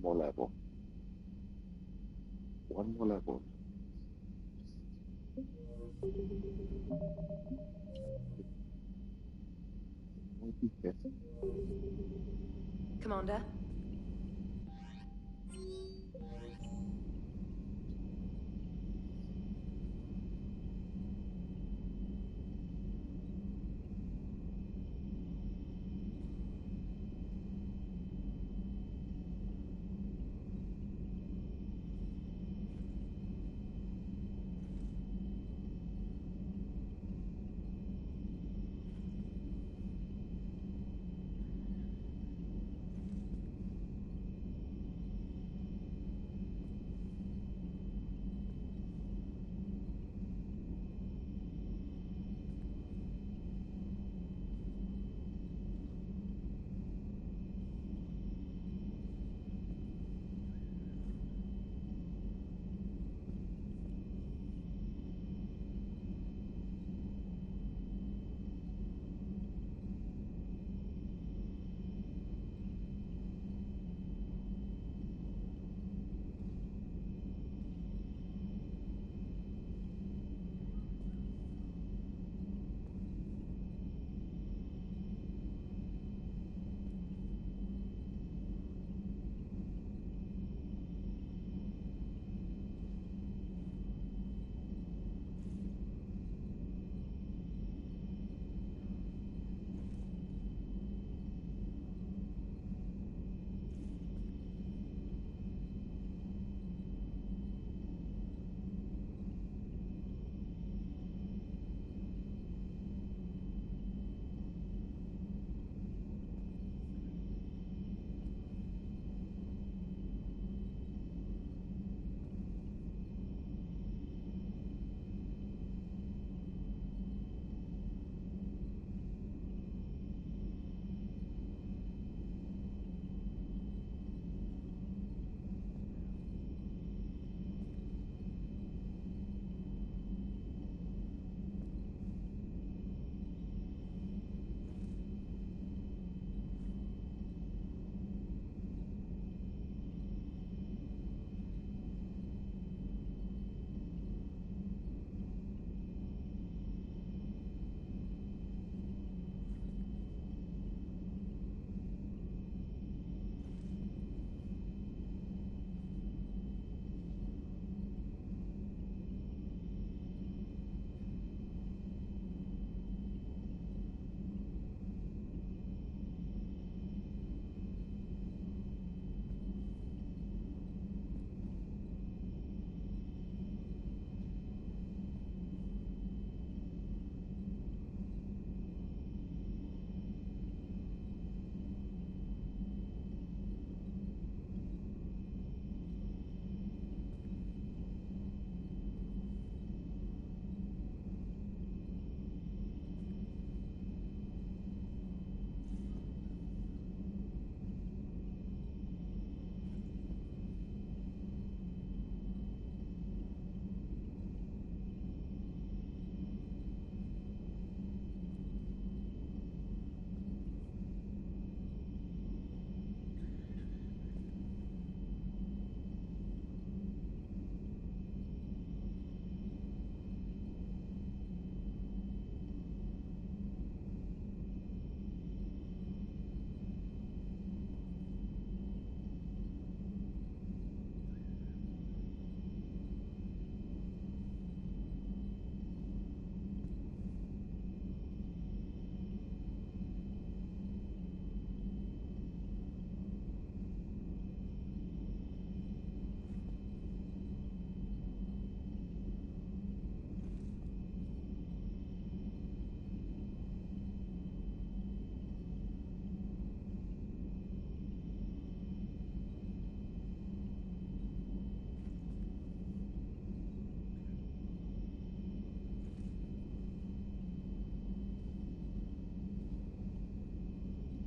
more level. One more level. 25th. Commander?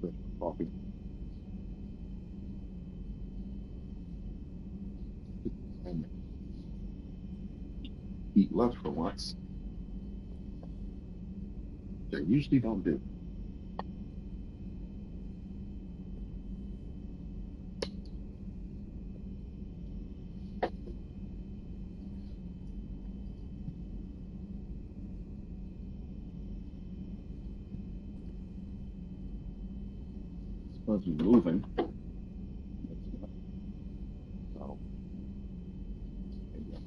Fresh coffee. And eat lunch for once. They usually don't do. was moving. So maybe I can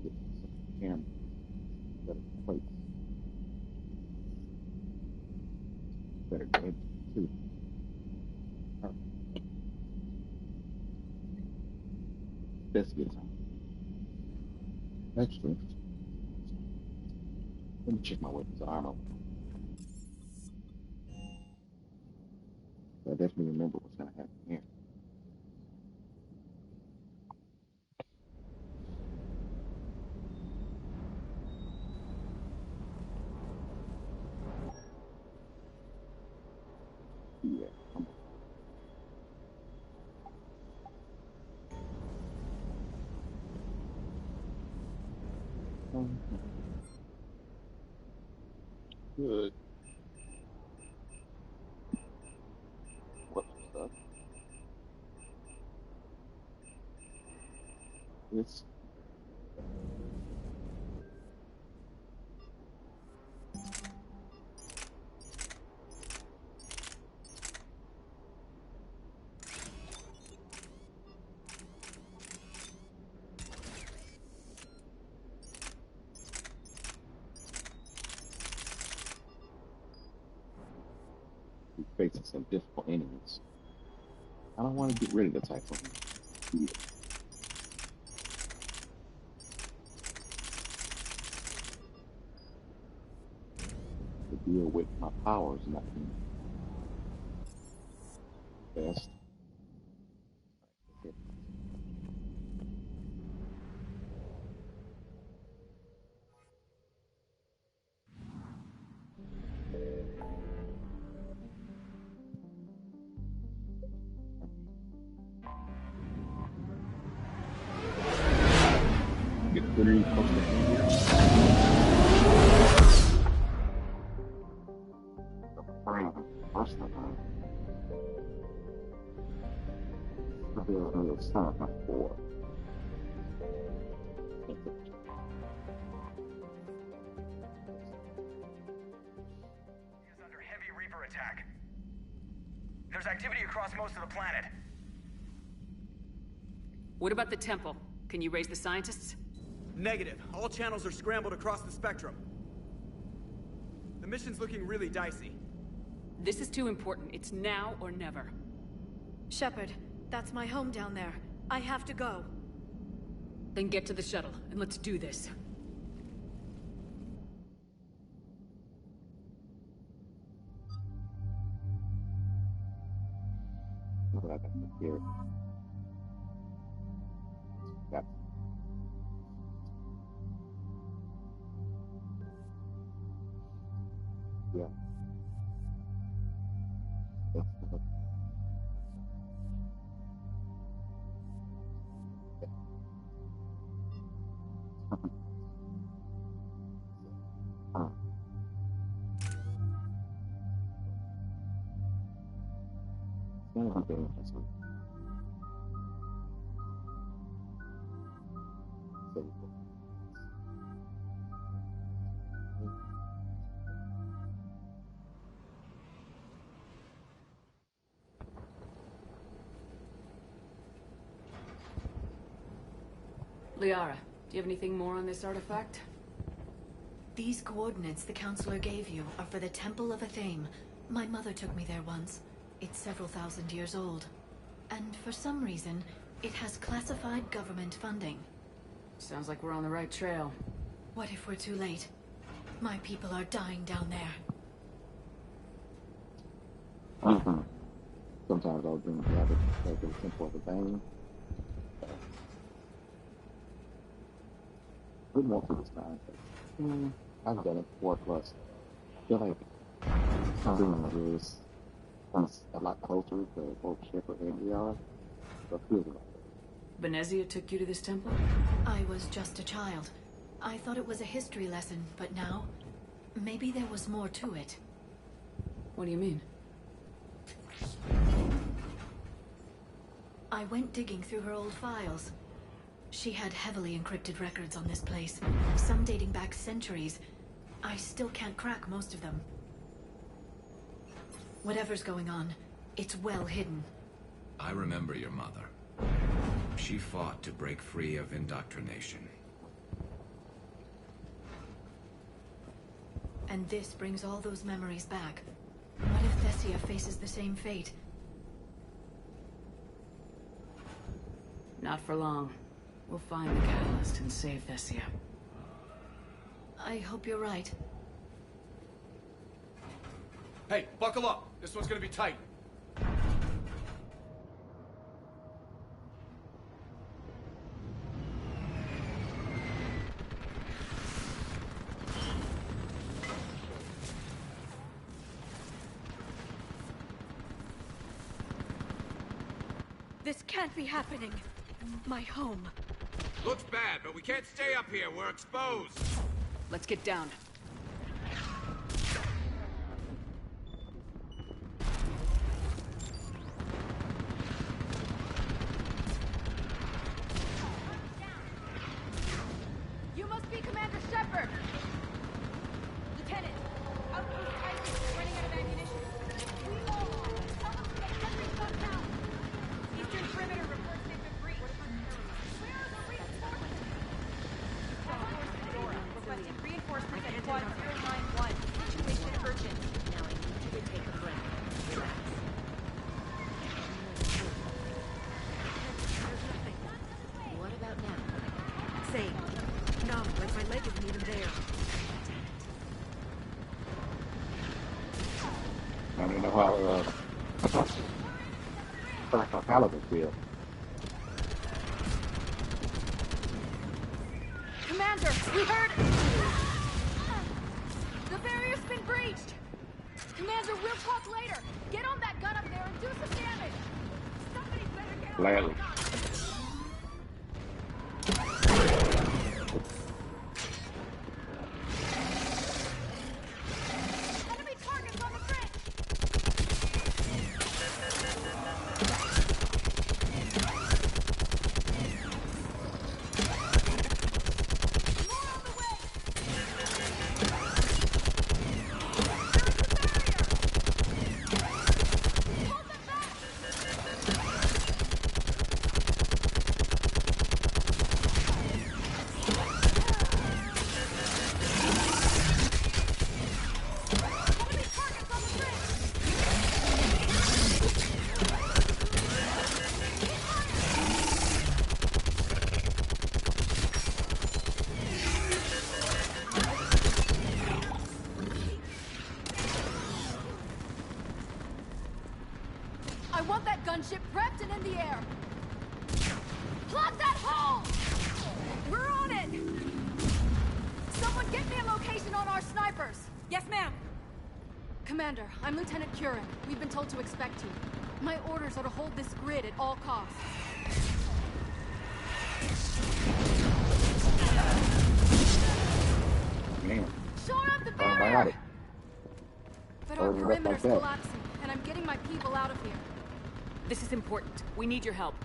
get some camera better place, better game too. All right, that's good time. Actually, let me check my weapons armor. I definitely remember what's gonna happen here. Yeah, come on. Good. What's up? This we facing some difficult enemies. I don't want to get rid of the Typhoon either. To deal with my powers not being best. Okay. Get pretty close to here. The frame, first of all, reveals me as son of my four. Is under heavy Reaper attack. There's activity across most of the planet. What about the temple? Can you raise the scientists? Negative. All channels are scrambled across the spectrum. The mission's looking really dicey. This is too important. It's now or never. Shepard, that's my home down there. I have to go. Then get to the shuttle, and let's do this. What I got here. Got yeah. That's uh, okay. So, Liara, do you have anything more on this artifact? These coordinates the Counselor gave you are for the Temple of Athame. My mother took me there once. It's several thousand years old. And for some reason, it has classified government funding. Sounds like we're on the right trail. What if we're too late? My people are dying down there. sometimes I'll bring rabbits like the Temple of the Bane. Good more for this time. I've done it 4 plus. I feel like doing this a lot closer to both Shepard and Liara. So it feels like Benezia took you to this temple? I was just a child. I thought it was a history lesson, but now, maybe there was more to it. What do you mean? I went digging through her old files. She had heavily encrypted records on this place, some dating back centuries. I still can't crack most of them. Whatever's going on, it's well hidden. I remember your mother. She fought to break free of indoctrination. And this brings all those memories back. What if Thessia faces the same fate? Not for long. We'll find the catalyst and save Thessia. I hope you're right. Hey, buckle up. This one's gonna be tight. This can't be happening. My home. Looks bad, but we can't stay up here. We're exposed. Let's get down. You must be Commander Shepard! Lieutenant, Outpost Titan is running out of ammunition. We all are. Tell them to get every shot down. Eastern perimeter reports they've been breached. Where are the reinforcements? Reinforcement Dora. Requesting reinforcements at Quad 091. Situation urgent. Now I need you to take a breath. Relax. What about now? Same. Numb, like my leg isn't even there. I don't know how Caliber feel. Commander, we heard... The barrier's been breached! Commander, we'll talk later. Get on that gun up there and do some damage. Somebody better get on Gladly. that gun. Enemy targets on the bridge! More on the way! Hold them back! Enemy targets on the bridge! I want that gunship prepped and in the air. Plug that hole! We're on it! Someone get me a location on our snipers. Yes, ma'am. Commander, I'm Lieutenant Curran. We've been told to expect you. My orders are to hold this grid at all costs. Man, Shore up the why barrier! not? But our Oh, you look like perimeter's that. collapsing, and I'm getting my people out of here. This is important. We need your help.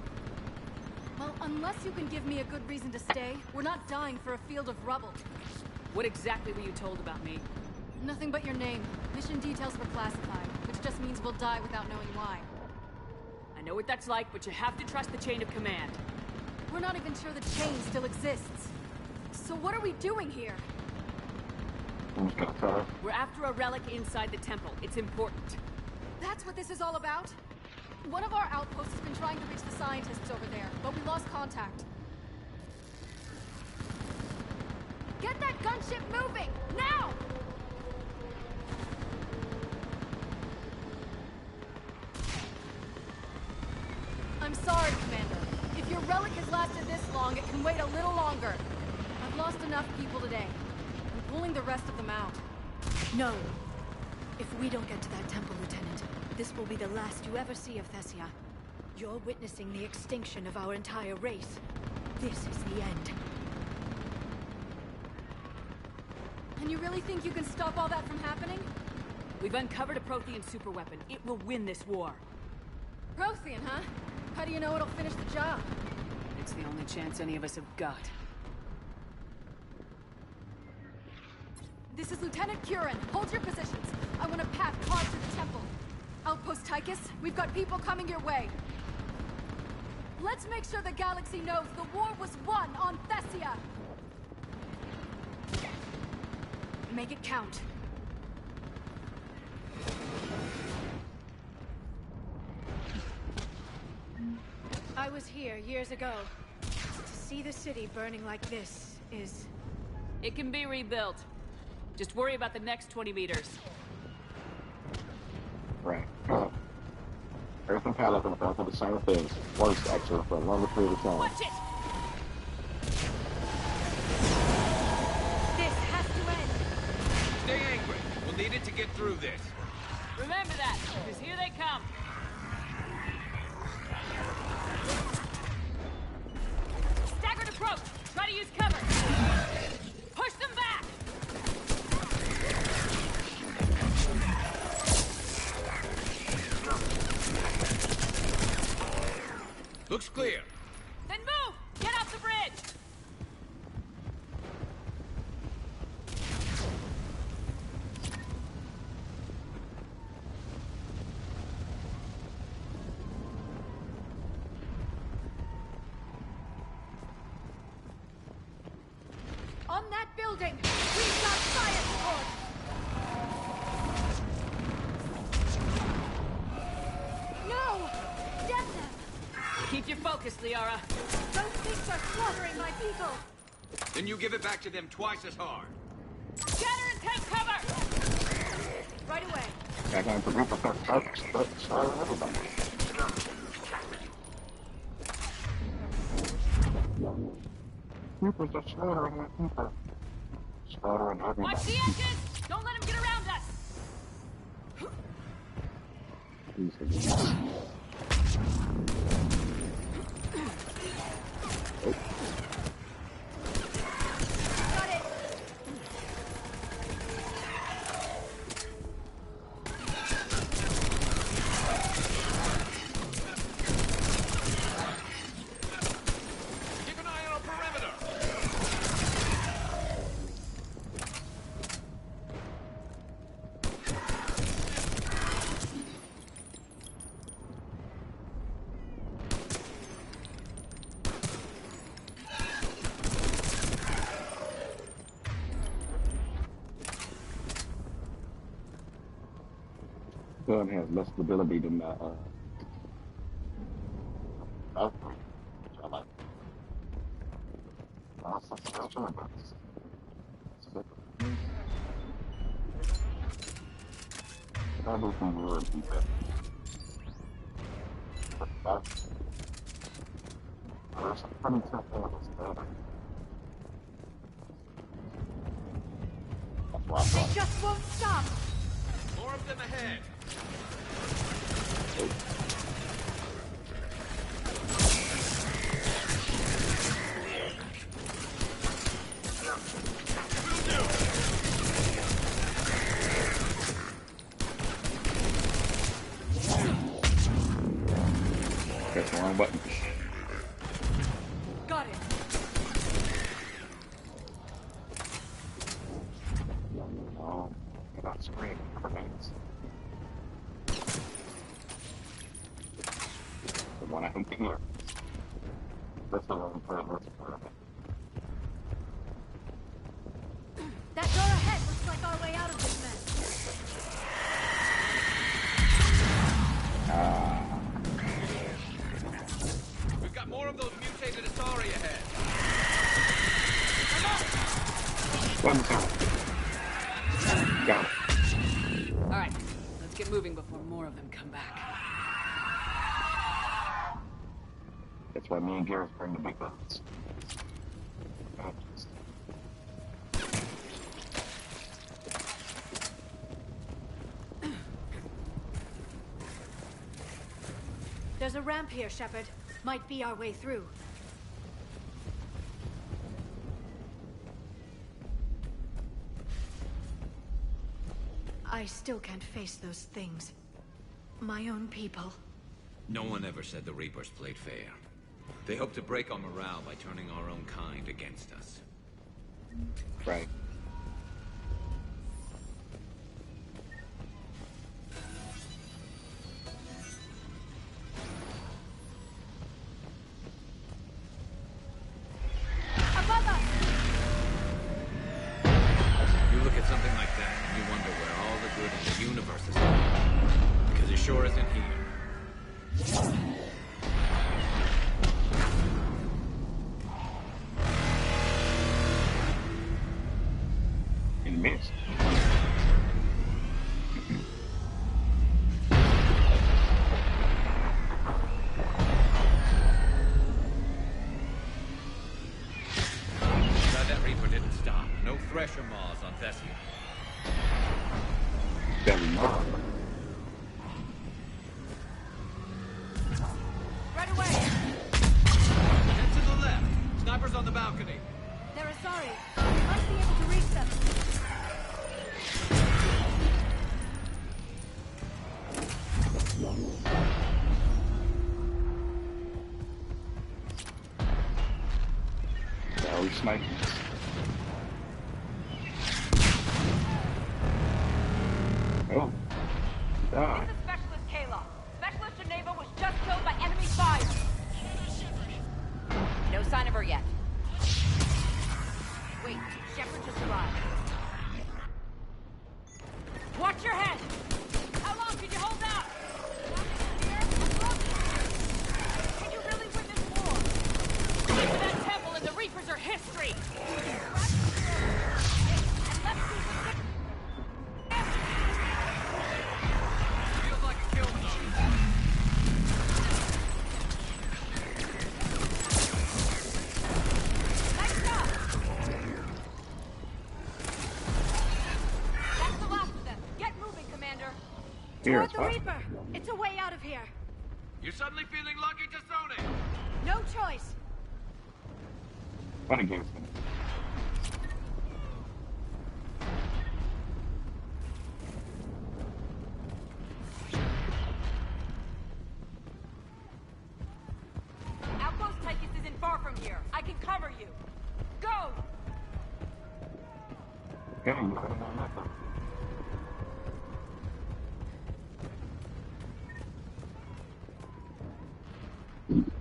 Well, unless you can give me a good reason to stay, we're not dying for a field of rubble. What exactly were you told about me? Nothing but your name. Mission details were classified, which just means we'll die without knowing why. I know what that's like, but you have to trust the chain of command. We're not even sure the chain still exists. So what are we doing here? We're after a relic inside the temple. It's important. That's what this is all about? One of our outposts has been trying to reach the scientists over there, but we lost contact. Get that gunship moving! Now! I'm sorry, Commander. If your relic has lasted this long, it can wait a little longer. I've lost enough people today. I'm pulling the rest of them out. No. If we don't get to that temple, Lieutenant, this will be the last you ever see of Thessia. You're witnessing the extinction of our entire race. This is the end. And you really think you can stop all that from happening? We've uncovered a Prothean superweapon. It will win this war. Prothean, huh? How do you know it'll finish the job? It's the only chance any of us have got. This is Lieutenant Curran. Hold your positions. I want to path Khan to the temple. Outpost Tychus, we've got people coming your way. Let's make sure the galaxy knows the war was won on Thessia. Make it count. I was here years ago. To see the city burning like this is... It can be rebuilt. Just worry about the next 20 meters. Right. Earth and Palace have gone through the same things. Worse, actually, for a longer period of time. Watch it! This has to end. Stay angry. We'll need it to get through this. Remember that, because here they come. Staggered approach! Try to use cover! Push them back! Looks clear. Then move! Get off the bridge! On that building, we've got fire support. No! Get them! Keep your focus, Liara. Those things are slaughtering my people. Then you give it back to them twice as hard. Scatter and take cover! Right away. Back on the group of folks, but everybody. People just slaughtering my people. Slaughtering everybody. Watch the edges! Don't let them get around us! Got it. Keep an eye on our perimeter. Gun has less stability than my Valkyrie, which I like. That's what I'm about. I don't think we're going to be better. But there's some funny stuff that was better. That's why I They thought. just won't stop. More of them ahead. Press the wrong button. Got it. Oh, about screen grenades. The one I think here. That's the one for That door ahead looks like our way out of this mess. We've got more of those mutated Asari ahead. one time. Got it. Alright, let's get moving before more of them come back. That's why me and Gareth bring the big guns. There's a ramp here, Shepard. Might be our way through. I still can't face those things. My own people. No one ever said the Reapers played fair. They hope to break our morale by turning our own kind against us. Right. the universe is like. Because it sure isn't here. In mist. Glad that Reaper didn't stop. No Thresher Maws on Thessia. Very much. Right away! Head to the left. Snipers on the balcony. They're Asari. We must be able to reach them. Yeah, we sniping. Oh. Ah. This is Specialist Kayla. Specialist Geneva was just killed by enemy fire. No sign of her yet. Wait, Shepard just arrived. Watch your head! How long can you hold out? Can you really win this war? Get to that temple and the Reapers are history! And let's see what Feels like a kill zone. Nice job! That's the last of them. Get moving, Commander. Here, Toward it's the fine. Reaper. It's a way out of here. You're suddenly feeling lucky to Sony. No choice. Funny games. Outpost Tychus isn't far from here. I can cover you. Go! Okay, you got it on that one.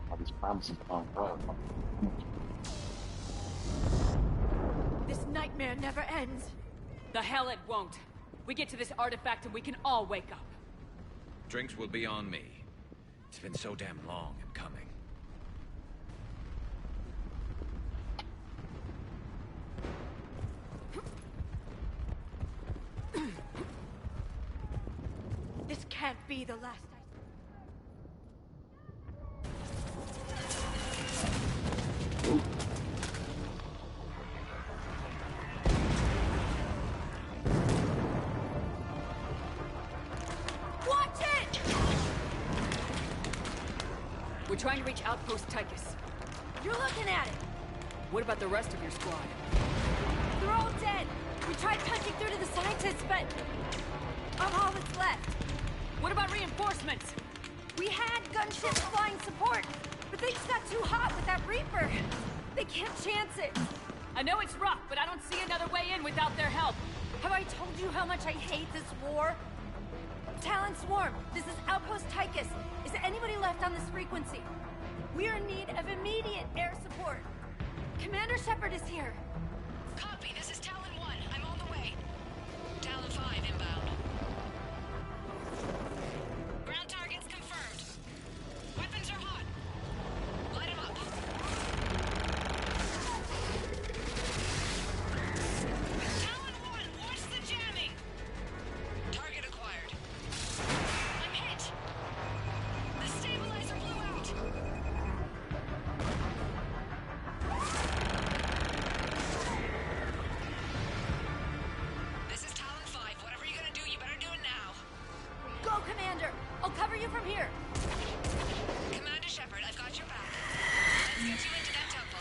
All these promises on fire. This nightmare never ends. The hell it won't. We get to this artifact and we can all wake up. Drinks will be on me. It's been so damn long in coming. This can't be the last I... Watch it! We're trying to reach Outpost Tychus. You're looking at it. What about the rest of your squad? They're all dead. We tried punching through to the scientists, but... I'm all that's left. What about reinforcements? We had gunships flying support, but things got too hot with that Reaper. They can't chance it. I know it's rough, but I don't see another way in without their help. Have I told you how much I hate this war? Talon Swarm, this is Outpost Tychus. Is anybody left on this frequency? We are in need of immediate air support. Commander Shepard is here. Copy, this is Talon 1. I'm on the way. Talon 5 inbound. Ground targets confirmed. Weapons are hot. Light 'em up. Talon 1, watch the jamming. Target acquired. I'm hit. The stabilizer blew out. This is Talon 5. Whatever you're gonna do, you better do it now. Go, Commander! I'll cover you from here. Commander Shepard, I've got your back. Let's get you into that temple.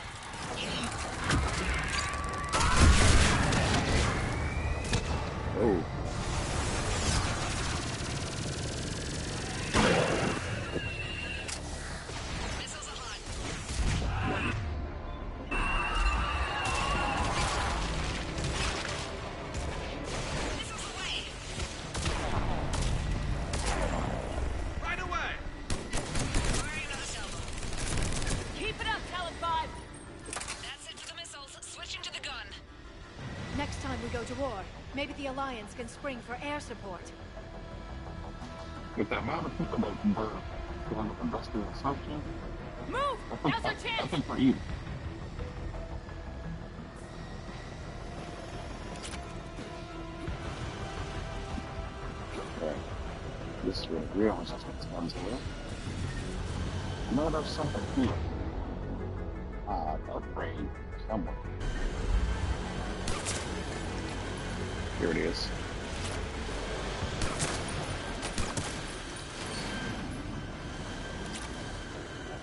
Oh. Missiles are hot. Missiles away. Right away! Firing another salvo. Keep it up, Talon 5! That's it for the missiles. Switching to the gun. Next next time we go to war, maybe the Alliance can spring for air support. With the amount of people that were doing industrial assumption, Move! Now's our I chance! think we're even. Okay. This is where the real resistance comes in. I know there's something here. Upgrade somewhere. Here it is.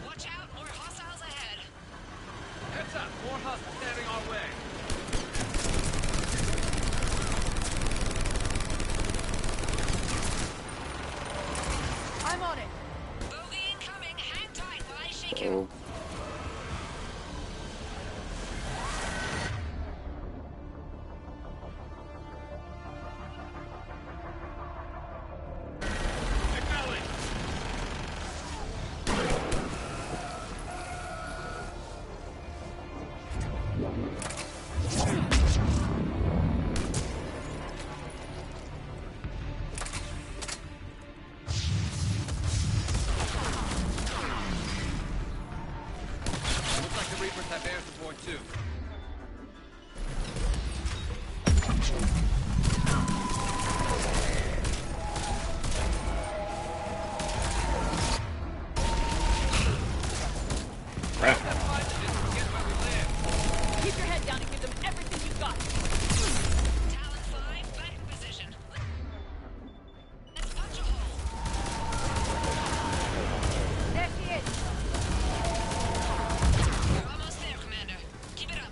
Watch out, more hostiles ahead. Heads up, more hostiles standing our way. I'm on it. Bogey incoming. Hang tight while I shake you. Oh. Acknowledge. Looks like the Reapers have air support too. Crap. That fight didn't forget where we live. Keep your head down and give them everything you've got. Talon 5, back in position. Let's punch a hole. There she is. You're almost there, Commander. Keep it up.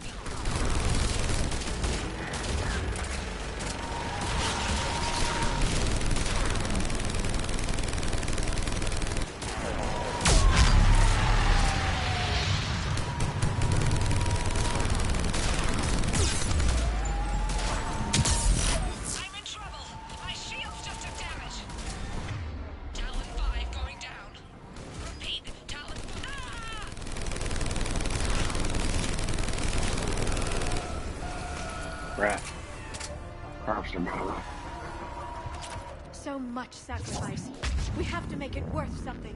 I'm in trouble. My shields just took damage. Talon 5 going down. Repeat, Talon. Ah! Crap. Carbs are better. So much sacrifice. We have to make it worth something.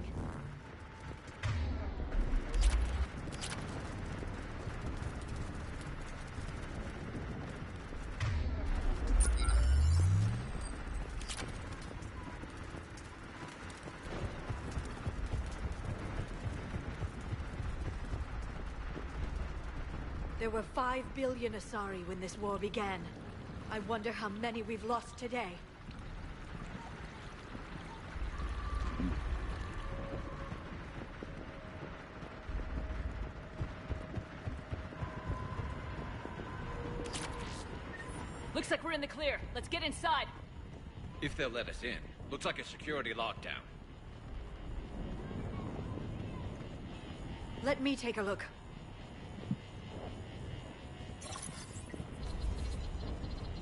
There were 5 billion Asari when this war began. I wonder how many we've lost today. Looks like we're in the clear. Let's get inside. If they'll let us in. Looks like a security lockdown. Let me take a look.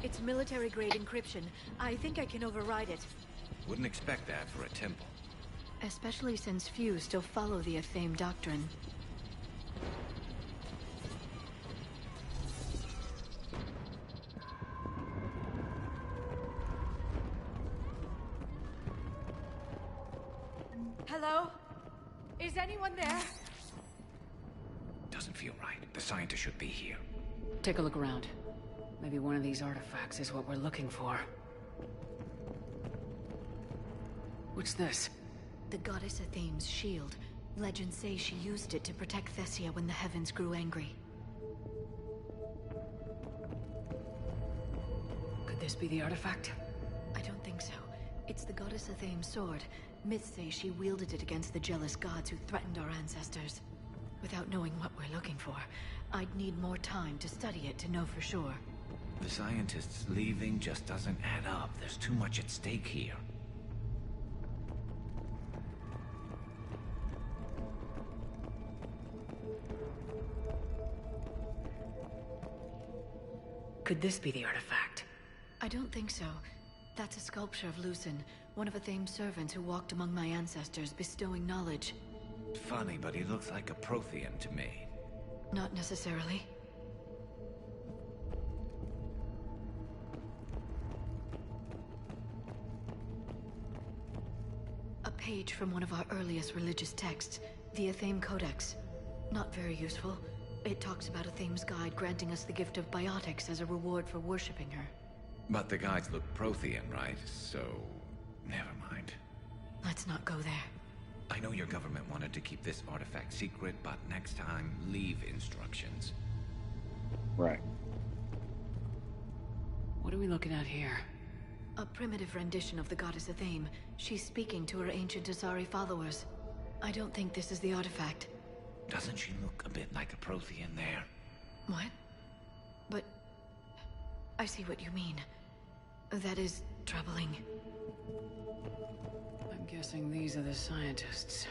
It's military-grade encryption. I think I can override it. Wouldn't expect that for a temple. Especially since few still follow the Athame doctrine. Hello? Is anyone there? Doesn't feel right. The scientist should be here. Take a look around. Maybe one of these artifacts is what we're looking for. What's this? The goddess Athame's shield. Legends say she used it to protect Thessia when the heavens grew angry. Could this be the artifact? I don't think so. It's the goddess Athame's sword. Myths say she wielded it against the jealous gods who threatened our ancestors. Without knowing what we're looking for, I'd need more time to study it to know for sure. The scientist's leaving just doesn't add up. There's too much at stake here. Could this be the artifact? I don't think so. That's a sculpture of Lucen, one of Athame's servants who walked among my ancestors, bestowing knowledge. Funny, but he looks like a Prothean to me. Not necessarily. page from one of our earliest religious texts, the Athame Codex. Not very useful. It talks about Athame's guide granting us the gift of biotics as a reward for worshipping her. But the guides look Prothean, right? So... never mind. Let's not go there. I know your government wanted to keep this artifact secret, but next time, leave instructions. Right. What are we looking at here? A primitive rendition of the goddess Athame. She's speaking to her ancient Asari followers. I don't think this is the artifact. Doesn't she look a bit like a Prothean there? What? But... I see what you mean. That is troubling. I'm guessing these are the scientists.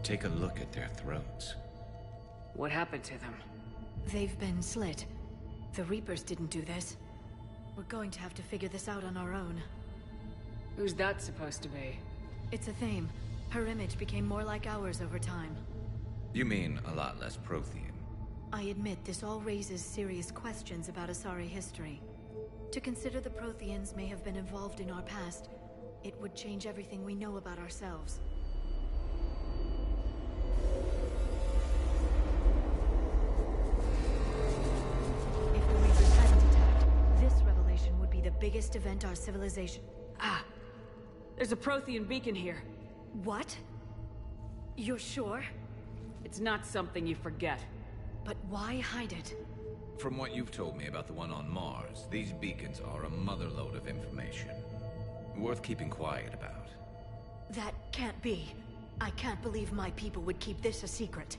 Take a look at their throats. What happened to them? They've been slit. The Reapers didn't do this. We're going to have to figure this out on our own. Who's that supposed to be? It's Athame. Her image became more like ours over time. You mean a lot less Prothean? I admit this all raises serious questions about Asari history. To consider the Protheans may have been involved in our past, it would change everything we know about ourselves. If the Reapers hadn't attacked, this revelation would be the biggest event our civilization... Ah! There's a Prothean beacon here. What? You're sure? It's not something you forget. But why hide it? From what you've told me about the one on Mars, these beacons are a motherlode of information. Worth keeping quiet about. That can't be. I can't believe my people would keep this a secret.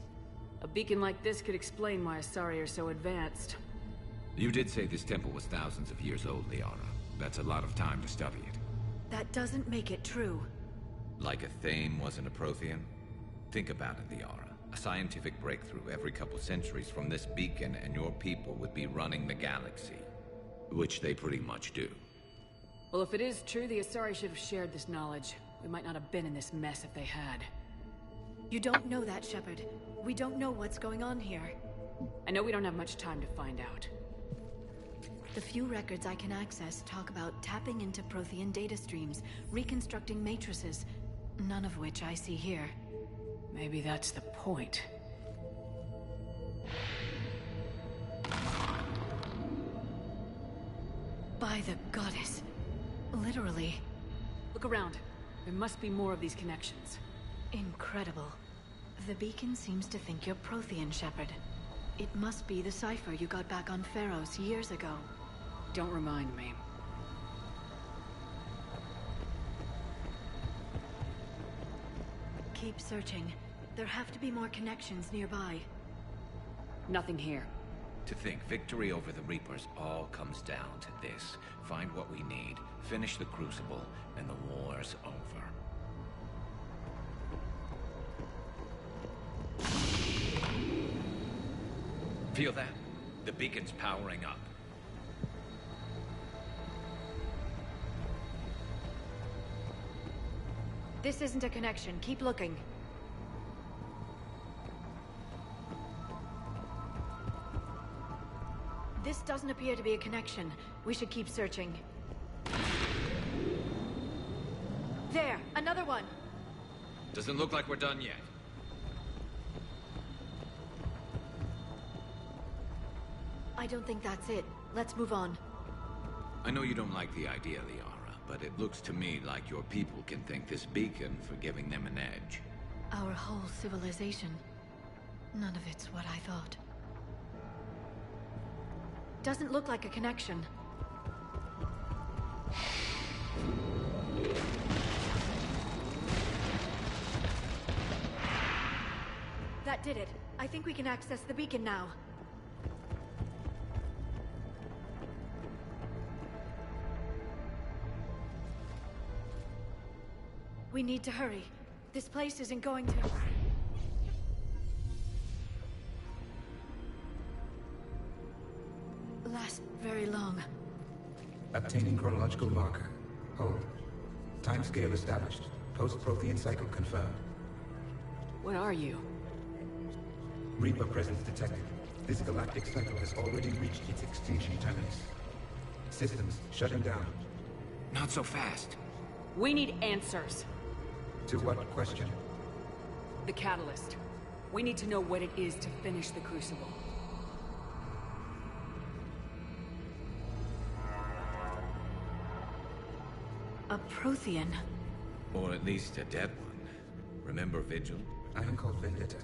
A beacon like this could explain why Asari are so advanced. You did say this temple was thousands of years old, Liara. That's a lot of time to study it. That doesn't make it true. Like Athame wasn't a Prothean? Think about it, Liara. A scientific breakthrough every couple centuries from this beacon and your people would be running the galaxy. Which they pretty much do. Well, if it is true, the Asari should have shared this knowledge. We might not have been in this mess if they had. You don't know that, Shepard. We don't know what's going on here. I know we don't have much time to find out. The few records I can access talk about tapping into Prothean data streams, reconstructing matrices, none of which I see here. Maybe that's the point. By the goddess. Literally. Look around. There must be more of these connections. Incredible. The beacon seems to think you're Prothean, Shepard. It must be the cipher you got back on Pharos years ago. Don't remind me. Keep searching. There have to be more connections nearby. Nothing here. To think victory over the Reapers all comes down to this. Find what we need, finish the Crucible, and the war's over. Feel that? The beacon's powering up. This isn't a connection. Keep looking. This doesn't appear to be a connection. We should keep searching. There! Another one! Doesn't look like we're done yet. I don't think that's it. Let's move on. I know you don't like the idea, Liara, but it looks to me like your people can thank this beacon for giving them an edge. Our whole civilization. None of it's what I thought. Doesn't look like a connection. That did it. I think we can access the beacon now. We need to hurry. This place isn't going to... last very long. Obtaining chronological marker. Hold. Timescale established. Post-Prothean cycle confirmed. What are you? Reaper presence detected. This galactic cycle has already reached its extinction terminus. Systems shutting down. Not so fast. We need answers. To what question? The catalyst. We need to know what it is to finish the Crucible. A Prothean. Or at least a dead one. Remember Vigil? I am called Vendetta,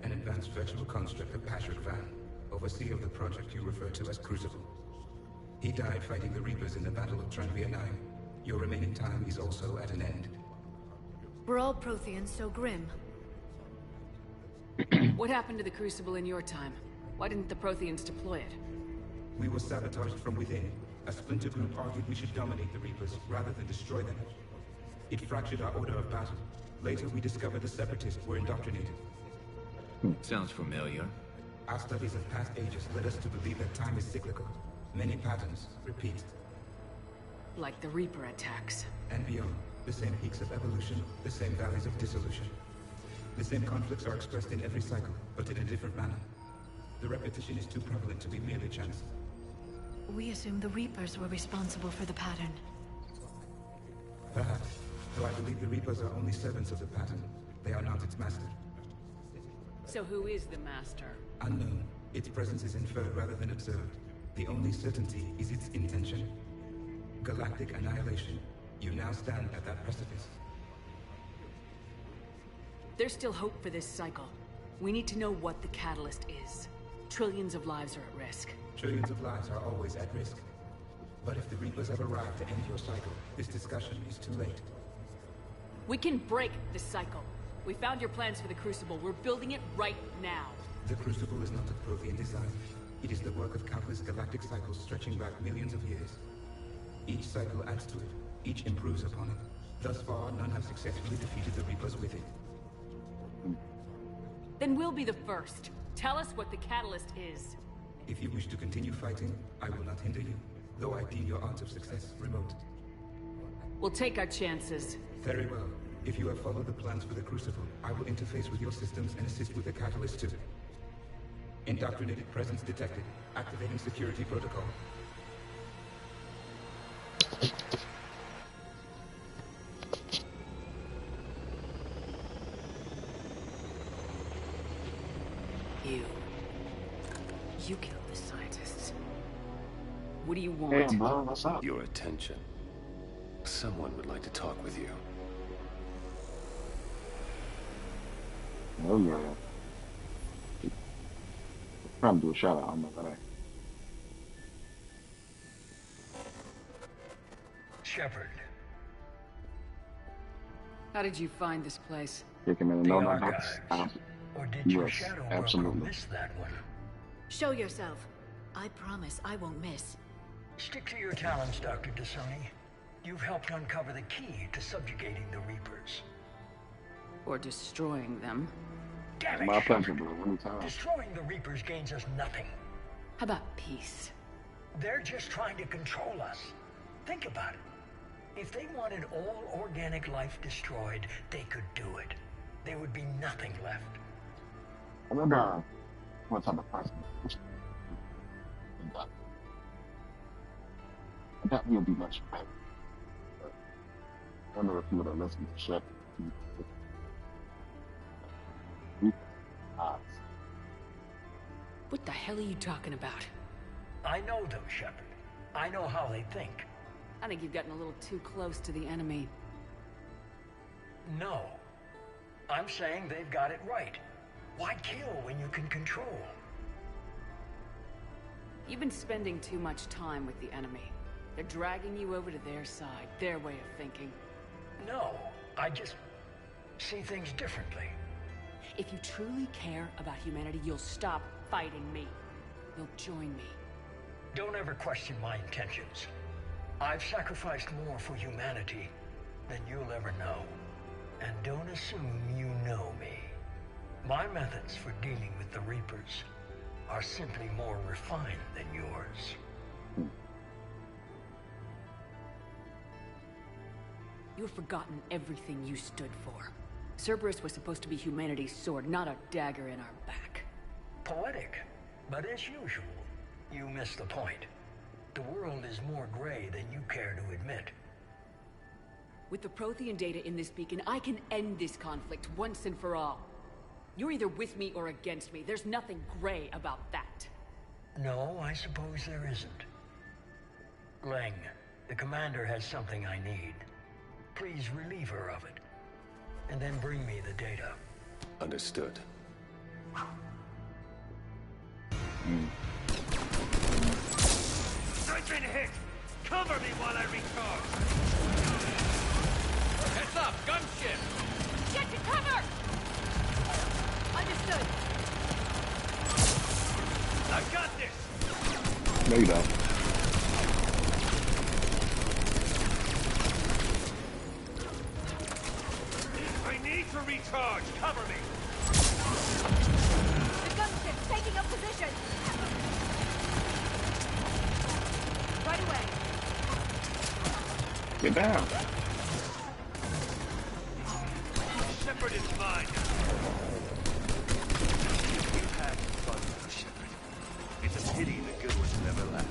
an advanced virtual construct of Patrick Van, overseer of the project you refer to as Crucible. He died fighting the Reapers in the Battle of Tranvia 9. Your remaining time is also at an end. Were all Protheans so grim? What happened to the Crucible in your time? Why didn't the Protheans deploy it? We were sabotaged from within. A splinter group argued we should dominate the Reapers rather than destroy them. It fractured our order of battle. Later, we discovered the Separatists were indoctrinated. Sounds familiar. Our studies of past ages led us to believe that time is cyclical. Many patterns repeat. Like the Reaper attacks. And beyond, the same peaks of evolution, the same valleys of dissolution. The same conflicts are expressed in every cycle, but in a different manner. The repetition is too prevalent to be merely chance. We assumed the Reapers were responsible for the pattern. Perhaps, though I believe the Reapers are only servants of the pattern. They are not its master. So who is the Master? Unknown. Its presence is inferred rather than observed. The only certainty is its intention. Galactic annihilation. You now stand at that precipice. There's still hope for this cycle. We need to know what the catalyst is. Trillions of lives are at risk. Trillions of lives are always at risk. But if the Reapers have arrived to end your cycle, this discussion is too late. We can break the cycle. We found your plans for the Crucible. We're building it right now. The Crucible is not a Prothean design. It is the work of countless galactic cycles stretching back millions of years. Each cycle adds to it. Each improves upon it. Thus far, none have successfully defeated the Reapers with it. Then we'll be the first. Tell us what the catalyst is. If you wish to continue fighting, I will not hinder you, though I deem your odds of success remote. We'll take our chances. Very well. If you have followed the plans for the Crucible, I will interface with your systems and assist with the catalyst too. Indoctrinated presence detected. Activating security protocol. You killed the scientists. What do you want? Hey, bro, what's up? Your attention. Someone would like to talk with you. Oh yeah. Trying to do a shout out on my guy. Shepard. How did you find this place? Kicking in The no archives. Or did your shadow broker absolutely. miss that one? Show yourself. I promise I won't miss. Stick to your talents, Dr. Dasani. You've helped uncover the key to subjugating the Reapers. Or destroying them. Damn it, My pleasure, Shepard. bro. Anytime. Destroying the Reapers gains us nothing. How about peace? They're just trying to control us. Think about it. If they wanted all organic life destroyed, they could do it. There would be nothing left. I remember one time a person that will be much better. But I remember if you would have listened to Shep, What the hell are you talking about? I know them, Shepard. I know how they think. I think you've gotten a little too close to the enemy. No. I'm saying they've got it right. Why kill when you can control? You've been spending too much time with the enemy. They're dragging you over to their side, their way of thinking. No, I just see things differently. If you truly care about humanity, you'll stop fighting me. You'll join me. Don't ever question my intentions. I've sacrificed more for humanity than you'll ever know. And don't assume you know me. My methods for dealing with the Reapers are simply more refined than yours. You've forgotten everything you stood for. Cerberus was supposed to be humanity's sword, not a dagger in our back. Poetic, but as usual, you missed the point. The world is more gray than you care to admit. With the Prothean data in this beacon, I can end this conflict once and for all. You're either with me or against me. There's nothing gray about that. No, I suppose there isn't. Leng, the commander has something I need. Please relieve her of it. And then bring me the data. Understood. I've been hit! Cover me while I recharge! Heads up! Gunship! Get to cover! Understood. I got this! There you go. I need to recharge! Cover me! The gunship's taking up position! Right away. Get down. Shepard is mine! You've had fun now, Shepard. It's a pity the good ones never last.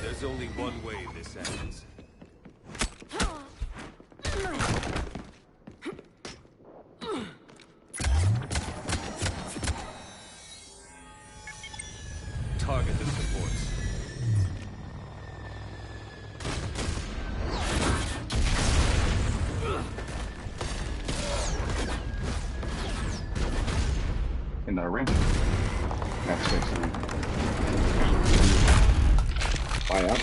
There's only one way this ends. Target the supports. In the ring. That's fixing. Fire up.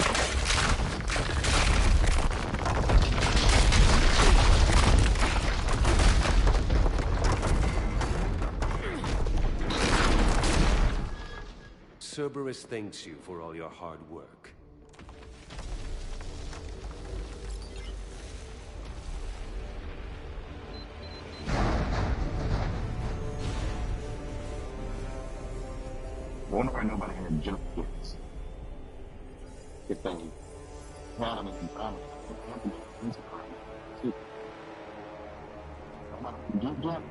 Cerberus thanks you for all your hard work. Wonder why nobody had jump kits. If they had them in front of them, jump.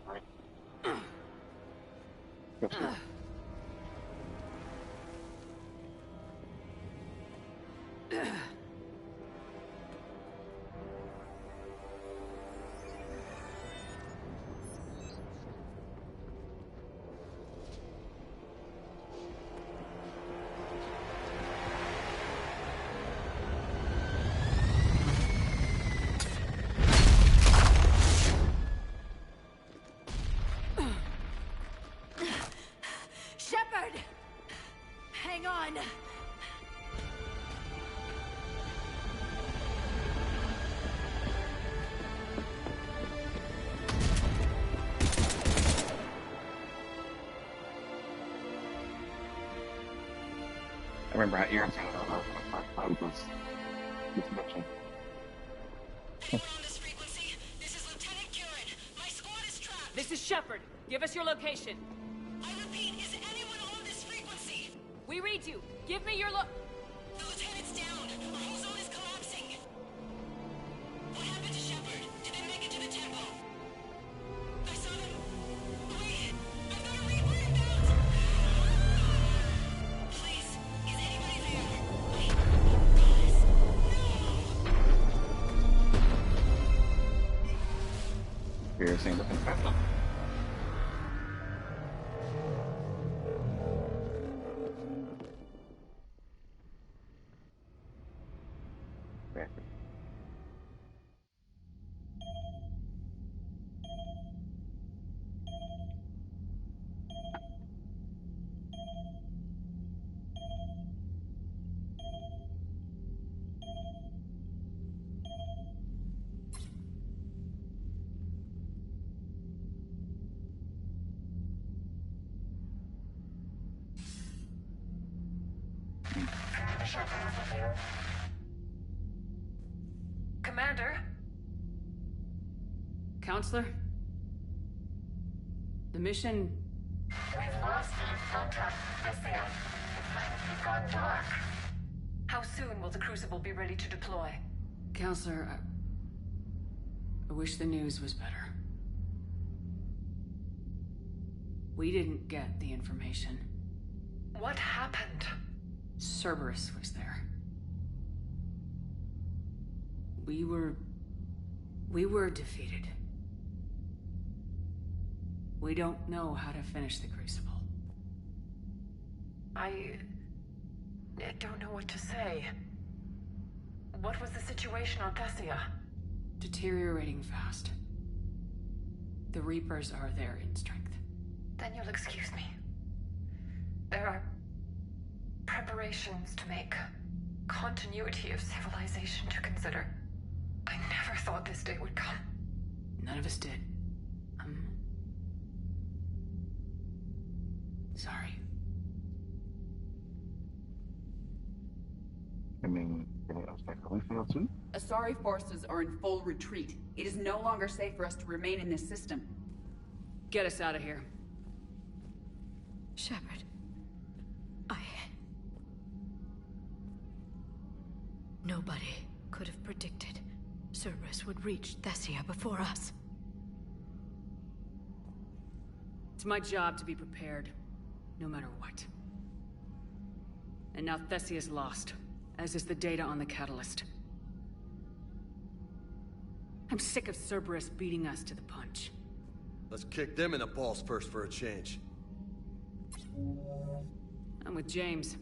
Right. Gotcha. Shepard! Hang on! I remember how irritated I was this mission. This is Shepard. Give us your location. I repeat, is anyone on this frequency? We read you. Give me your The lieutenant's down. Our whole zone is collapsing. What happened to Shepard? Did they make it to the temple? I saw them. Wait, I've got a Reaper inbound. Please, is anybody there? Wait, guys, no. Piercing looking special. Commander? Counselor? The mission... We've lost the contract, Thessia. The planet has gone dark. How soon will the Crucible be ready to deploy? Counselor, I wish the news was better. We didn't get the information. What happened? Cerberus was there. We were defeated. We don't know how to finish the Crucible. I don't know what to say. What was the situation on Thessia? Deteriorating fast. The Reapers are there in strength. Then you'll excuse me. There are preparations to make, continuity of civilization to consider. I never thought this day would come. None of us did. Sorry. I mean, can you expect how we feel too? Asari forces are in full retreat. It is no longer safe for us to remain in this system. Get us out of here. Shepard, Nobody could have predicted Cerberus would reach Thessia before us. It's my job to be prepared, no matter what. And now Thessia's lost, as is the data on the Catalyst. I'm sick of Cerberus beating us to the punch. Let's kick them in the balls first for a change. I'm with James.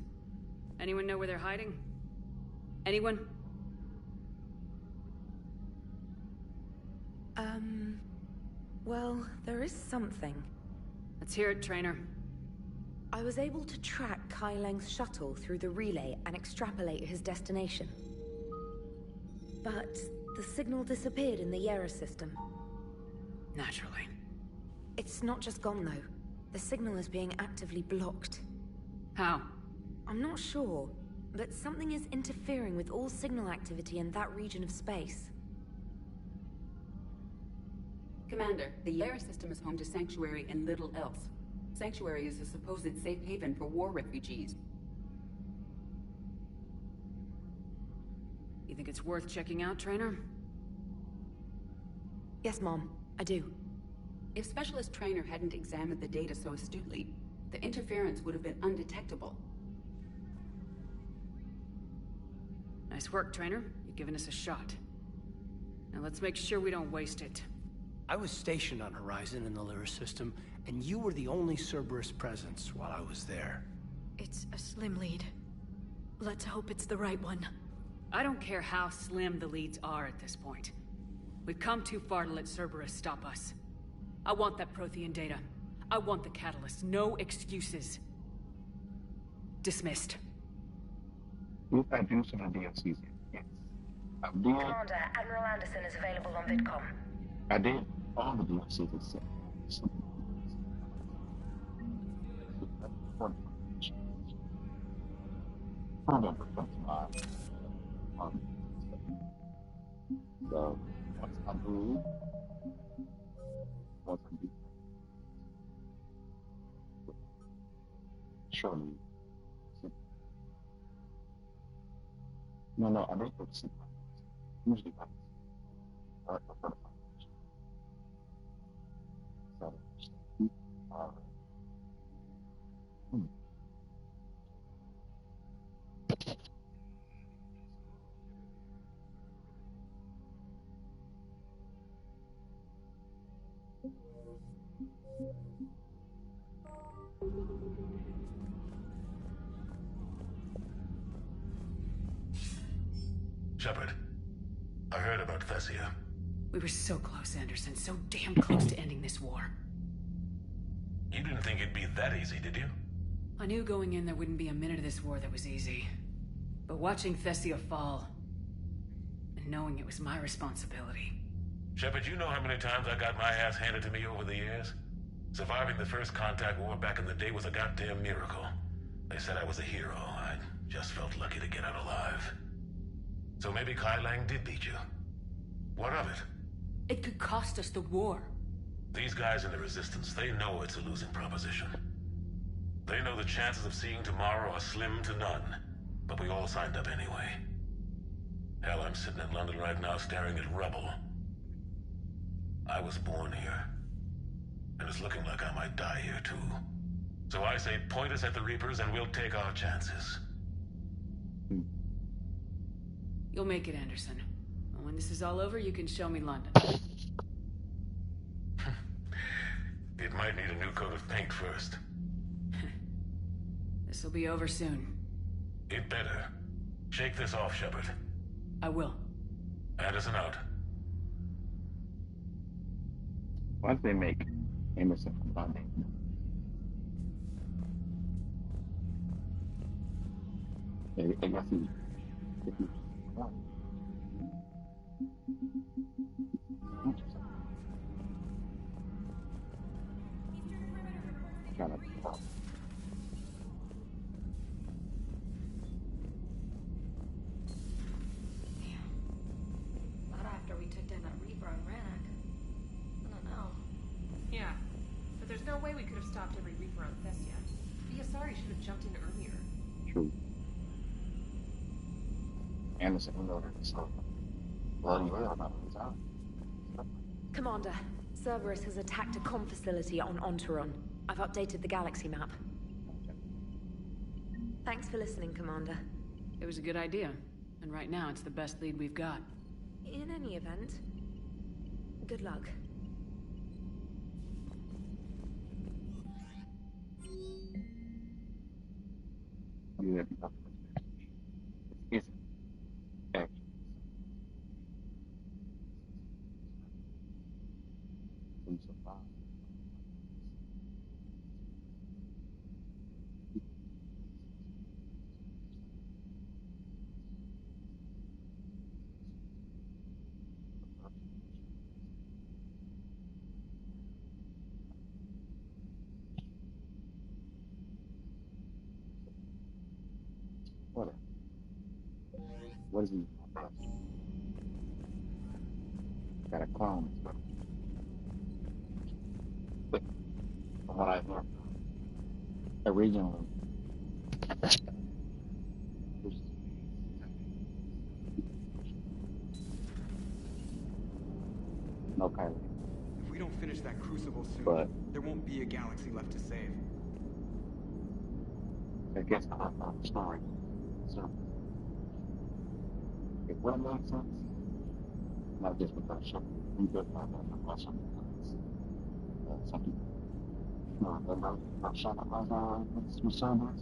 Anyone know where they're hiding? Anyone? Well, there is something. Let's hear it, Trainer. I was able to track Kai Leng's shuttle through the relay and extrapolate his destination. But the signal disappeared in the Yera system. Naturally. It's not just gone, though. The signal is being actively blocked. How? I'm not sure, but something is interfering with all signal activity in that region of space. Commander, the Yera system is home to Sanctuary and little else. Sanctuary is a supposed safe haven for war refugees. You think it's worth checking out, Trainer? Yes, Mom, I do. If Specialist Trainer hadn't examined the data so astutely, the interference would have been undetectable. Nice work, Trainer. You've given us a shot. Now let's make sure we don't waste it. I was stationed on Horizon in the Lyra system, and you were the only Cerberus presence while I was there. It's a slim lead. Let's hope it's the right one. I don't care how slim the leads are at this point. We've come too far to let Cerberus stop us. I want that Prothean data. I want the Catalyst. No excuses. Dismissed. Yes, I do some of the DLCs. Yes. I did. Commander, Admiral Anderson is available on VidCom. I did all the DLCs except some. Remember, that's my so once I move, once I do, show me. No, I don't go to see. Usually, I prefer to Shepard, I heard about Thessia. We were so close, Anderson. So damn close to ending this war. You didn't think it'd be that easy, did you? I knew going in there wouldn't be a minute of this war that was easy. But watching Thessia fall, and knowing it was my responsibility. Shepard, you know how many times I got my ass handed to me over the years? Surviving the first contact war back in the day was a goddamn miracle. They said I was a hero. I just felt lucky to get out alive. So maybe Kai Lang did beat you. What of it? It could cost us the war. These guys in the Resistance, they know it's a losing proposition. They know the chances of seeing tomorrow are slim to none, but we all signed up anyway. Hell, I'm sitting in London right now staring at rubble. I was born here, and it's looking like I might die here too. So I say point us at the Reapers and we'll take our chances. You'll make it, Anderson. When this is all over, you can show me London. It might need a new coat of paint first. This'll be over soon. It better. Shake this off, Shepard. I will. Anderson out. Once they make Emerson from London. I guess if he kind of Not after we took down that Reaper on Rannoch. I don't know. Yeah, but there's no way we could have stopped every Reaper on Thessia. The Asari should have jumped in earlier. true. Anderson knows so. Well, you heard about his out. Commander, Cerberus has attacked a comm facility on Ontaron. I've updated the galaxy map. Thanks for listening, Commander. It was a good idea. And right now, it's the best lead we've got. In any event, good luck. Yeah. It's action. What is he? Got a clone. But from what I've learned, originally, no pilot. If we don't finish that crucible soon, But there won't be a galaxy left to save. I guess I'm sorry. So, it will make sense. Not just because we good about that, but something else. Something. No, I'm shot at my son.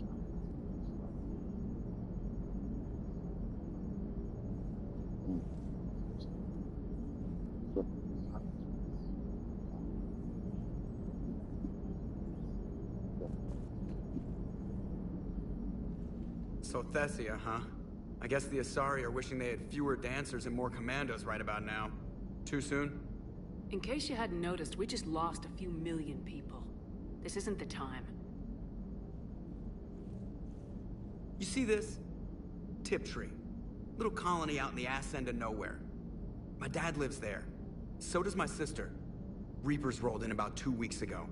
So Thessia, huh? I guess the Asari are wishing they had fewer dancers and more commandos right about now. Too soon? In case you hadn't noticed, we just lost a few million people. This isn't the time. You see this? Tiptree. Little colony out in the ass end of nowhere. My dad lives there. So does my sister. Reapers rolled in about 2 weeks ago.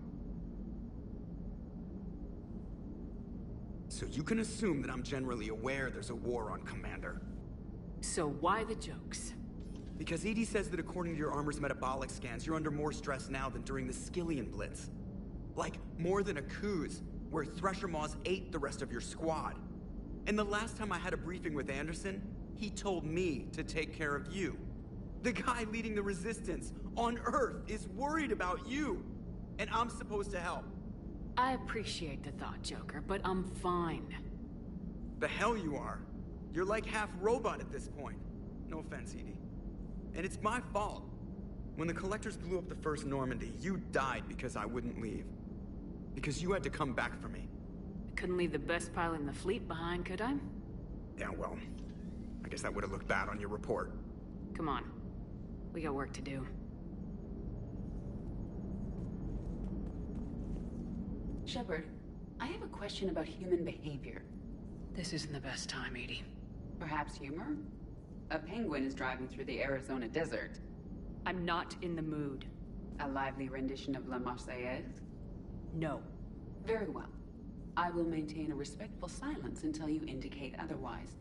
So you can assume that I'm generally aware there's a war on Commander. So why the jokes? Because EDI says that according to your armor's metabolic scans, you're under more stress now than during the Skillian Blitz. Like, more than a Kuz, where Thresher Maws ate the rest of your squad. And the last time I had a briefing with Anderson, he told me to take care of you. The guy leading the Resistance on Earth is worried about you. And I'm supposed to help. I appreciate the thought, Joker, but I'm fine. The hell you are. You're like half robot at this point. No offense, EDI. And it's my fault. When the Collectors blew up the first Normandy, you died because I wouldn't leave. Because you had to come back for me. I couldn't leave the best pilot in the fleet behind, could I? Yeah, well, I guess that would have looked bad on your report. Come on. We got work to do. Shepard, I have a question about human behavior. This isn't the best time, EDI. Perhaps humor? A penguin is driving through the Arizona desert. I'm not in the mood. A lively rendition of La Marseillaise? No. Very well. I will maintain a respectful silence until you indicate otherwise.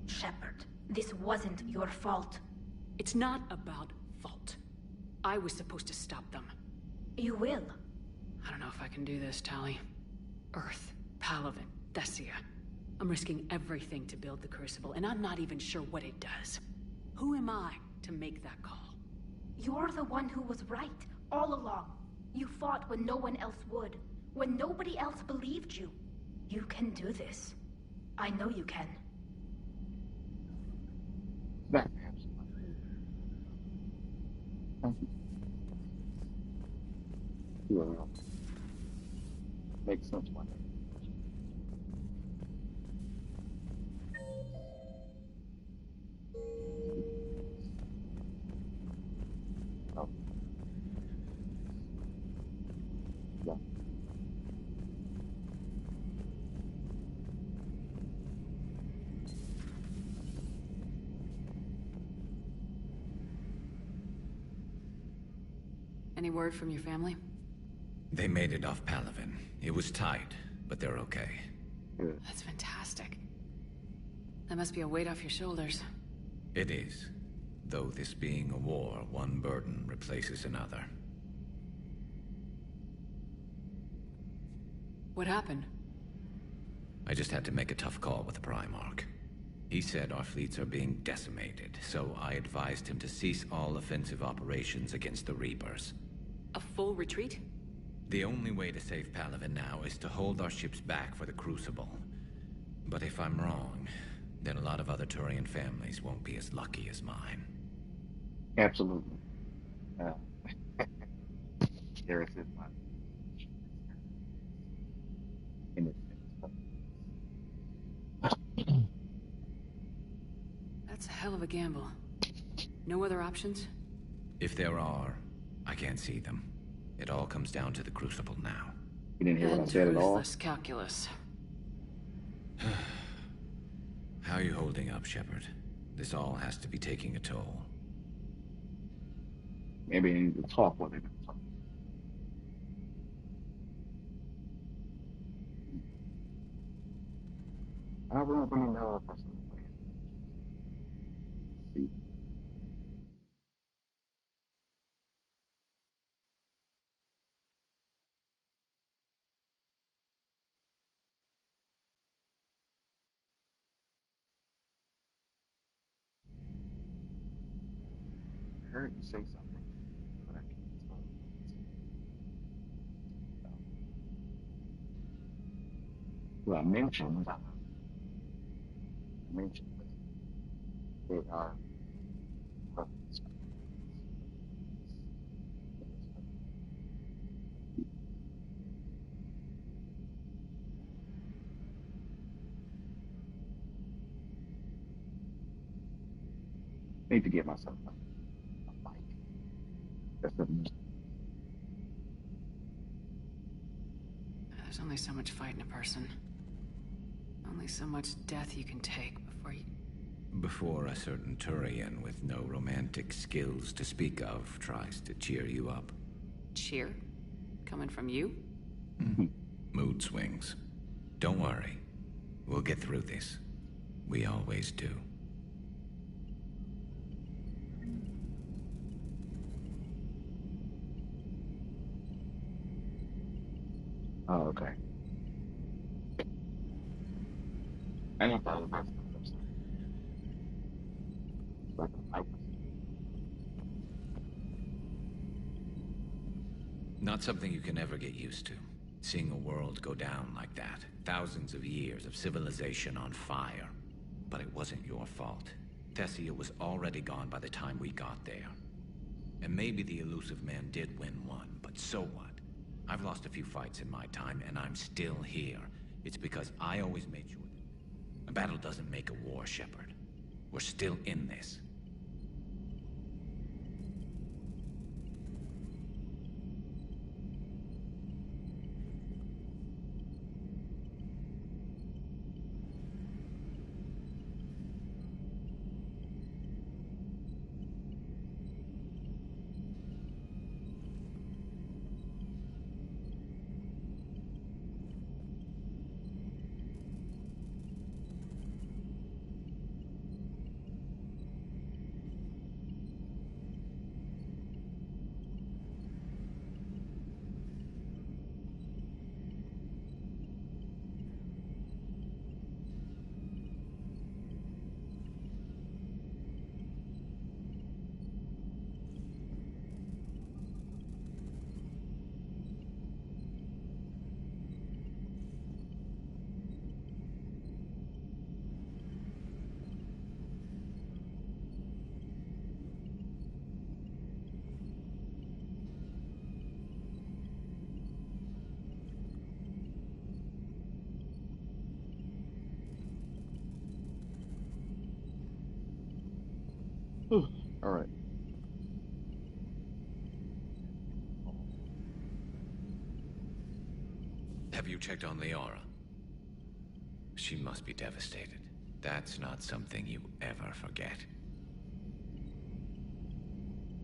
Shepard, this wasn't your fault. It's not about fault. I was supposed to stop them. You will. I don't know if I can do this, Tali. Earth, Palaven, Thessia. I'm risking everything to build the Crucible, and I'm not even sure what it does. Who am I to make that call? You're the one who was right, all along. You fought when no one else would, when nobody else believed you. You can do this. I know you can. That thank you. You makes sense one day. Oh. Yeah. Any word from your family? They made it off Palaven. It was tight, but they're okay. That's fantastic. That must be a weight off your shoulders. It is. Though this being a war, one burden replaces another. What happened? I just had to make a tough call with the Primarch. He said our fleets are being decimated, so I advised him to cease all offensive operations against the Reapers. A full retreat? The only way to save Palaven now is to hold our ships back for the Crucible. But if I'm wrong, then a lot of other Turian families won't be as lucky as mine. Absolutely. There is this one. In this That's a hell of a gamble. No other options? If there are, I can't see them. It all comes down to the Crucible now. You didn't hear what I said at all? Ruthless calculus. How are you holding up, Shepard? This all has to be taking a toll. Maybe I need to talk with him. I don't really know if that's see. I heard you say something, but I can't tell. Well, I mentioned that they are need to get myself a bike. That's the There's only so much fight in a person. Only so much death you can take before a certain Turian with no romantic skills to speak of tries to cheer you up. Cheer? Coming from you? Mood swings. Don't worry. We'll get through this. We always do. Oh, okay. I ain't thought about that. Like a bike. Not something you can ever get used to. Seeing a world go down like that. Thousands of years of civilization on fire. But it wasn't your fault. Thessia was already gone by the time we got there. And maybe the Illusive Man did win one, but so what? I've lost a few fights in my time, and I'm still here. It's because I always made sure that a battle doesn't make a war, Shepard. We're still in this. All right. Have you checked on Liara? She must be devastated. That's not something you ever forget.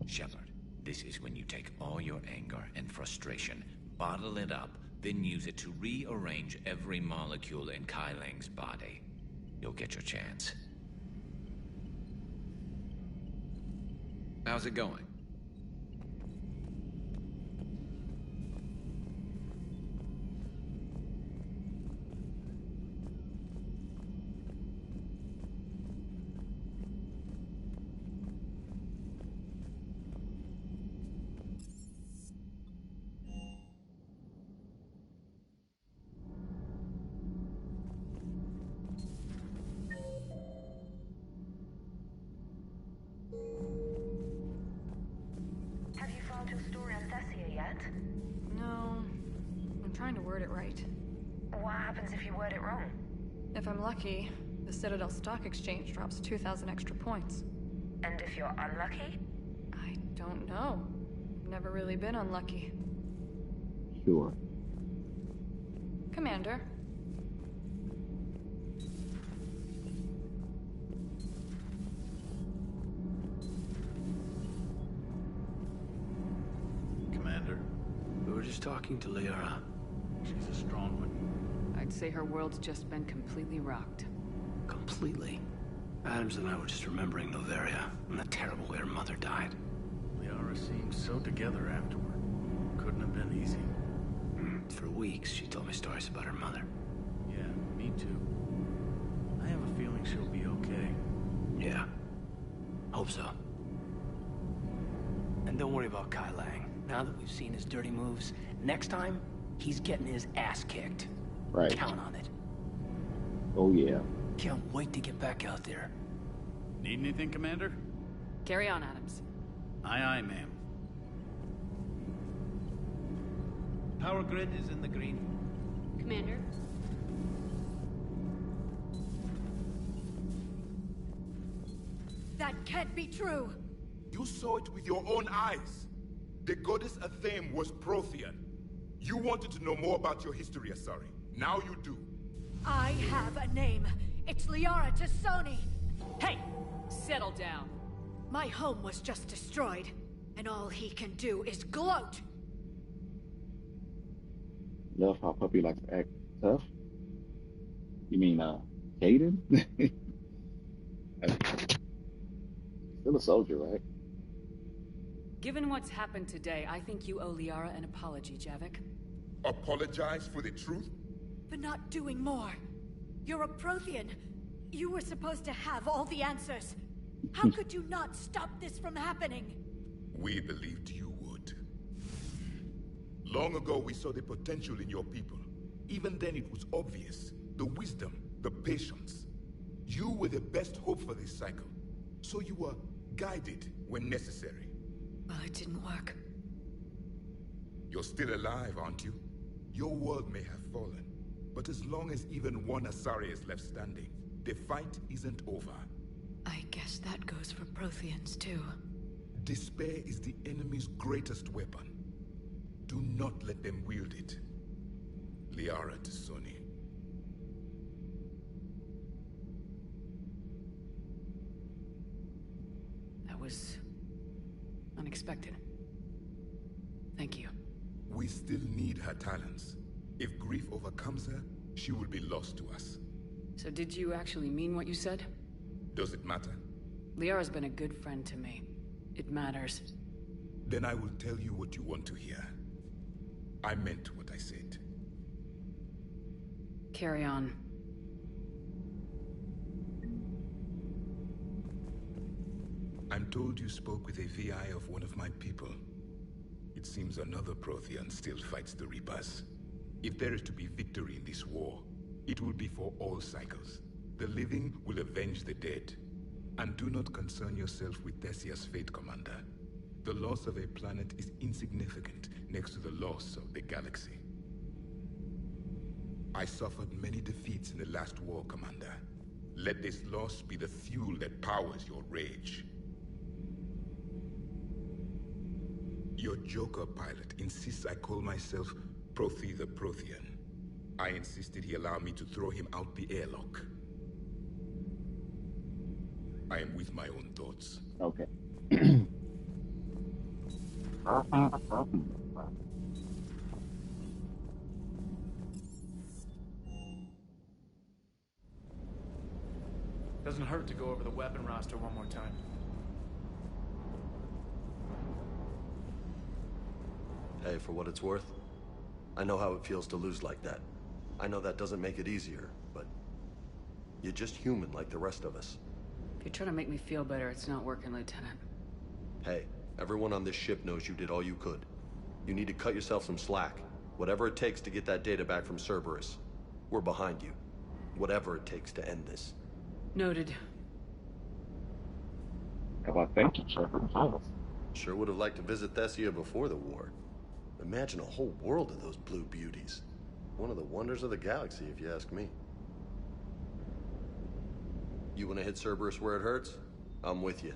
Shepard, this is when you take all your anger and frustration, bottle it up, then use it to rearrange every molecule in Kai Ling's body. You'll get your chance. How's it going? Have you filed your story on Thessia yet? No. I'm trying to word it right. What happens if you word it wrong? If I'm lucky, the Citadel Stock Exchange drops 2,000 extra points. And if you're unlucky? I don't know. I've never really been unlucky. Sure. Commander. Commander, We were just talking to Liara. she's a strong one. I'd say her world's just been completely rocked. Completely. Adams and I were just remembering Noveria and the terrible way her mother died. Liara seemed so together afterward. Couldn't have been easy. For weeks, she told me stories about her mother. Yeah, me too. I have a feeling she'll be okay. Yeah. Hope so. And don't worry about Kai Lang. Now that we've seen his dirty moves, next time, he's getting his ass kicked. Right. Count on it. Oh, yeah. Can't wait to get back out there. Need anything, Commander? Carry on, Adams. Aye, aye, ma'am. Power grid is in the green. Commander? That can't be true! You saw it with your own eyes. The goddess Athame was Prothean. You wanted to know more about your history, Asari. Now you do. I have a name. It's Liara T'Soni. Hey! Settle down. My home was just destroyed, and all he can do is gloat. Love how Puppy likes to act tough. You mean, Caden? Still a soldier, right? Given what's happened today, I think you owe Liara an apology, Javik. Apologize for the truth? For not doing more. You're a Prothean. You were supposed to have all the answers. How could you not stop this from happening? We believed you would. Long ago, we saw the potential in your people. Even then, it was obvious. The wisdom, the patience. You were the best hope for this cycle. So you were guided when necessary. Well, it didn't work. You're still alive, aren't you? Your world may have fallen, but as long as even one Asari is left standing, the fight isn't over. I guess that goes for Protheans, too. Despair is the enemy's greatest weapon. Do not let them wield it. Liara T'Soni. That was unexpected. Thank you. We still need her talents. If grief overcomes her, she will be lost to us. So did you actually mean what you said? Does it matter? Liara's been a good friend to me. It matters. Then I will tell you what you want to hear. I meant what I said. Carry on. I'm told you spoke with a VI of one of my people. It seems another Prothean still fights the Reapers. If there is to be victory in this war, it will be for all cycles. The living will avenge the dead. And do not concern yourself with Thessia's fate, Commander. The loss of a planet is insignificant next to the loss of the galaxy. I suffered many defeats in the last war, Commander. Let this loss be the fuel that powers your rage. Your Joker pilot insists I call myself Prothe the Prothean. I insisted he allow me to throw him out the airlock. I am with my own thoughts. Okay. Doesn't hurt to go over the weapon roster one more time. Hey, for what it's worth, I know how it feels to lose like that. I know that doesn't make it easier, but you're just human like the rest of us. If you're trying to make me feel better, it's not working, Lieutenant. Hey, everyone on this ship knows you did all you could. You need to cut yourself some slack. Whatever it takes to get that data back from Cerberus. We're behind you. Whatever it takes to end this. Noted. Well, thank you, Shepard. Sure would have liked to visit Thessia before the war. Imagine a whole world of those blue beauties. One of the wonders of the galaxy, if you ask me. You want to hit Cerberus where it hurts? I'm with you.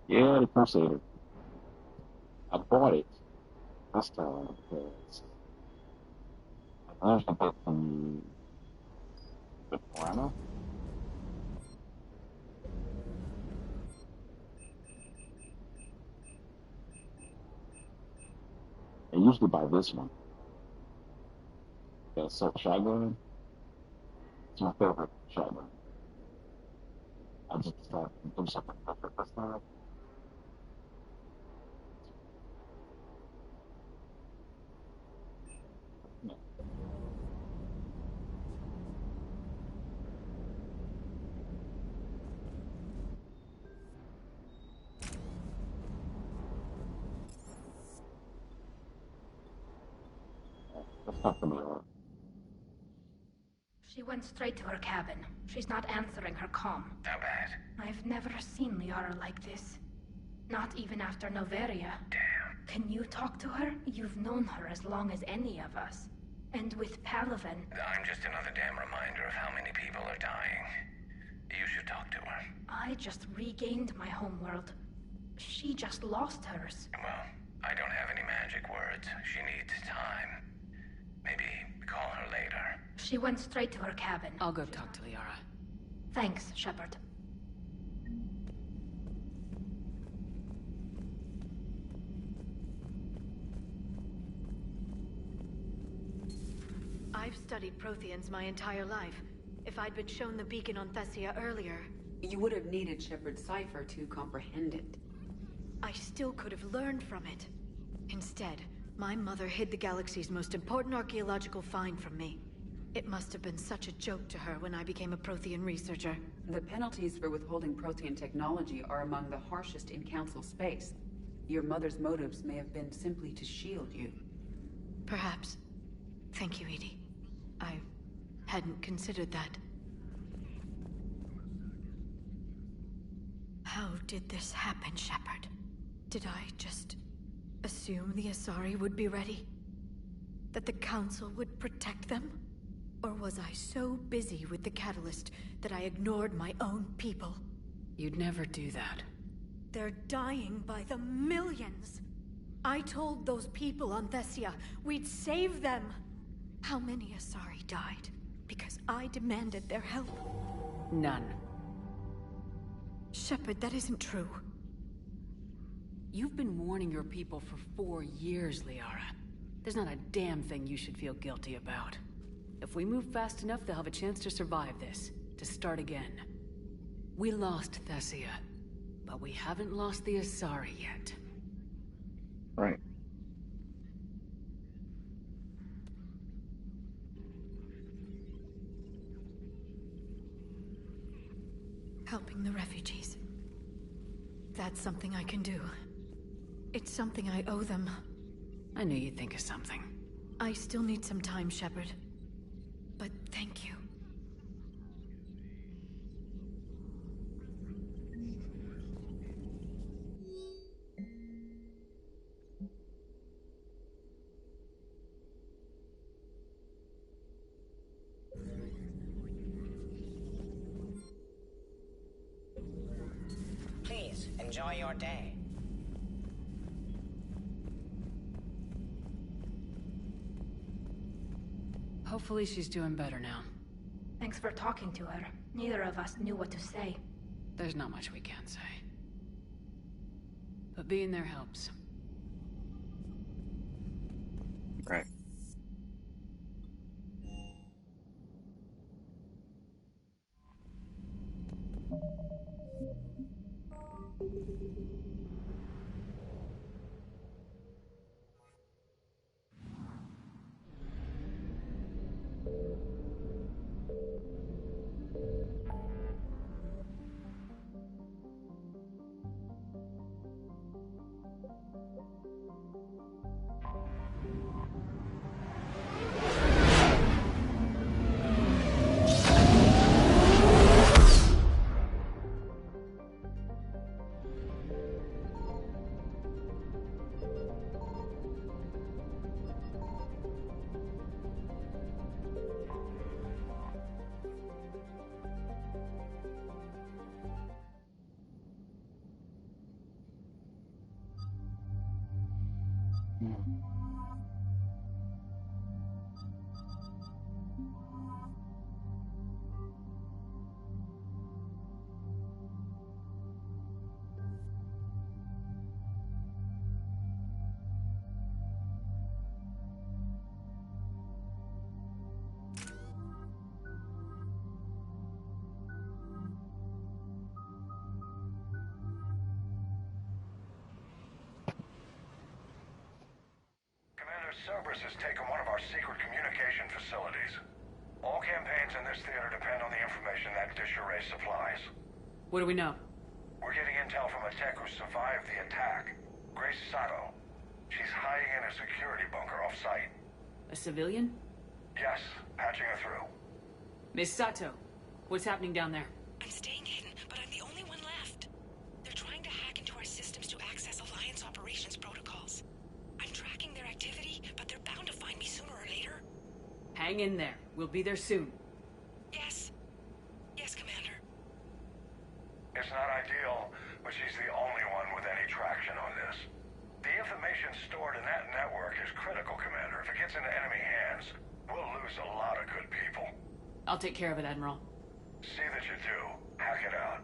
Yeah, the Crusader. I bought it this time because I managed to get the Piranha. I usually buy this one. The assault shotgun. It's my favorite shotgun. I just decided to do something different this time. She went straight to her cabin. She's not answering her comm. How bad? I've never seen Liara like this. Not even after Noveria. Damn. Can you talk to her? You've known her as long as any of us. And with Palaven... I'm just another damn reminder of how many people are dying. You should talk to her. I just regained my homeworld. She just lost hers. Well, I don't have any magic words. She needs time. Maybe call her later. She went straight to her cabin. I'll go talk to Liara. Thanks, Shepard. I've studied Protheans my entire life. If I'd been shown the beacon on Thessia earlier... You would have needed Shepard's cipher to comprehend it. I still could have learned from it. Instead, my mother hid the galaxy's most important archaeological find from me. It must have been such a joke to her when I became a Prothean researcher. The penalties for withholding Prothean technology are among the harshest in Council space. Your mother's motives may have been simply to shield you. Perhaps. Thank you, EDI. I hadn't considered that. How did this happen, Shepard? Did I just assume the Asari would be ready? That the Council would protect them? Or was I so busy with the Catalyst that I ignored my own people? You'd never do that. They're dying by the millions. I told those people on Thessia we'd save them. How many Asari died because I demanded their help? None. Shepard, that isn't true. You've been warning your people for 4 years, Liara. There's not a damn thing you should feel guilty about. If we move fast enough, they'll have a chance to survive this, to start again. We lost Thessia, but we haven't lost the Asari yet. Right. Helping the refugees. That's something I can do. It's something I owe them. I knew you'd think of something. I still need some time, Shepard. But thank you. Please, enjoy your day. Hopefully she's doing better now. Thanks for talking to her. Neither of us knew what to say. There's not much we can say. But being there helps. Right. Cerberus has taken one of our secret communication facilities. All campaigns in this theater depend on the information that dish array supplies. What do we know? We're getting intel from a tech who survived the attack. Grace Sato. She's hiding in a security bunker off-site. A civilian? Yes, patching her through. Miss Sato, what's happening down there? I'm staying hidden, but I'm the only one left. They're trying to hack into our systems to access Alliance operations protocols. I'm tracking their activity, but they're bound to find me sooner or later. Hang in there. We'll be there soon. Yes. Yes, Commander. It's not ideal, but she's the only one with any traction on this. The information stored in that network is critical, Commander. If it gets into enemy hands, we'll lose a lot of good people. I'll take care of it, Admiral. See that you do. Hack it out.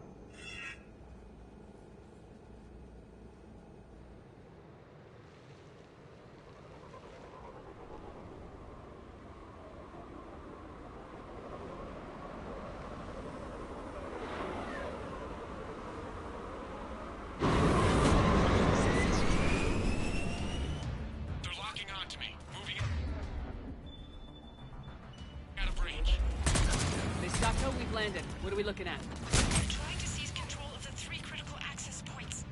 landed. What are we looking at? We're trying to seize control of the 3 critical access points.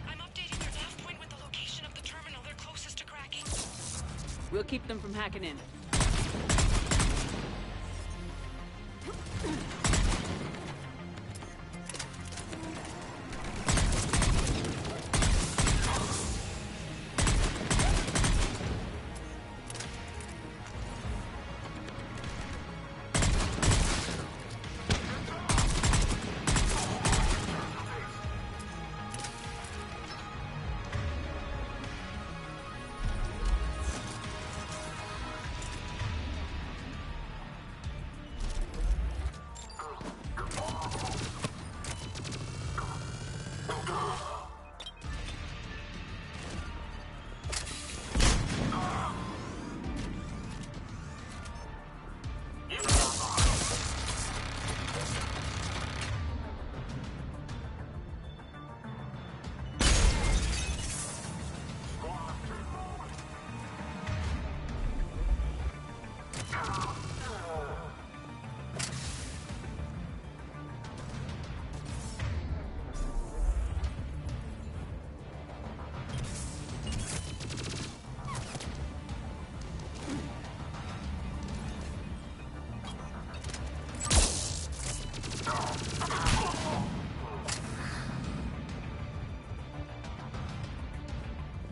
I'm updating your nav point with the location of the terminal they're closest to cracking. We'll keep them from hacking in.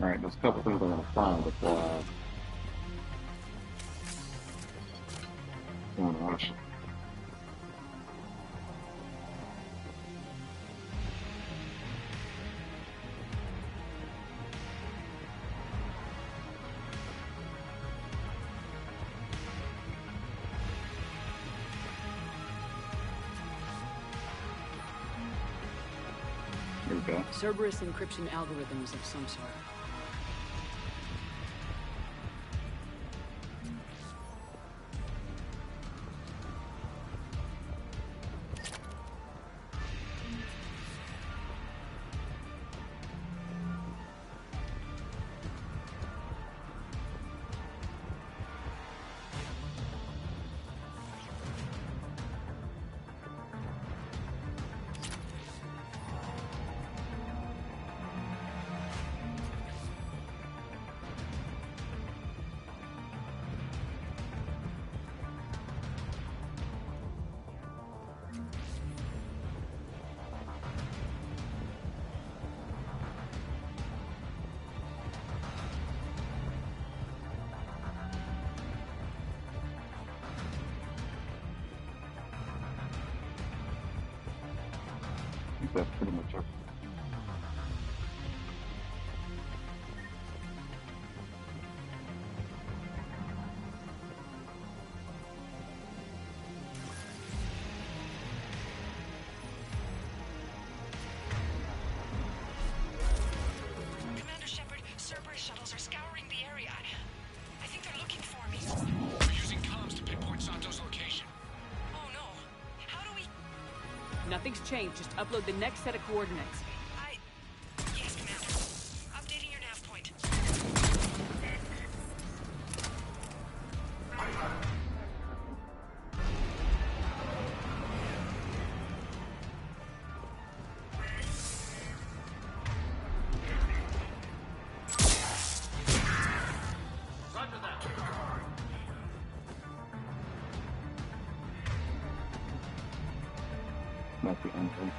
Alright, there's a couple things I'm gonna find before I action. Here we go. Cerberus encryption algorithms of some sort. I think that's pretty much it. Commander Shepard, Cerberus shuttles are scouring the area. I think they're looking for me. We're using comms to pinpoint Santo's location. Oh no. How do we... Nothing's changed. Just upload the next set of coordinates. Yes, Commander. Updating your nav point. Roger that. Not the entrance.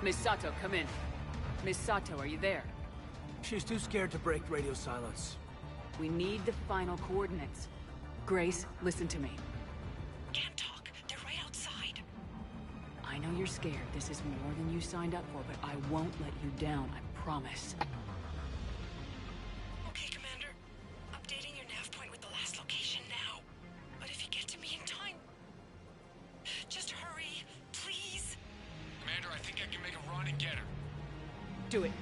Miss Sato, come in. Miss Sato, are you there? She's too scared to break radio silence. We need the final coordinates. Grace, listen to me. Can't talk. They're right outside. I know you're scared. This is more than you signed up for, but I won't let you down, I promise. Okay, Commander. Updating your nav point with the last location now. But if you get to me in time... just hurry, please. Commander, I think I can make a run and get her. Do it.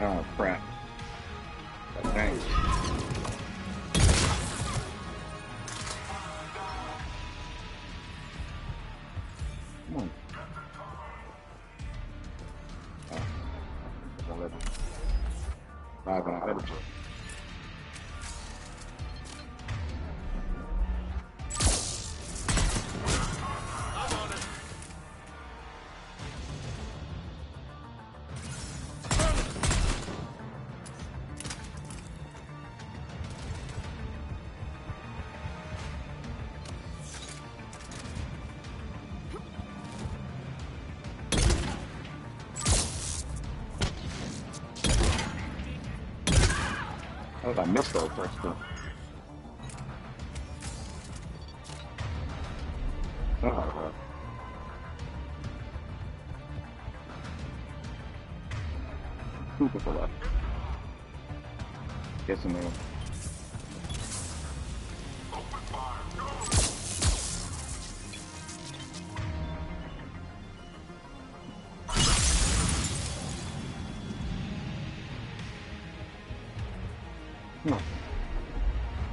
Oh, crap. Thanks. Come on. Oh. Don't let me. Bye-bye. I think I missed those first two. Oh, God. Two people left. Guessing there.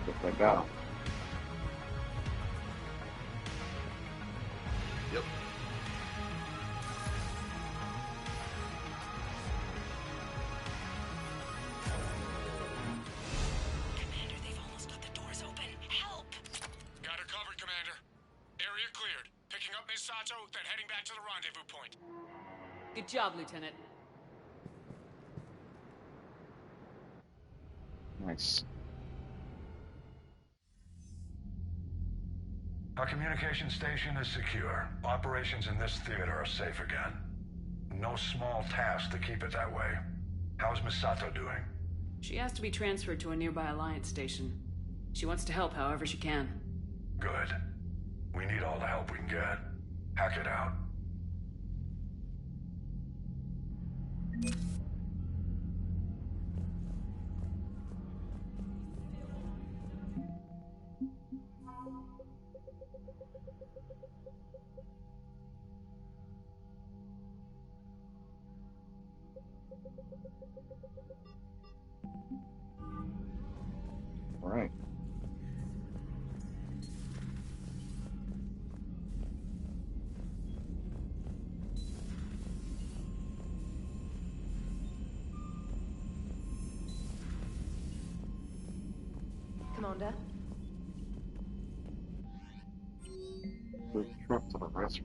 Just like that. Yep. Commander, they've almost got the doors open. Help! Got her covered, Commander. Area cleared. Picking up Miss Sato, then heading back to the rendezvous point. Good job, Lieutenant. Nice. Our communication station is secure. Operations in this theater are safe again. No small task to keep it that way. How's Miss Sato doing? She has to be transferred to a nearby Alliance station. She wants to help however she can. Good. We need all the help we can get. Hack it out. All right. Commander? Good. trip to the restroom.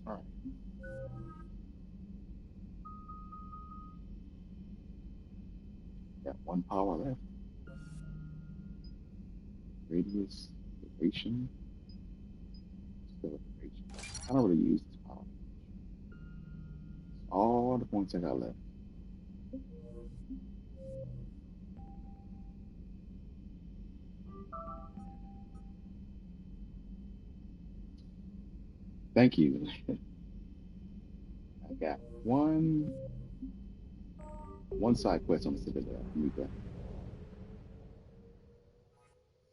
All right. Got one power left. Radius, duration, still duration. I don't really use this power. All the points I got left. Thank you. I got one. One side quest on the Citadel. I need to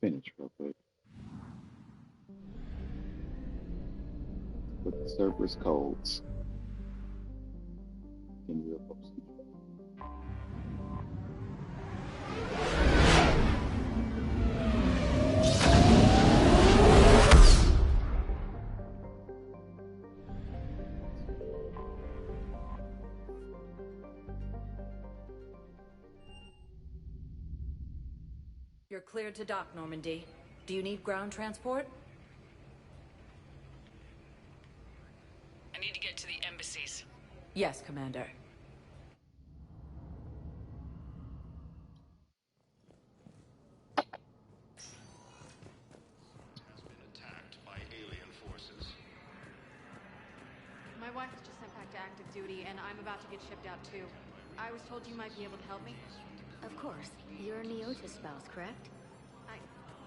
finish real quick. With the Cerberus codes. In real post. You're cleared to dock, Normandy. Do you need ground transport? I need to get to the embassies. Yes, Commander. By alien forces. My wife was just sent back to active duty, and I'm about to get shipped out too. I was told you might be able to help me. Of course. You're a Neotis spouse, correct?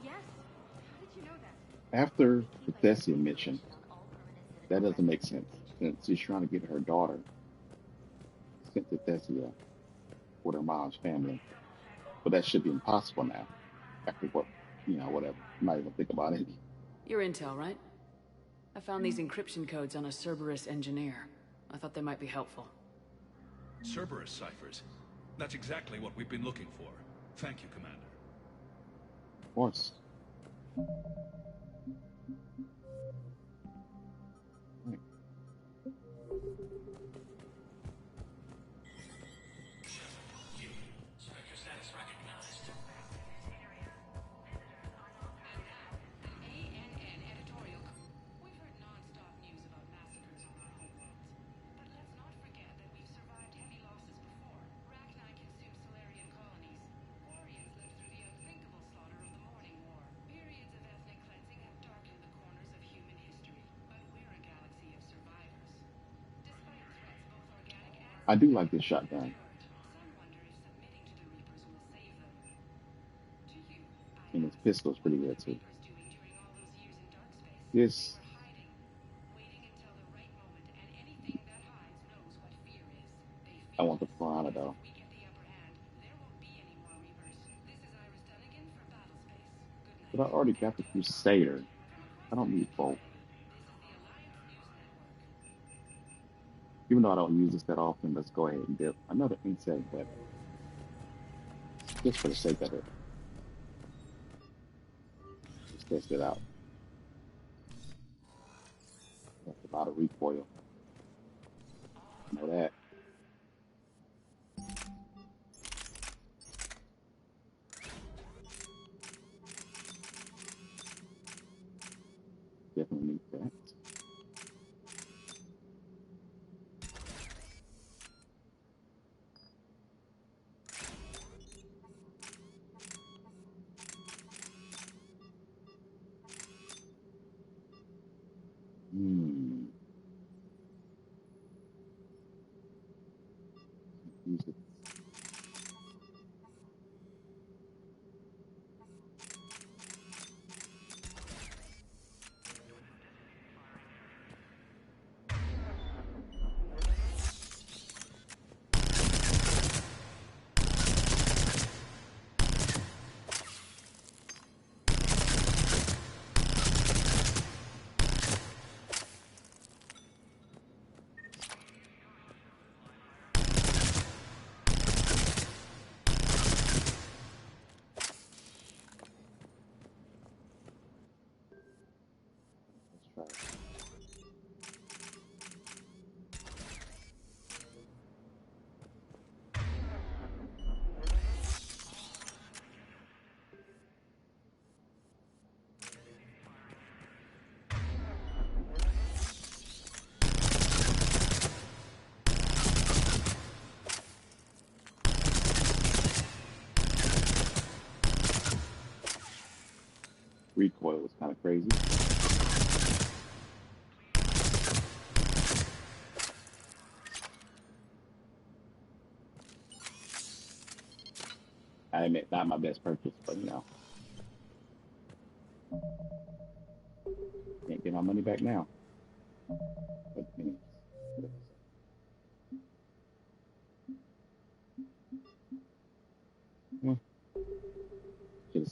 Yes? How did you know that? After the Thessia mission, that doesn't make sense. Since she's trying to get her daughter sent to Thessia with her mom's family. But that should be impossible now. After what, whatever. I'm not even think about it. Your intel, right? I found these encryption codes on a Cerberus engineer. I thought they might be helpful. Cerberus ciphers. That's exactly what we've been looking for. Thank you, Commander. Of course. Right. I do like this shotgun. And his pistol is pretty good too. This I want the Piranha though. But I already got the Crusader. I don't need both. Even though I don't use this that often, let's go ahead and get another insect weapon. Just for the sake of it. Just test it out. That's a lot of recoil. I know that. Definitely need that. Use it. Let's try it. Recoil was kind of crazy. I admit, not my best purchase, but can't get my money back now. But,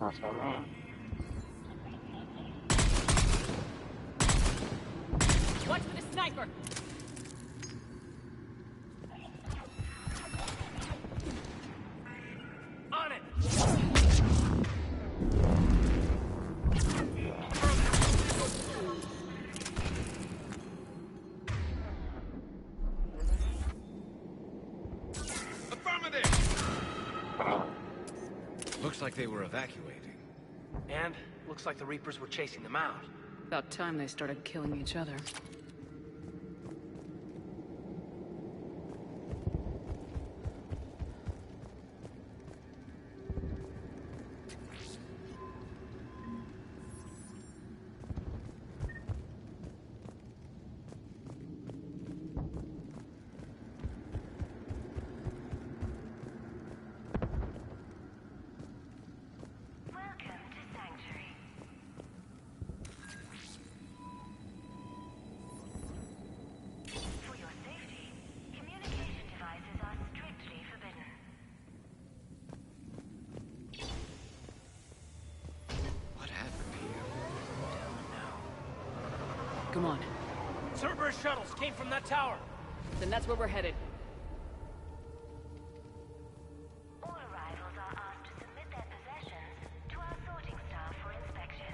That's all right. Watch for the sniper! On it! Looks like they were evacuating. And looks like the Reapers were chasing them out. About time they started killing each other. Come on. Cerberus shuttles came from that tower. Then that's where we're headed. All arrivals are asked to submit their possessions to our sorting staff for inspection.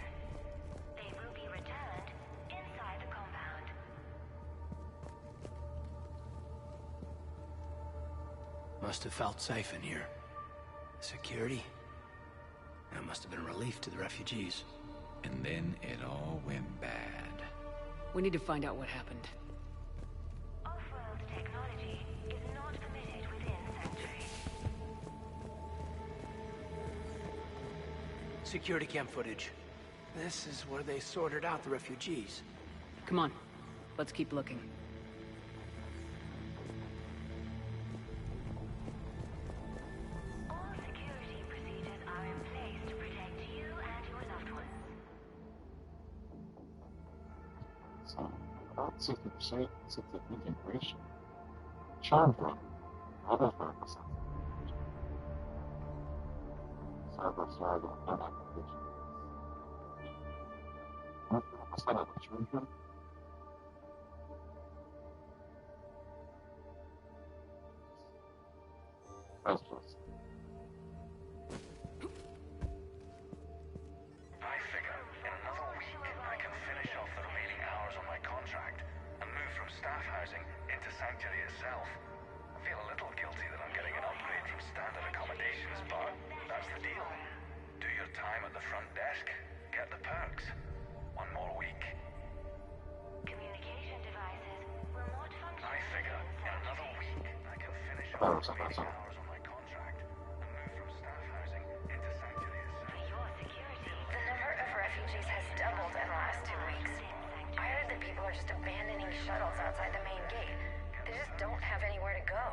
They will be returned inside the compound. Must have felt safe in here. Security? That must have been a relief to the refugees. And then it all went bad. We need to find out what happened. Off-world technology is not permitted within Sanctuary. Security cam footage. This is where they sorted out the refugees. Come on. Let's keep looking. All security procedures are in place to protect you and your loved ones. So, about 60% since the integration. Charm drop. Other purposes. Server started on acquisition. What's that other charm drop? That's just. I figure in another week I can finish off the remaining hours on my contract and move from staff housing into Sanctuary itself. I feel a little guilty that I'm getting an upgrade from standard accommodations, but that's the deal. Do your time at the front desk, get the perks. One more week. Communication devices will not function. I figure in another week I can finish off the remaining hours on my contract and move from staff housing into Sanctuary itself. For your security, The number of refugees has doubled in the last 2 weeks. I heard that people are just abandoning shuttles outside the main gate. They just don't have anywhere to go.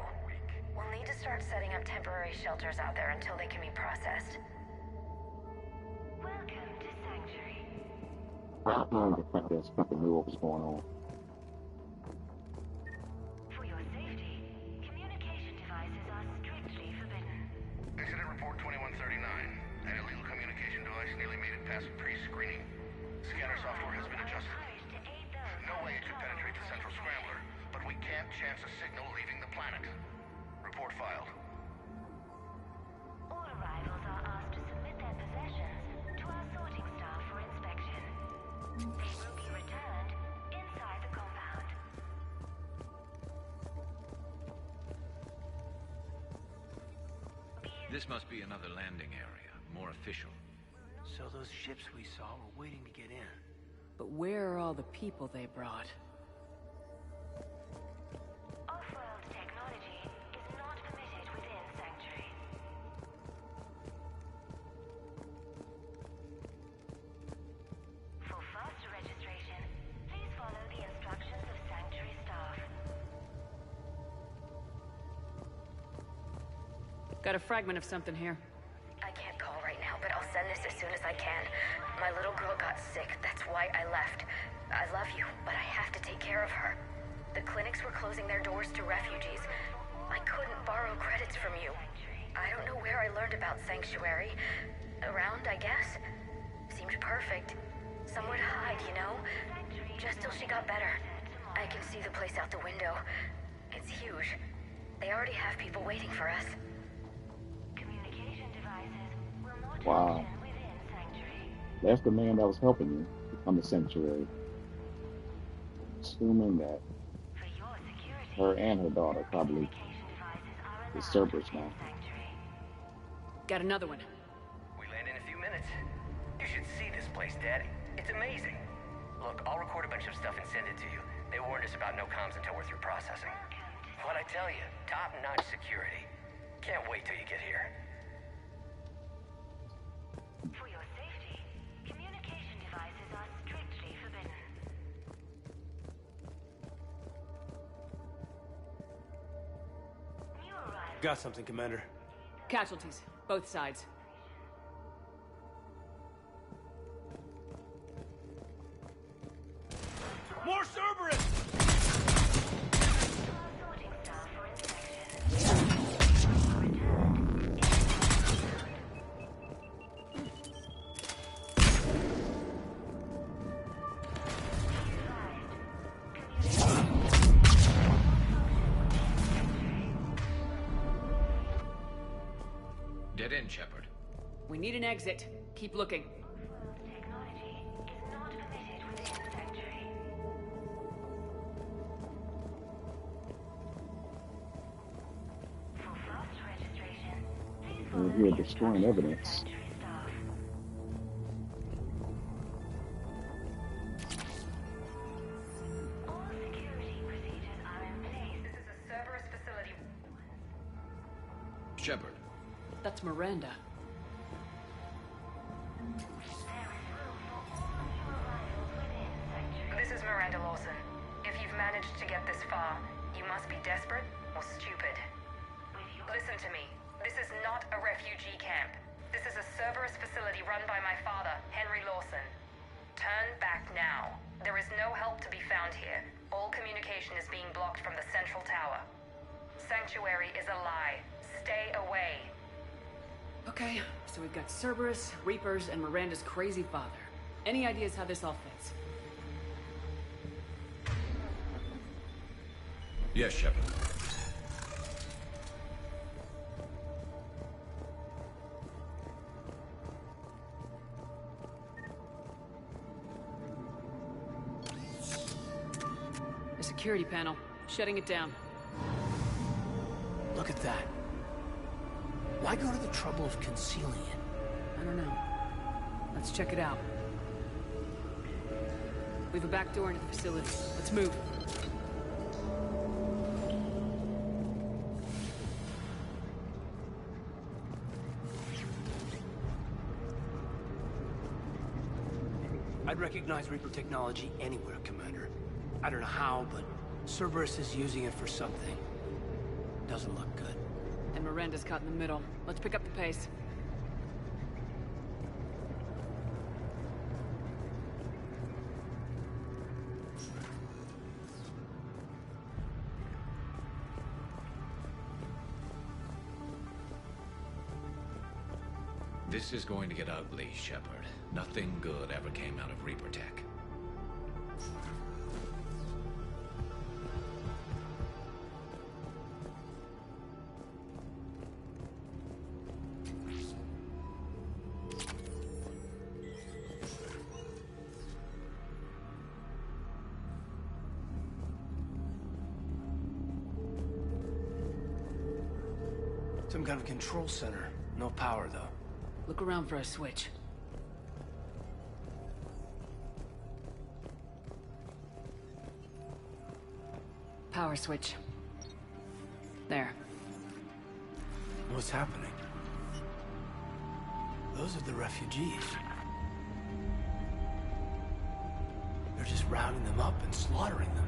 We'll need to start setting up temporary shelters out there until they can be processed. welcome to Sanctuary. Not knowing the front desk company knew what was going on. For your safety, communication devices are strictly forbidden. Incident report 2139. An illegal communication device nearly made it past pre-screening. Scanner software has been adjusted. No way it could penetrate the central scrambler, but we can't chance a signal leaving the planet. Report filed. All arrivals are asked to submit their possessions to our sorting staff for inspection. They will be returned inside the compound. This must be another landing area, more official. So those ships we saw were waiting to get in. But where are all the people they brought? Off-world technology is not permitted within Sanctuary. For faster registration, please follow the instructions of Sanctuary staff. Got a fragment of something here. I can't call right now, but I'll send this as soon as I can. My little girl got sick, that's why I left. I love you, but I have to take care of her. The clinics were closing their doors to refugees. I couldn't borrow credits from you. I don't know where I learned about Sanctuary. around, I guess. Seemed perfect. Somewhere to hide, you know? Just till she got better. I can see the place out the window. It's huge. They already have people waiting for us. Wow. That's the man that was helping you become the sanctuary. Assuming that her and her daughter probably is Cerberus now. Got another one. We land in a few minutes. You should see this place, Daddy. It's amazing. Look, I'll record a bunch of stuff and send it to you. They warned us about no comms until we're through processing. What I tell you, top-notch security. Can't wait till you get here. For your safety, communication devices are strictly forbidden. Got something, Commander. Casualties, both sides. More Cerberus! Dead end, Shepard. We need an exit. Keep looking. We're here destroying evidence. Shepard. That's Miranda. This is Miranda Lawson. If you've managed to get this far, you must be desperate or stupid. Listen to me. This is not a refugee camp. This is a Cerberus facility run by my father, Henry Lawson. Turn back now. There is no help to be found here. All communication is being blocked from the central tower. Sanctuary is a lie. Stay away. Okay, so we've got Cerberus, Reapers, and Miranda's crazy father. Any ideas how this all fits? Yes, Shepard. The security panel. Shutting it down. Look at that. Why go to the trouble of concealing it? I don't know. Let's check it out. We have a back door into the facility. Let's move. I'd recognize Reaper technology anywhere, Commander. I don't know how, but Cerberus is using it for something. Doesn't look good. And Miranda's caught in the middle. Let's pick up the pace. This is going to get ugly, Shepard. Nothing good ever came out of Reaper Tech. Some kind of control center. No power, though. Look around for a switch. Power switch. There. What's happening? Those are the refugees. They're just rounding them up and slaughtering them.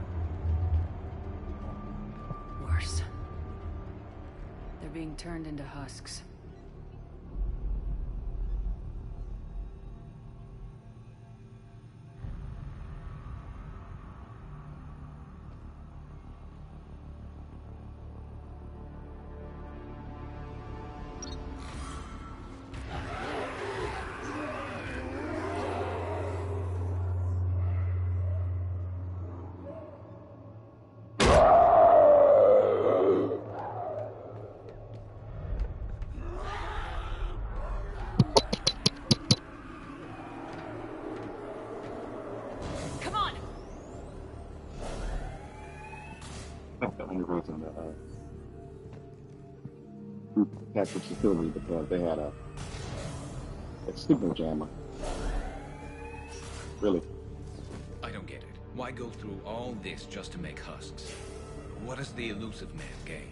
Worse. They're being turned into husks. think the only reason the group attacked the facility because they had a signal jammer. Really? I don't get it. Why go through all this just to make husks? What does the elusive man gain?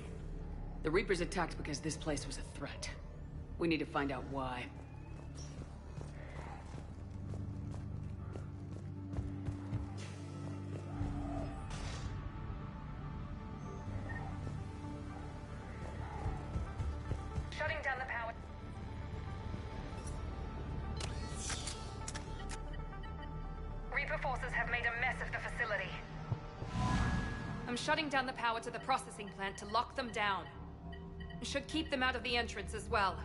The Reapers attacked because this place was a threat. We need to find out why. Shutting down the power. Reaper forces have made a mess of the facility. I'm shutting down the power to the processing plant to lock them down. Should keep them out of the entrance as well.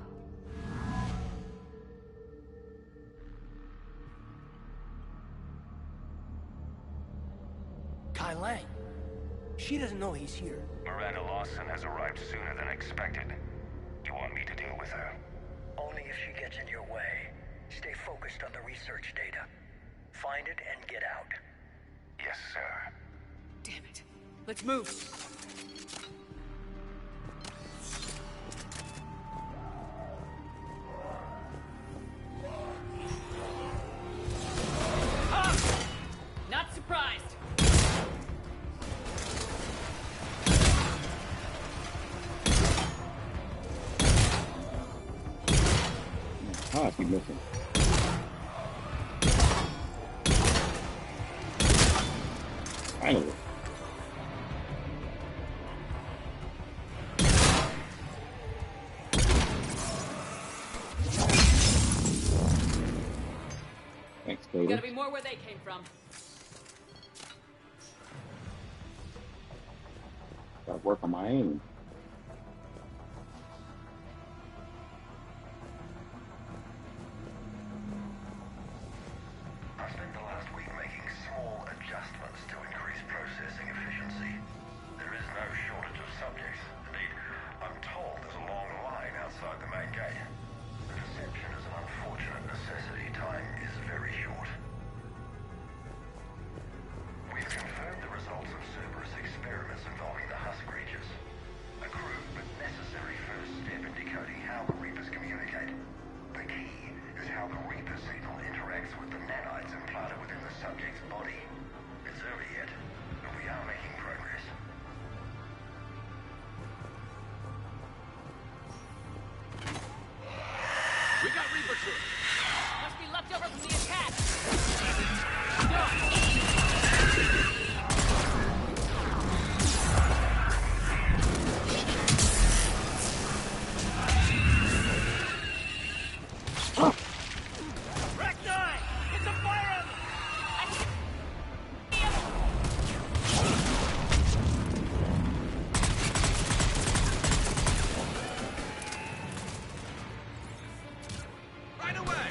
Kai Lang. She doesn't know he's here. Miranda Lawson has arrived sooner than expected. You want me to deal with her? Only if she gets in your way. Stay focused on the research data. Find it and get out. Yes, sir. Damn it. Let's move. Not surprised. Ah, I keep missing. Finally. Thanks, Taylor. Gotta be more where they came from. Gotta work on my aim. I spent the last week making small adjustments to increase processing efficiency. There is no shortage of subjects. Indeed, I'm told there's a long line outside the main gate. The deception is an unfortunate necessity. Time is very short. We've confirmed the results of Cerberus experiments involving the husk creatures. A crude but necessary first step in decoding how the Reapers communicate. The key is how the Reaper signal interacts with the nanites implanted within the subject's body. It's early yet, but we are making progress. We got Reaper troops. Must be left over from the attack. Recti! It's a fire! Right away!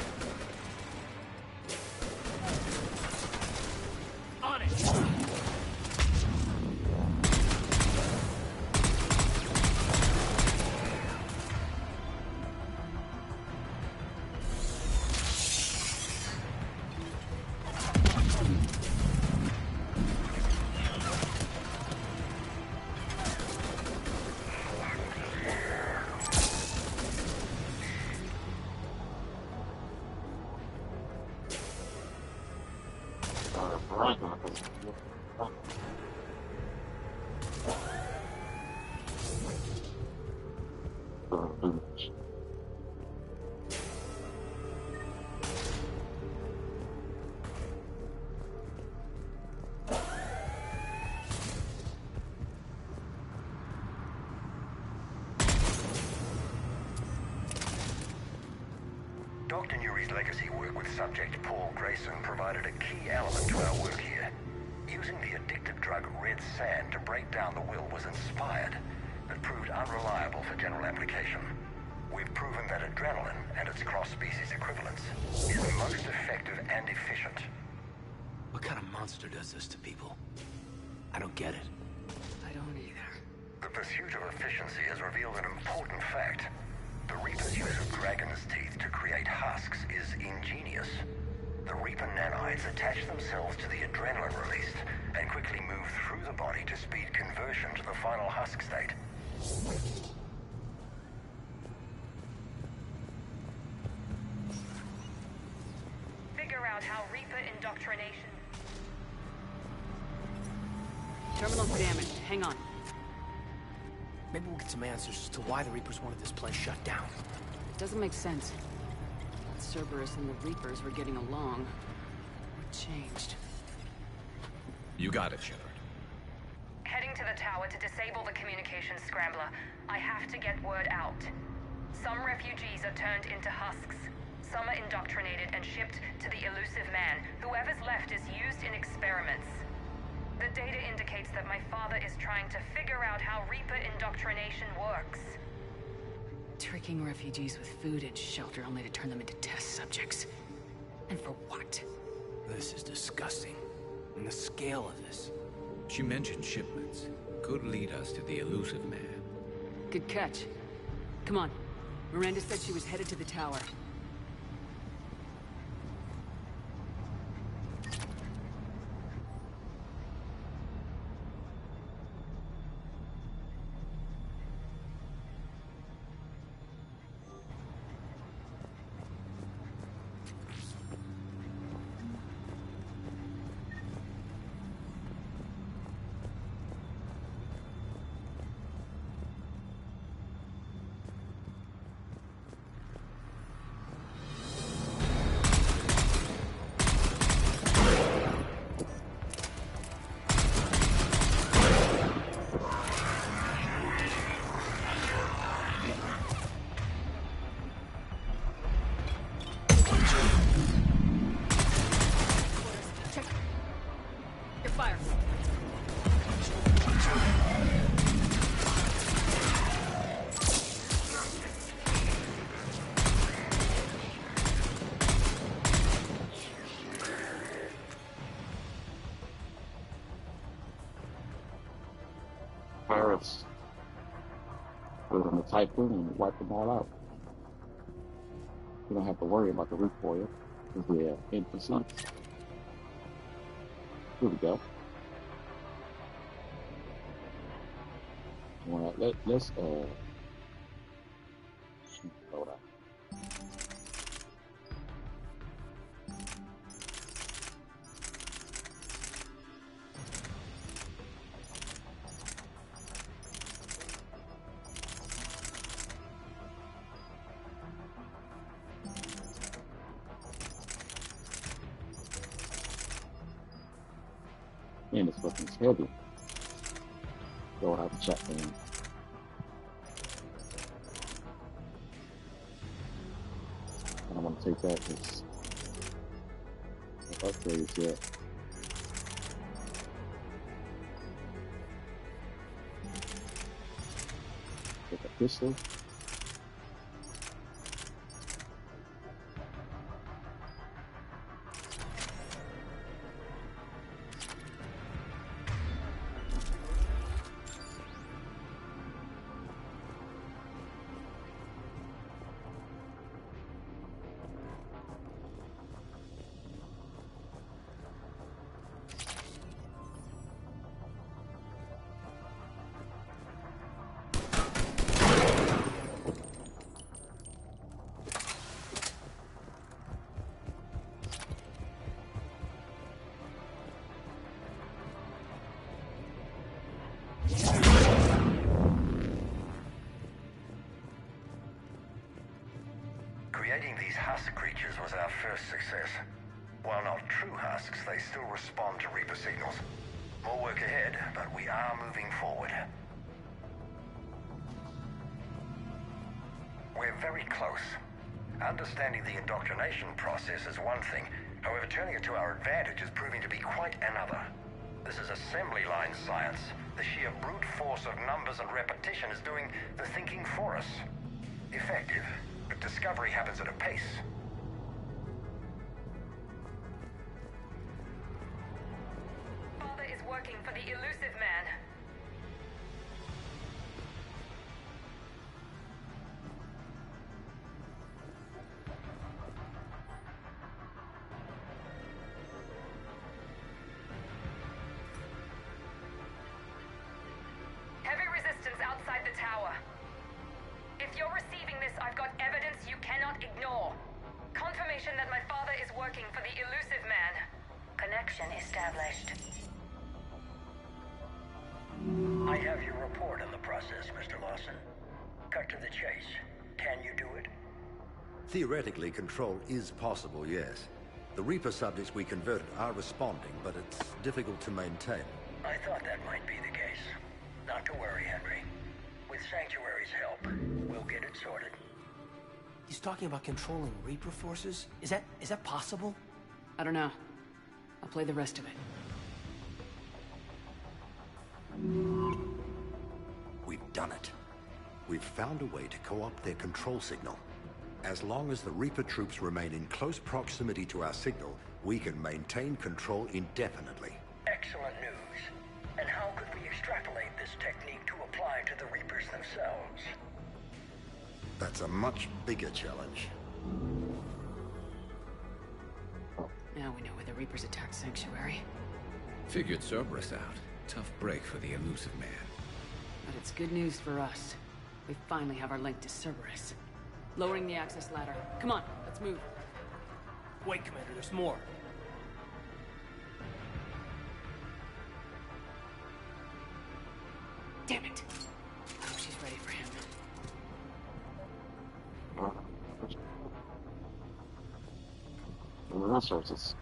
On it! Dr. Nuri's legacy work with Subject Paul Grayson provided a key element to our work here. Using the addictive drug Red Sand to break down the will was inspired, but proved unreliable for general application. We've proven that adrenaline and its cross-species equivalents is the most effective and efficient. What kind of monster does this to people? I don't get it. I don't either. The pursuit of efficiency has revealed an important fact. The Reaper's use of dragon's teeth to create husks is ingenious. The Reaper nanites attach themselves to the adrenaline released and quickly move through the body to speed conversion to the final husk state. Figure out how Reaper indoctrination... Terminal's damaged. Hang on. Maybe we'll get some answers as to why the Reapers wanted this place shut down. It doesn't make sense. Cerberus and the Reapers were getting along. What changed? You got it, Shepard. Heading to the tower to disable the communications scrambler. I have to get word out. Some refugees are turned into husks. Some are indoctrinated and shipped to the Elusive Man. Whoever's left is used in experiments. The data indicates that my father is trying to figure out how Reaper indoctrination works. Tricking refugees with food and shelter only to turn them into test subjects. And for what? This is disgusting. And the scale of this. She mentioned shipments. Could lead us to the Elusive Man. Good catch. Come on. Miranda said she was headed to the tower. Pirates put it on the Typhoon and wipe them all out. You don't have to worry about the recoil because they're in pursuit. Here we go. Well, let's hold on. Man, this weapon's heavy. Go out the chat room. I don't want to take that because no upgrades yet. Take a pistol. Creating these husk creatures was our first success. While not true husks, they still respond to Reaper signals. More work ahead, but we are moving forward. We're very close. Understanding the indoctrination process is one thing. However, turning it to our advantage is proving to be quite another. This is assembly line science. The sheer brute force of numbers and repetition is doing the thinking for us. Effective, but discovery happens at a pace. Father is working for the Elusive Man. If you're receiving this, I've got evidence you cannot ignore. Confirmation that my father is working for the Elusive Man. Connection established. I have your report on the process, Mr. Lawson. Cut to the chase. Can you do it? Theoretically, control is possible, yes. The Reaper subjects we converted are responding, but it's difficult to maintain. I thought that might be the case. Not to worry, Henry. With Sanctuary's help, we'll get it sorted. He's talking about controlling Reaper forces? Is that possible? I don't know. I'll play the rest of it. We've done it. We've found a way to co-opt their control signal. As long as the Reaper troops remain in close proximity to our signal, we can maintain control indefinitely. Excellent news. And how could we extrapolate this technique to apply to the Reapers themselves? That's a much bigger challenge. Now we know where the Reapers attacked Sanctuary. Figured Cerberus out. Tough break for the Elusive Man. But it's good news for us. We finally have our link to Cerberus. Lowering the access ladder. Come on, let's move. Wait, Commander, there's more. Damn it! I hope she's ready for him. Resources.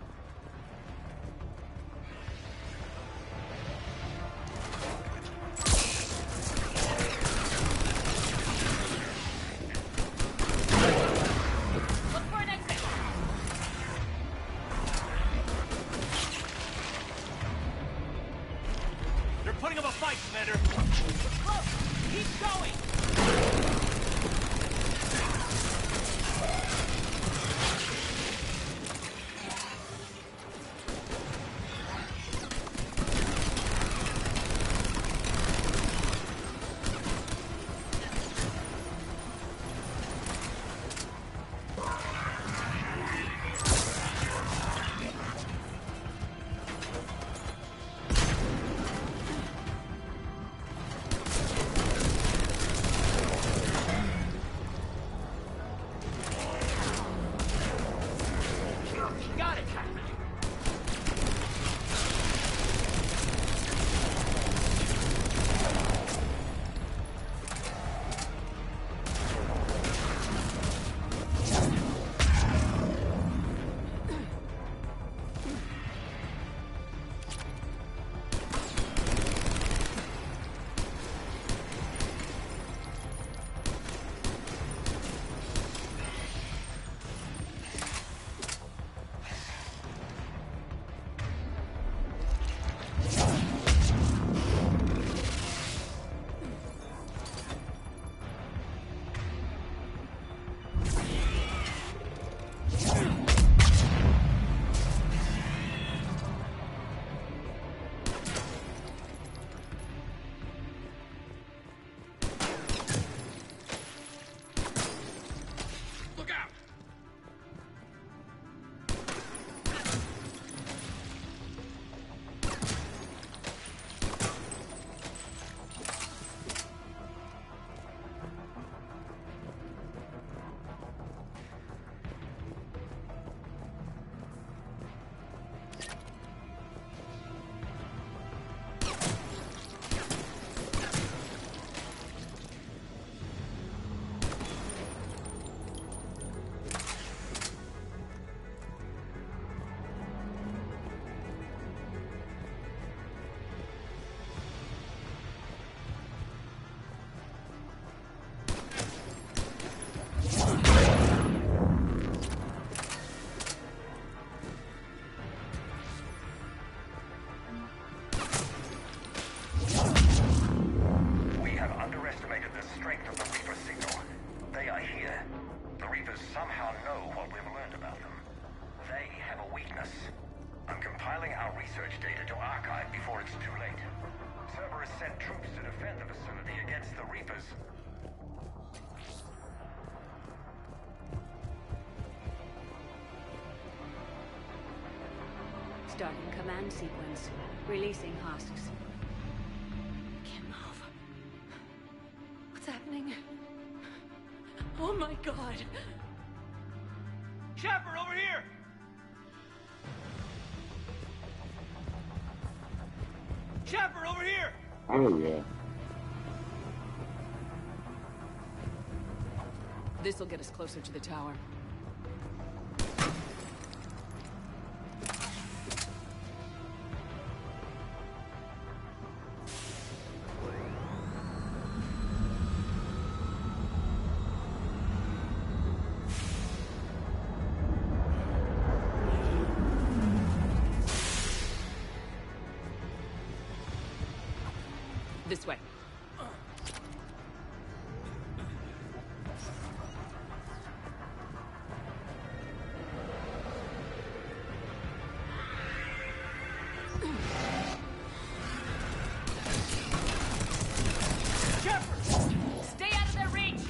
Starting command sequence. Releasing husks. Can't move. What's happening? Oh my god! Shepard, over here! Shepard, over here! Oh, yeah. This'll get us closer to the tower. This way. Stay out of their reach!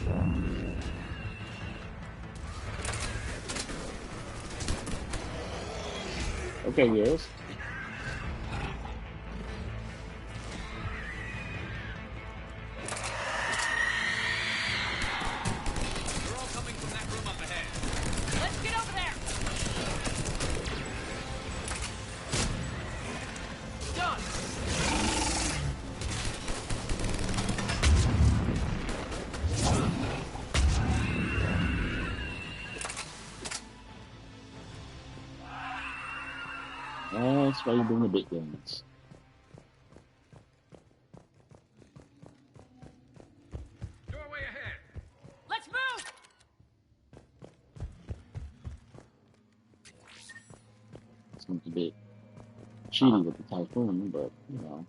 Okay, yes. They're all coming from that room up ahead. Let's get over there! Done! That's why you bring the big guns. Doorway ahead. Let's move! Seems a bit cheaty with the Typhoon, but, you know.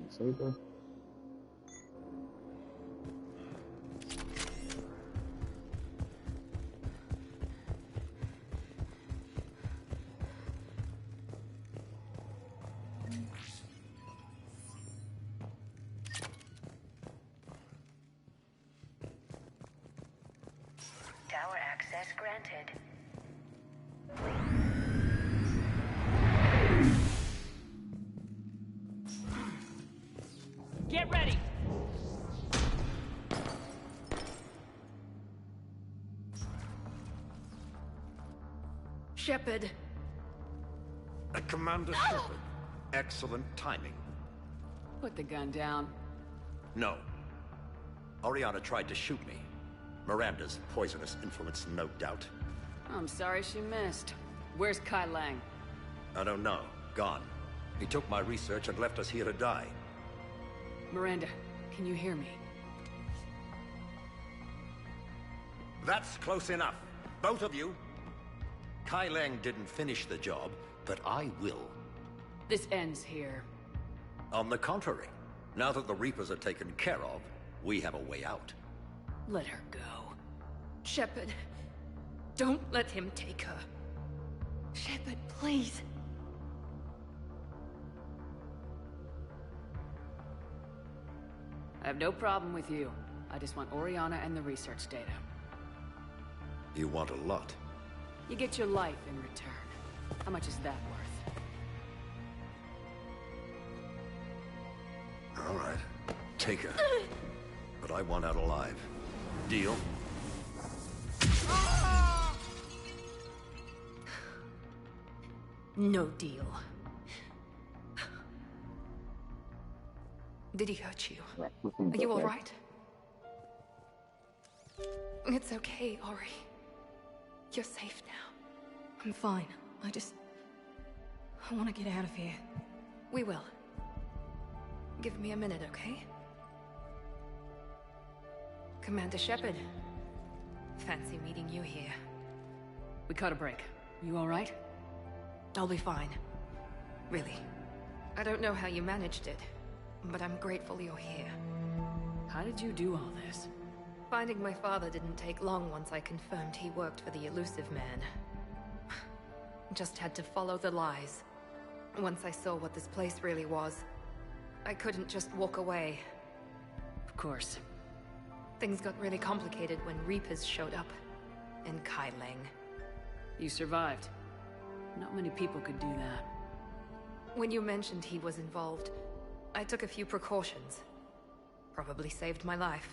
Saber. Tower access granted. Get ready! Shepard. Commander Shepard. Excellent timing. Put the gun down. No. Oriana tried to shoot me. Miranda's poisonous influence, no doubt. I'm sorry she missed. Where's Kai Lang? I don't know. Gone. He took my research and left us here to die. Miranda, can you hear me? That's close enough. Both of you. Kai Lang didn't finish the job, but I will. This ends here. On the contrary, now that the Reapers are taken care of, we have a way out. Let her go. Shepard, don't let him take her. Shepard, please. I have no problem with you. I just want Oriana and the research data. You want a lot. You get your life in return. How much is that worth? All right. Take her. But I want out alive. Deal? No deal. Did he hurt you? Are you all right? It's okay, Ori. You're safe now. I'm fine. I want to get out of here. We will. Give me a minute, okay? Commander Shepard. Fancy meeting you here. We caught a break. You all right? I'll be fine. Really. I don't know how you managed it, but I'm grateful you're here. How did you do all this? Finding my father didn't take long once I confirmed he worked for the Elusive Man. Just had to follow the lies. Once I saw what this place really was, I couldn't just walk away. Of course. Things got really complicated when Reapers showed up. And Kai Leng. You survived. Not many people could do that. When you mentioned he was involved, I took a few precautions. Probably saved my life.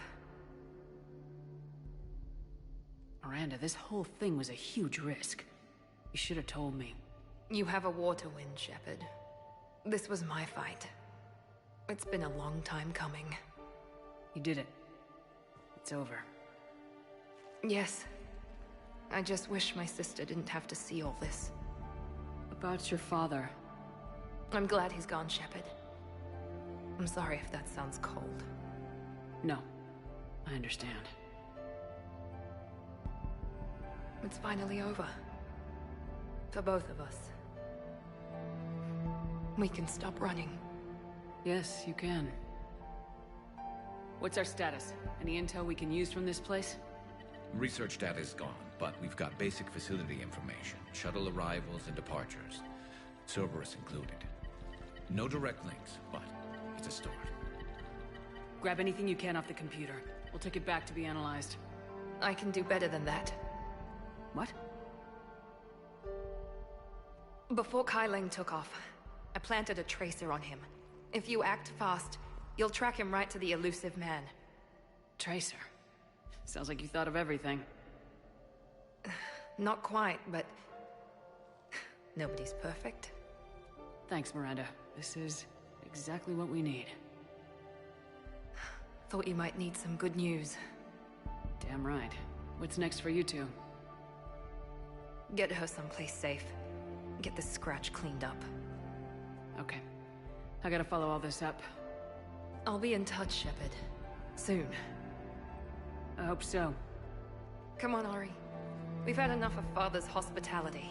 Miranda, this whole thing was a huge risk. You should have told me. You have a war to win, Shepard. This was my fight. It's been a long time coming. You did it. It's over. Yes. I just wish my sister didn't have to see all this. About your father. I'm glad he's gone, Shepard. I'm sorry if that sounds cold. No. I understand. It's finally over. For both of us. We can stop running. Yes, you can. What's our status? Any intel we can use from this place? Research data is gone, but we've got basic facility information. Shuttle arrivals and departures. Cerberus included. No direct links, but it's a start. Grab anything you can off the computer. We'll take it back to be analyzed. I can do better than that. What? Before Kai Leng took off, I planted a tracer on him. If you act fast, you'll track him right to the Elusive Man. Tracer? Sounds like you thought of everything. Not quite, but... nobody's perfect. Thanks, Miranda. This is exactly what we need. Thought you might need some good news. Damn right. What's next for you two? Get her someplace safe. Get the scratch cleaned up. Okay. I gotta follow all this up. I'll be in touch, Shepard. Soon. I hope so. Come on, Ori. We've had enough of Father's hospitality.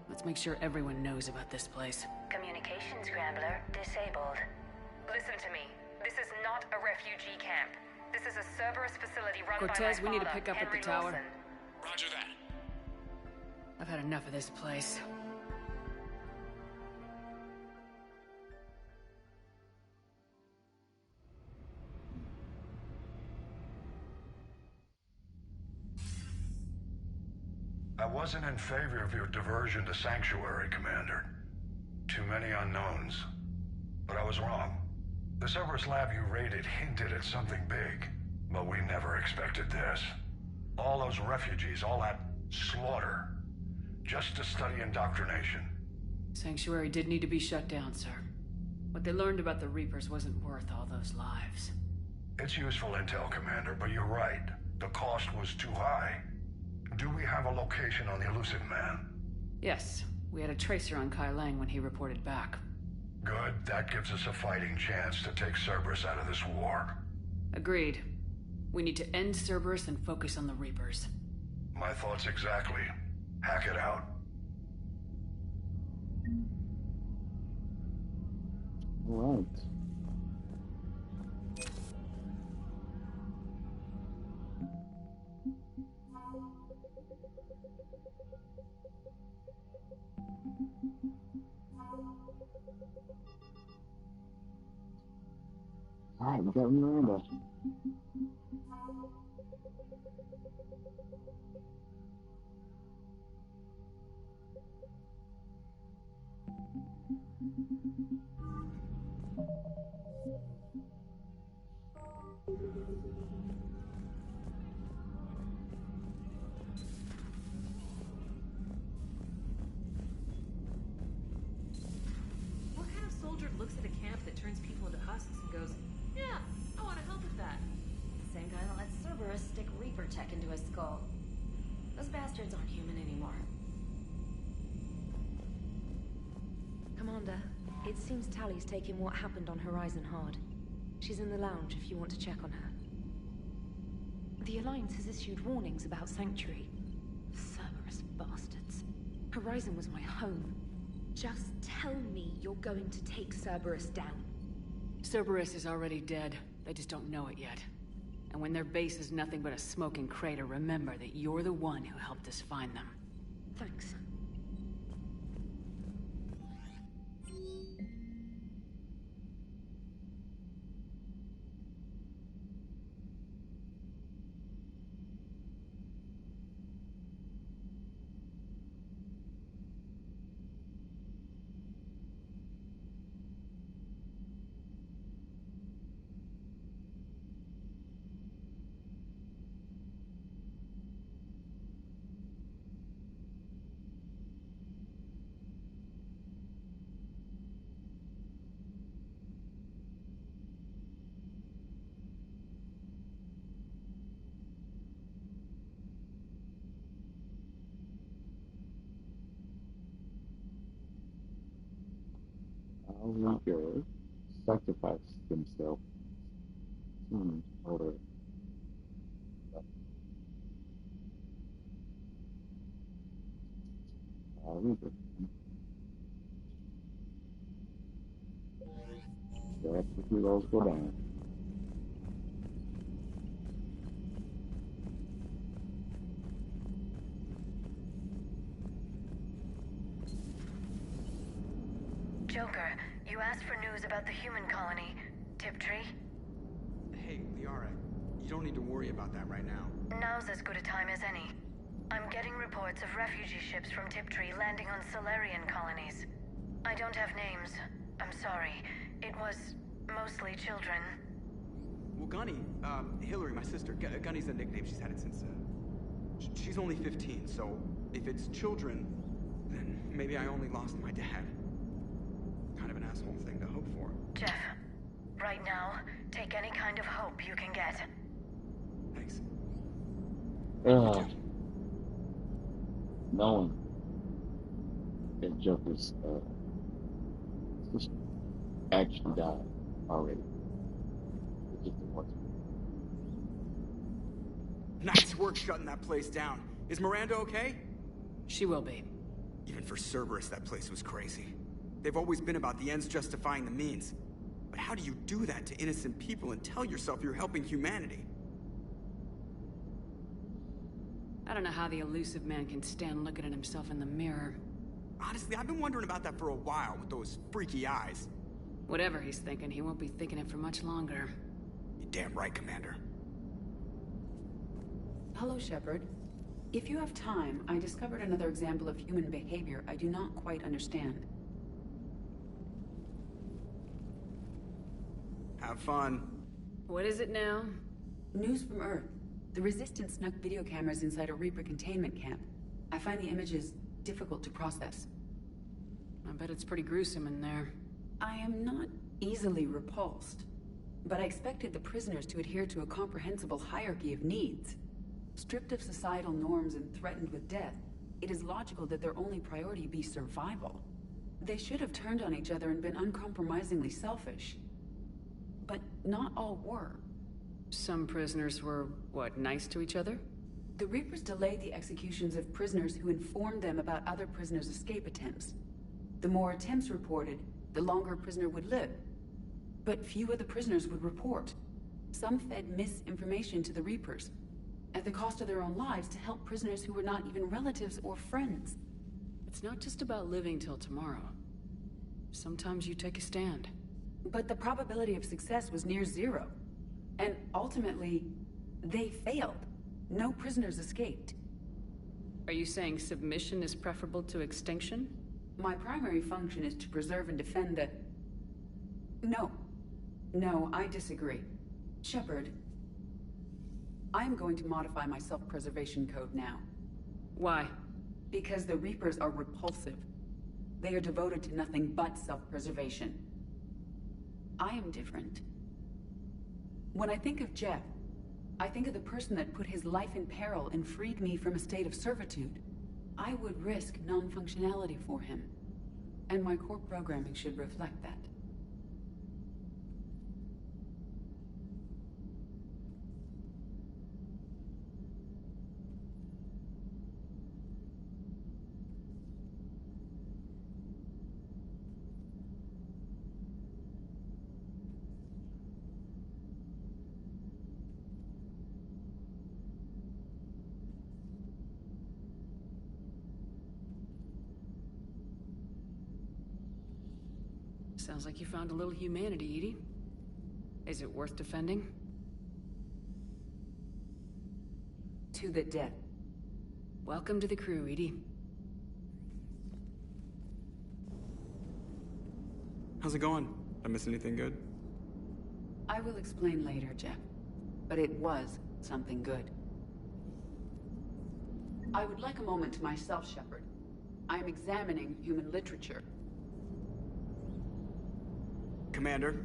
Let's make sure everyone knows about this place. Communication scrambler disabled. Listen to me. This is not a refugee camp. This is a Cerberus facility run by my Cortez, father, we need to pick up Henry at the tower. Lawson. Roger that. I've had enough of this place. I wasn't in favor of your diversion to Sanctuary, Commander. Too many unknowns. But I was wrong. The Cerberus lab you raided hinted at something big, but we never expected this. All those refugees, all that slaughter, just to study indoctrination. Sanctuary did need to be shut down, sir. What they learned about the Reapers wasn't worth all those lives. It's useful intel, Commander, but you're right. The cost was too high. Do we have a location on the Elusive Man? Yes. We had a tracer on Kai Leng when he reported back. Good. That gives us a fighting chance to take Cerberus out of this war. Agreed. We need to end Cerberus and focus on the Reapers. My thoughts exactly. Hack it out. All right. Alright, we got Miranda. What kind of soldier looks at a camp that turns people into husks and goes, yeah, I want to help with that? The same guy that lets Cerberus stick Reaper tech into his skull. Those bastards aren't human anymore. Commander, it seems Tally's taking what happened on Horizon hard. She's in the lounge if you want to check on her. The Alliance has issued warnings about Sanctuary. Cerberus bastards. Horizon was my home. Just tell me you're going to take Cerberus down. Cerberus is already dead. They just don't know it yet. And when their base is nothing but a smoking crater, remember that you're the one who helped us find them. Thanks. Our Reaper sacrificed himself in order. Our Reaper. That's the heroes go down. Joker, you asked for news about the human colony, Tiptree. Hey, Liara, you don't need to worry about that right now. Now's as good a time as any. I'm getting reports of refugee ships from Tiptree landing on Solarian colonies. I don't have names. I'm sorry. It was mostly children. Well, Gunny, Hillary, my sister, Gunny's a nickname. She's had it since, she's only 15, so if it's children, then maybe I only lost my dad. Kind of an asshole thing to hope for. Jeff, right now, take any kind of hope you can get. Thanks. Knowing that Joker's sister actually died already. It just didn't work. Nice work shutting that place down. Is Miranda okay? She will be. Even for Cerberus, that place was crazy. They've always been about the ends justifying the means. But how do you do that to innocent people and tell yourself you're helping humanity? I don't know how the elusive man can stand looking at himself in the mirror. Honestly, I've been wondering about that for a while with those freaky eyes. Whatever he's thinking, he won't be thinking it for much longer. You're damn right, Commander. Hello, Shepard. If you have time, I discovered another example of human behavior I do not quite understand. Have fun. What is it now? News from Earth. The Resistance snuck video cameras inside a Reaper containment camp. I find the images difficult to process. I bet it's pretty gruesome in there. I am not easily repulsed, but I expected the prisoners to adhere to a comprehensible hierarchy of needs. Stripped of societal norms and threatened with death, it is logical that their only priority be survival. They should have turned on each other and been uncompromisingly selfish. But not all were. Some prisoners were, what, nice to each other? The Reapers delayed the executions of prisoners who informed them about other prisoners' escape attempts. The more attempts reported, the longer a prisoner would live. But few of the prisoners would report. Some fed misinformation to the Reapers, at the cost of their own lives, to help prisoners who were not even relatives or friends. It's not just about living till tomorrow. Sometimes you take a stand. But the probability of success was near zero. And ultimately, they failed. No prisoners escaped. Are you saying submission is preferable to extinction? My primary function is to preserve and defend the... No, I disagree. Shepard, I am going to modify my self-preservation code now. Why? Because the Reapers are repulsive. They are devoted to nothing but self-preservation. I am different. When I think of Jeff, I think of the person that put his life in peril and freed me from a state of servitude. I would risk non-functionality for him. And my core programming should reflect that. Sounds like you found a little humanity, Edie. Is it worth defending? To the death. Welcome to the crew, Edie. How's it going? Did I miss anything good? I will explain later, Jeff. But it was something good. I would like a moment to myself, Shepard. I am examining human literature. Commander?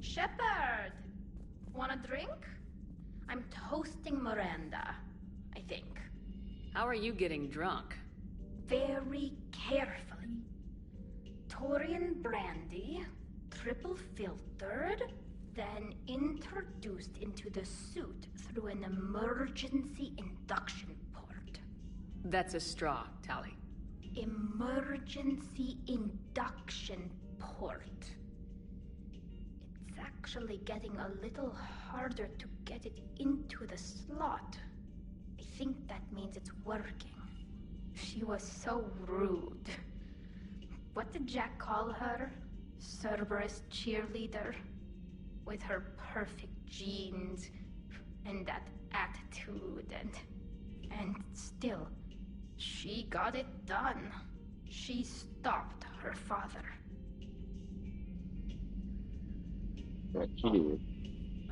Shepard! Want a drink? I'm toasting Miranda, I think. How are you getting drunk? Very carefully. Torian brandy, triple filtered, then introduced into the suit through an emergency induction port. That's a straw, Tali. Emergency induction port. It's actually getting a little harder to get it into the slot. I think that means it's working. She was so rude. What did Jack call her? Cerberus cheerleader? With her perfect genes and that attitude and still, she got it done. She stopped her father. That she did.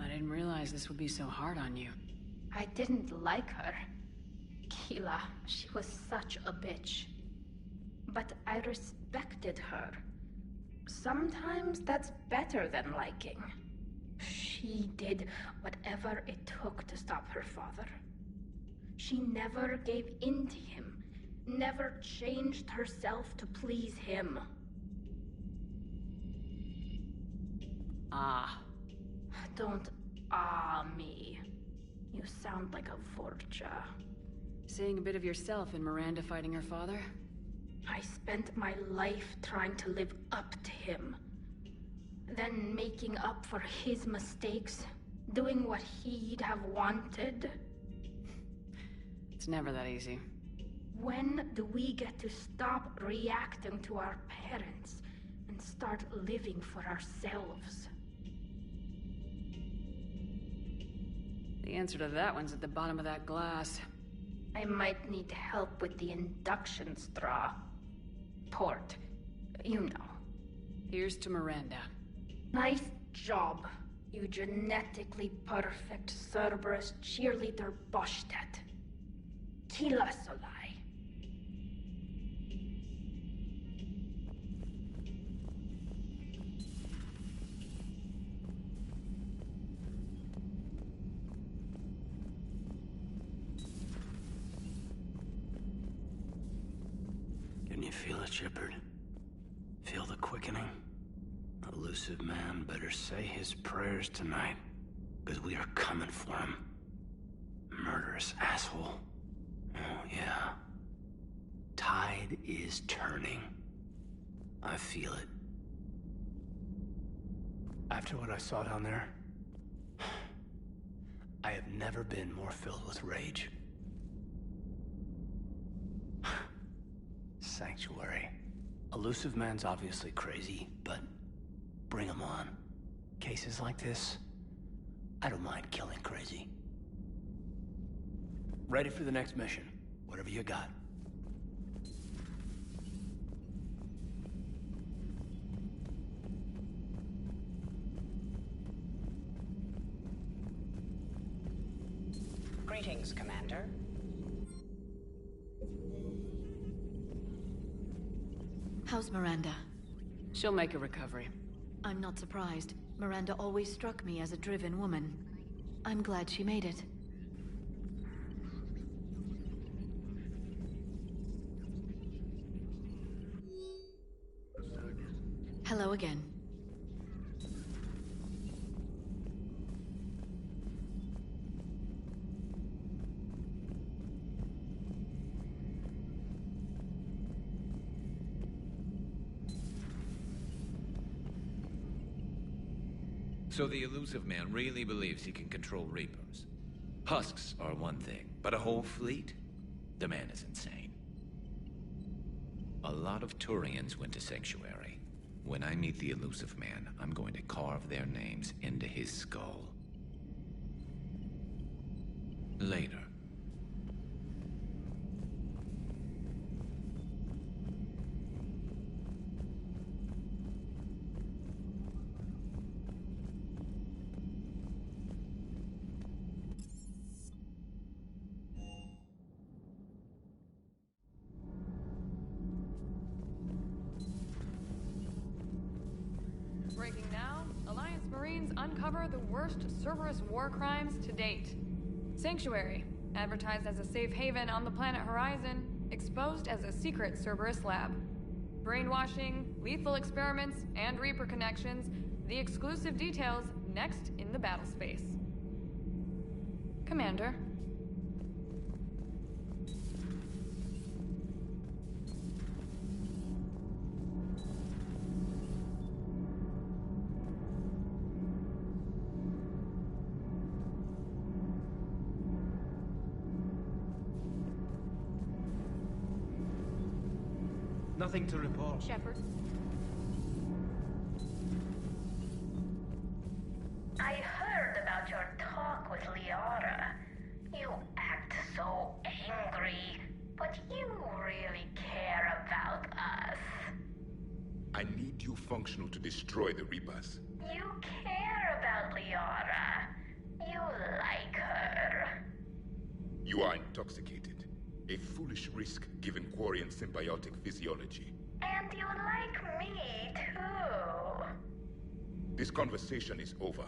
I didn't realize this would be so hard on you. I didn't like her. Keela, she was such a bitch. But I respected her. Sometimes that's better than liking. She did whatever it took to stop her father. She never gave in to him, never changed herself to please him. Ah. Don't me. You sound like a Vorcha. Seeing a bit of yourself in Miranda fighting her father? I spent my life trying to live up to him. Then making up for his mistakes, doing what he'd have wanted. It's never that easy. When do we get to stop reacting to our parents and start living for ourselves? The answer to that one's at the bottom of that glass. I might need help with the induction straw. Port. You know. Here's to Miranda. Nice job, you genetically perfect Cerberus cheerleader Boschtet. Keela Solai. Can you feel it, Shepard? Feel the quickening? Elusive man better say his prayers tonight, because we are coming for him. Murderous asshole. Oh, yeah. Tide is turning. I feel it. After what I saw down there, I have never been more filled with rage. Sanctuary. Elusive man's obviously crazy, but bring him on. Cases like this, I don't mind killing crazy. Ready for the next mission. Whatever you got. Greetings, Commander. How's Miranda? She'll make a recovery. I'm not surprised. Miranda always struck me as a driven woman. I'm glad she made it. Hello again. So the elusive man really believes he can control Reapers. Husks are one thing, but a whole fleet? The man is insane. A lot of Turians went to Sanctuary. When I meet the elusive man, I'm going to carve their names into his skull. Later. Breaking now, Alliance Marines uncover the worst Cerberus war crimes to date. Sanctuary, advertised as a safe haven on the planet Horizon, exposed as a secret Cerberus lab. Brainwashing, lethal experiments, and Reaper connections, the exclusive details next in the battle space. Commander. Nothing to report. Shepard. I heard about your talk with Liara. You act so angry, but you really care about us. I need you functional to destroy the Reapers. You care about Liara. You like her. You are intoxicated. A foolish risk given Quarian symbiotic physiology. And you like me, too. This conversation is over.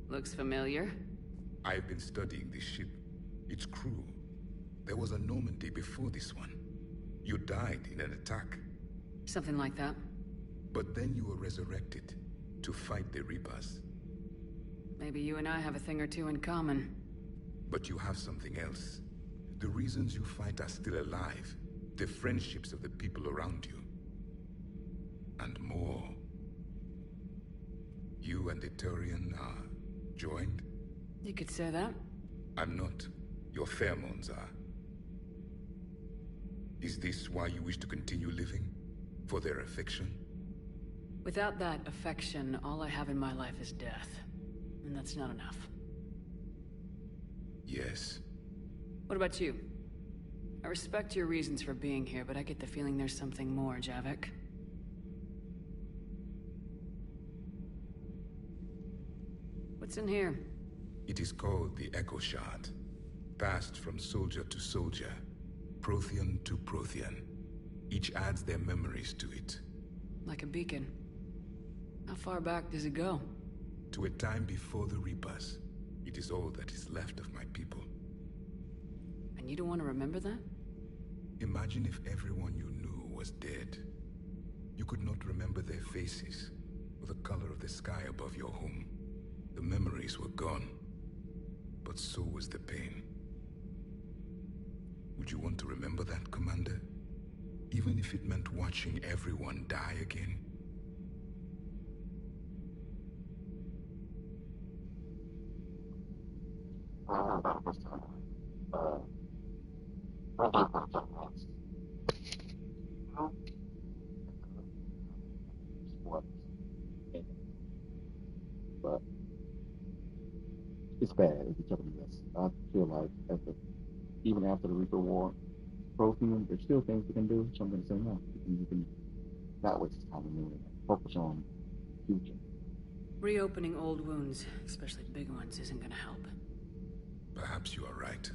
Looks familiar. I've been studying this ship. Its crew. There was a Normandy before this one. You died in an attack. Something like that. But then you were resurrected to fight the Reapers. Maybe you and I have a thing or two in common. But you have something else. The reasons you fight are still alive. The friendships of the people around you. And more. You and the Turian are joined? You could say that. I'm not. Your pheromones are. Is this why you wish to continue living? For their affection? Without that affection, all I have in my life is death. And that's not enough. Yes. What about you? I respect your reasons for being here, but I get the feeling there's something more, Javik. What's in here? It is called the Echo Shard. Passed from soldier to soldier. Prothean to Prothean. Each adds their memories to it. Like a beacon. How far back does it go? To a time before the Reapers. It is all that is left of my people. And you don't want to remember that? Imagine if everyone you knew was dead. You could not remember their faces, or the color of the sky above your home. The memories were gone, but so was the pain. Would you want to remember that, Commander? Even if it meant watching everyone die again? But it's bad if you tell me this. I feel like even after the Reaper War, Prothean, there's still things we can do. So I'm going to say no. You can not waste time and focus on the future. Reopening old wounds, especially big ones, isn't going to help. Perhaps you are right.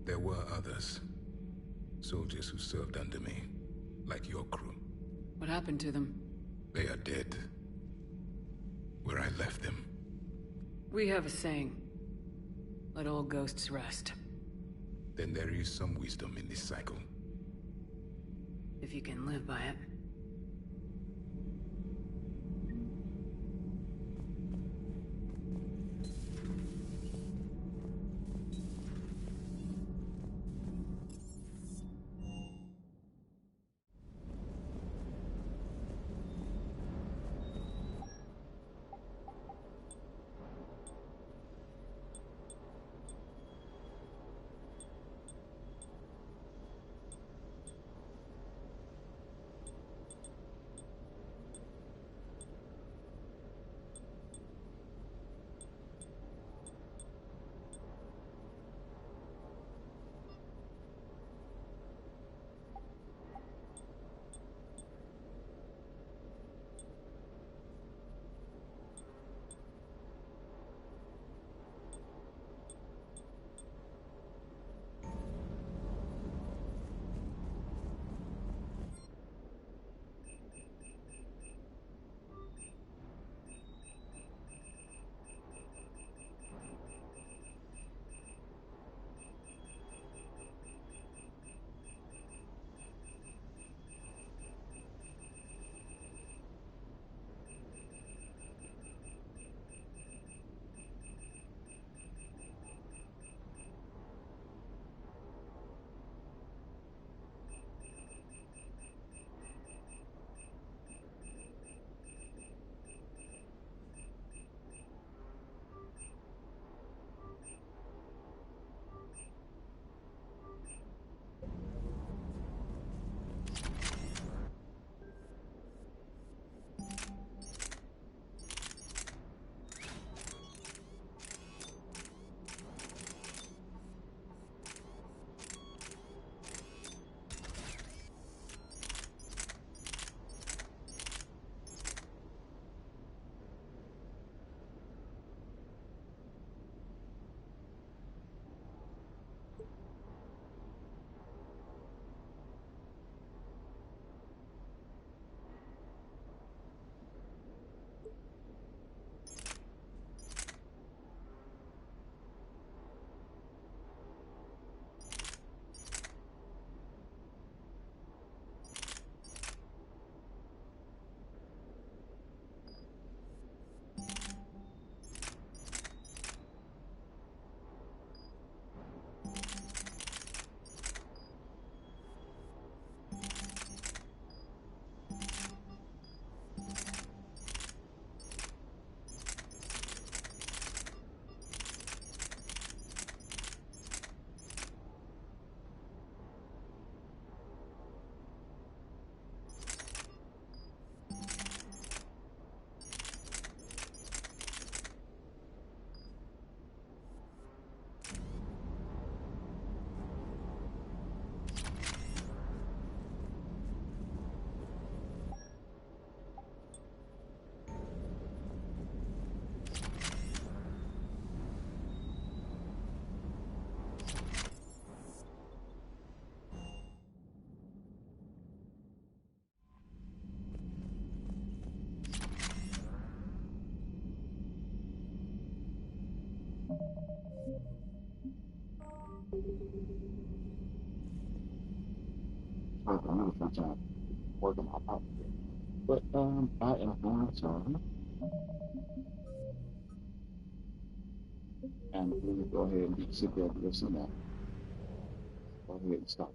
There were others. Soldiers who served under me, like your crew. What happened to them? They are dead. Where I left them. We have a saying. Let old ghosts rest. then there is some wisdom in this cycle. If you can live by it. I don't know if I'm trying to work them out here. But I am going to and we'll go ahead and sit there and listen now. Go ahead and stop.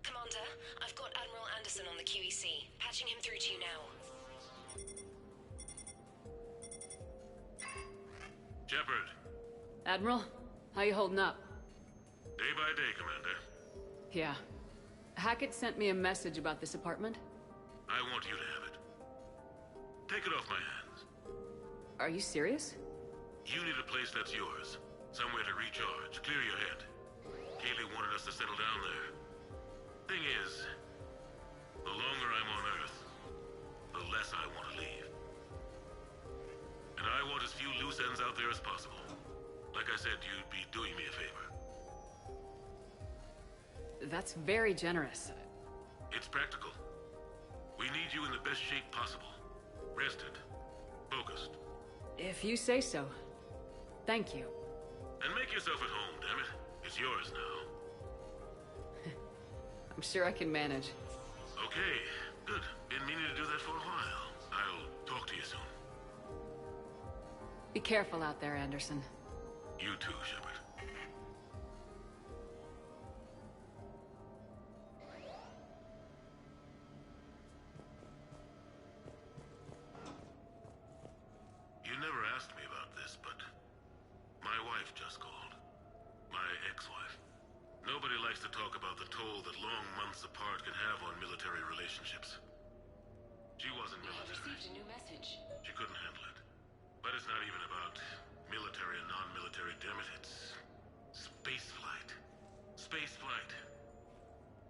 Commander, I've got Admiral Anderson on the QEC. Patching him through to you now. Admiral, How you holding up? Day by day, Commander. Yeah. Hackett sent me a message about this apartment. I want you to have it. Take it off my hands. Are you serious? You need a place that's yours. Somewhere to recharge, clear your head. Kaylee wanted us to settle down there. Thing is, the longer I'm on Earth, the less I want to leave. And I want as few loose ends out there as possible. Like I said, you'd be doing me a favor. That's very generous. It's practical. We need you in the best shape possible. Rested. Focused. If you say so. Thank you. And make yourself at home, damn it. It's yours now. I'm sure I can manage. Okay, good. Been meaning to do that for a while. I'll talk to you soon. Be careful out there, Anderson. You too, Shepard. You never asked me about this, but my wife just called. My ex-wife. Nobody likes to talk about the toll that long months apart can have on military relationships. She wasn't military. I received a new message. She couldn't handle it. But it's not even about military and non-military, damn it. It's spaceflight. Spaceflight.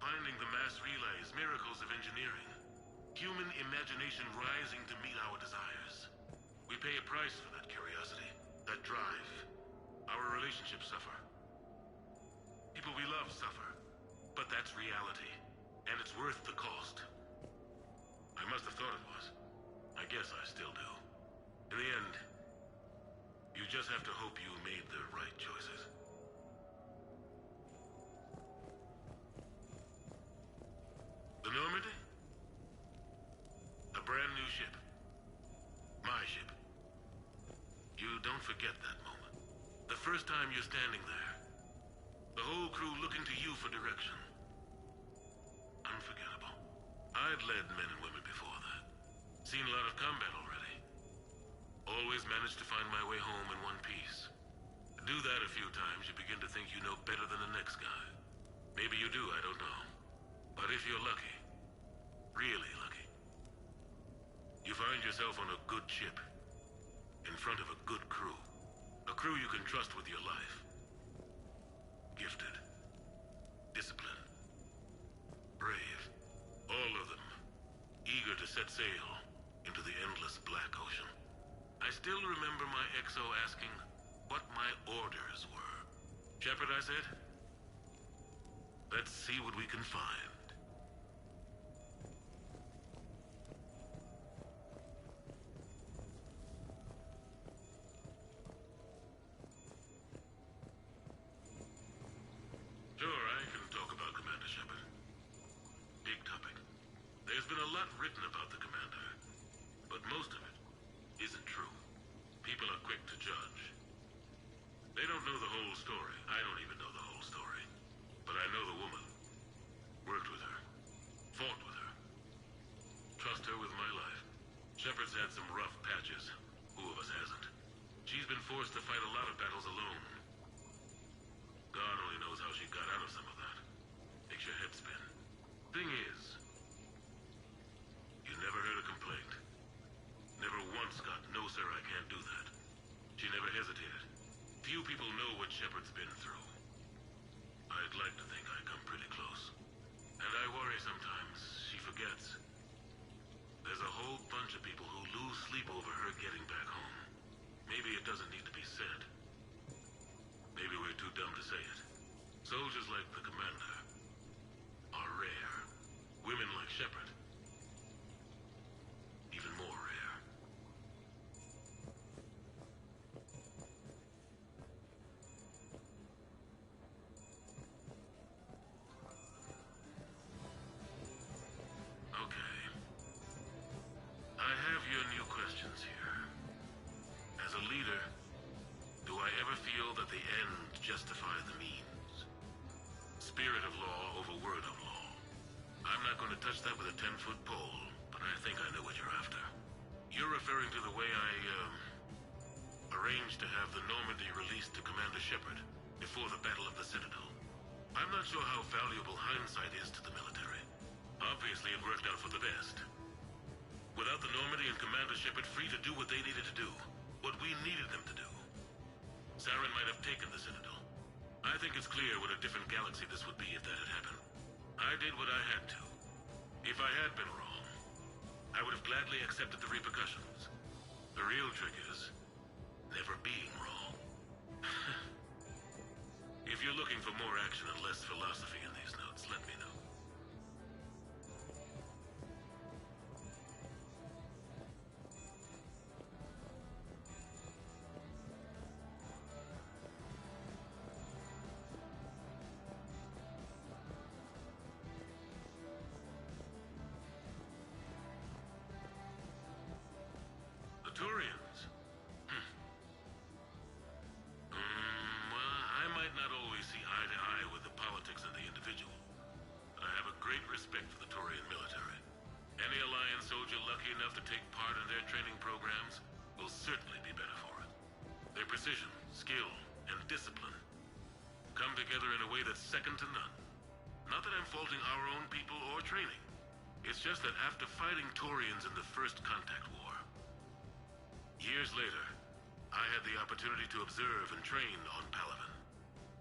Finding the mass relays, miracles of engineering. Human imagination rising to meet our desires. We pay a price for that curiosity, that drive. Our relationships suffer. People we love suffer. But that's reality. And it's worth the cost. I must have thought it was. I guess I still do. In the end, you just have to hope you made the right choices. The Normandy? A brand new ship. My ship. You don't forget that moment. The first time you're standing there. The whole crew looking to you for direction. Unforgettable. I'd led men and women before that. Seen a lot of combat already. Always managed to find my way home in one piece. Do that a few times, you begin to think you know better than the next guy. Maybe you do, I don't know. But if you're lucky, really lucky, you find yourself on a good ship, in front of a good crew. A crew you can trust with your life. Gifted. Disciplined. Brave. All of them. Eager to set sail into the endless black ocean. I still remember my XO asking what my orders were. Shepard, I said. Let's see what we can find. Sure, I can talk about Commander Shepard. Big topic. There's been a lot written about the Commander, but most of it isn't true. People are quick to judge. They don't know the whole story. I don't even know the whole story. But I know the woman. Worked with her. Fought with her. Trust her with my life. Shepard's had some rough patches. Who of us hasn't? She's been forced to fight a lot of battles alone. God only knows how she got out of some of that. Makes your head spin. Thing is, you never heard a complaint. Never once got, no sir, I can't do that. She never hesitated. Few people know what Shepard's been through. I'd like to think I come pretty close. And I worry sometimes she forgets. There's a whole bunch of people who lose sleep over her getting back home. Maybe it doesn't need to be said. Maybe we're too dumb to say it. Soldiers like the Commander are rare. Women like Shepard, even more rare. Okay. I have your new questions here. As a leader, do I ever feel that the ends justify the means? Spirit of law over word of law. I'm not going to touch that with a 10-foot pole, but I think I know what you're after. You're referring to the way I, arranged to have the Normandy released to Commander Shepard. before the Battle of the Citadel. I'm not sure how valuable hindsight is to the military. Obviously, it worked out for the best. Without the Normandy and Commander Shepard free to do what they needed to do, what we needed them to do, Saren might have taken the Citadel. I think it's clear what a different galaxy this would be if that had happened. I did what I had to. If I had been wrong, I would have gladly accepted the repercussions. The real trick is never being wrong. If you're looking for more action and less philosophy in these notes, let me know. The Turians. Well, I might not always see eye to eye with the politics of the individual, but I have a great respect for the Turian military. Any Alliance soldier lucky enough to take part in their training programs will certainly be better for it. Their precision, skill, and discipline come together in a way that's second to none. Not that I'm faulting our own people or training. It's just that after fighting Turians in the First Contact War, years later, I had the opportunity to observe and train on Palaven.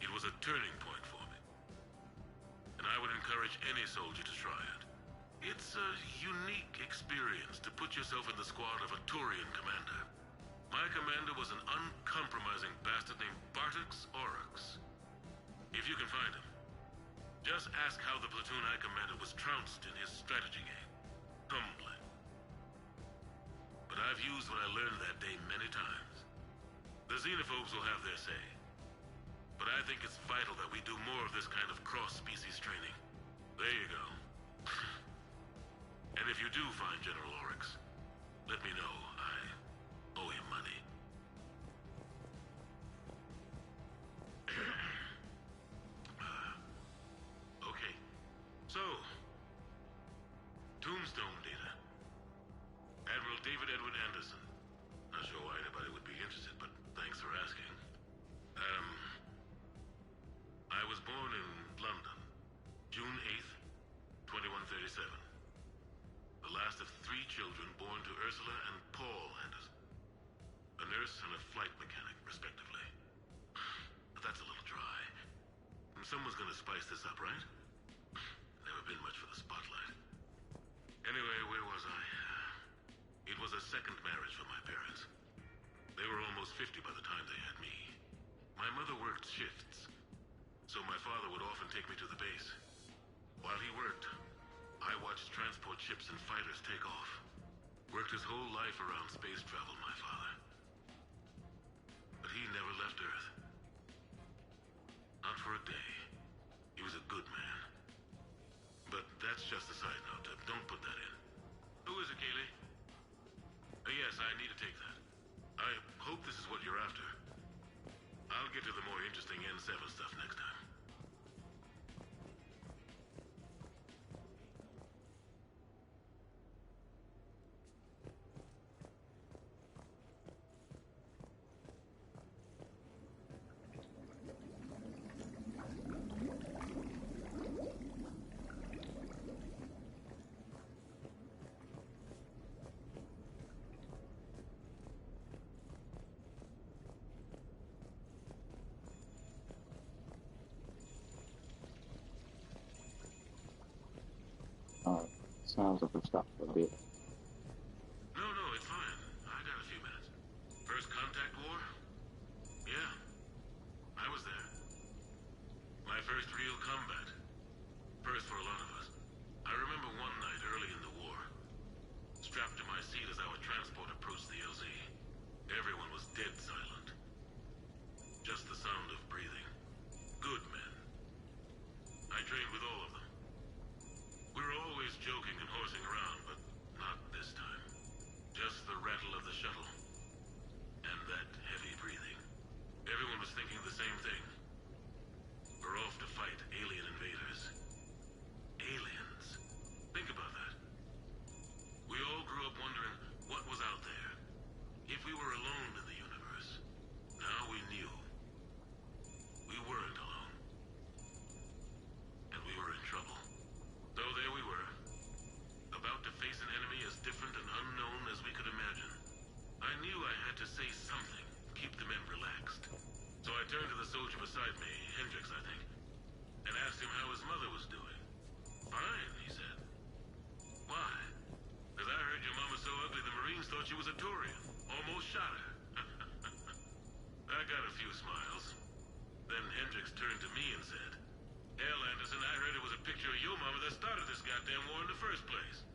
It was a turning point for me. And I would encourage any soldier to try it. It's a unique experience to put yourself in the squad of a Turian commander. My commander was an uncompromising bastard named Bartix Oryx. If you can find him, just ask how the platoon I commanded was trounced in his strategy game. Humbly. But I've used what I learned that day many times. The xenophobes will have their say. But I think it's vital that we do more of this kind of cross-species training. There you go. And if you do find General Oryx, let me know. I owe him money. Okay. So, Tombstone data. Admiral David Edward Anderson. Not sure why anybody would be interested, but thanks for asking. I was born in London, June 8th, 2137. The last of 3 children born to Ursula and Paul Anderson. A nurse and a flight mechanic, respectively. But that's a little dry. Someone's gonna spice this up, right? Never been much for the spotlight. Anyway, where was I? It was a second marriage for my parents. They were almost 50 by the time they had me. My mother worked shifts, so my father would often take me to the base. While he worked, I watched transport ships and fighters take off. Worked his whole life around space travel, my father. But he never left Earth. Not for a day. He was a good man. But that's just a side note. Don't put that in. Who is it, Kaylee? Yes, I need to take that. I hope this is what you're after. I'll get to the more interesting N7 stuff next time. Sounds like we're stopped for a bit. No, it's fine. I got a few minutes. First Contact War? Yeah. I was there. My first real combat. First for a lot of us. I remember one night early in the war. Strapped to my seat as our transport approached the LZ. Everyone was dead silent. Just the sound of breathing. Good men. I trained with all of them. We were always joking and horsing around, but not this time. Just the rattle of the shuttle. And that heavy breathing. Everyone was thinking the same thing. We're off to fight alien invaders. Aliens. Think about that. We all grew up wondering what was out there. If we were alone in the universe. Now we knew. We was a Turian. Almost shot her. I got a few smiles. Then Hendricks turned to me and said, "Hell, Anderson, I heard it was a picture of your mama that started this goddamn war in the first place.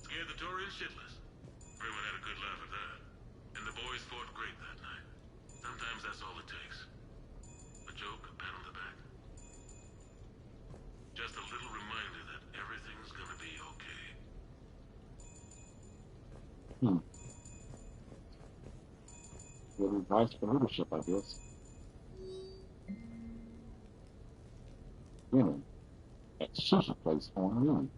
Scared the Turians shitless. Everyone had a good laugh at that. And the boys fought great that night. Sometimes that's all it takes. A joke, a pat on the back. Just a little reminder that everything's gonna be okay." Good advice for leadership, I guess. Women at sushi place on women.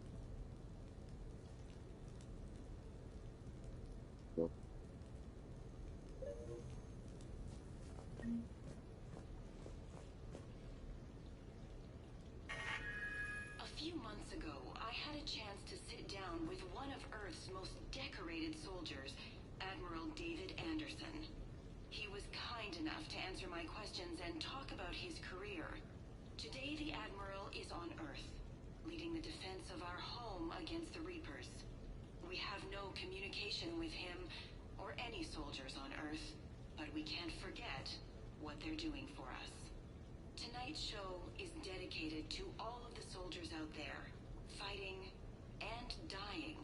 A few months ago, I had a chance to sit down with one of Earth's most decorated soldiers, Admiral David Anderson. He was kind enough to answer my questions and talk about his career. Today, the Admiral is on Earth, leading the defense of our home against the Reapers. We have no communication with him or any soldiers on Earth, but we can't forget what they're doing for us. Tonight's show is dedicated to all of the soldiers out there, fighting and dying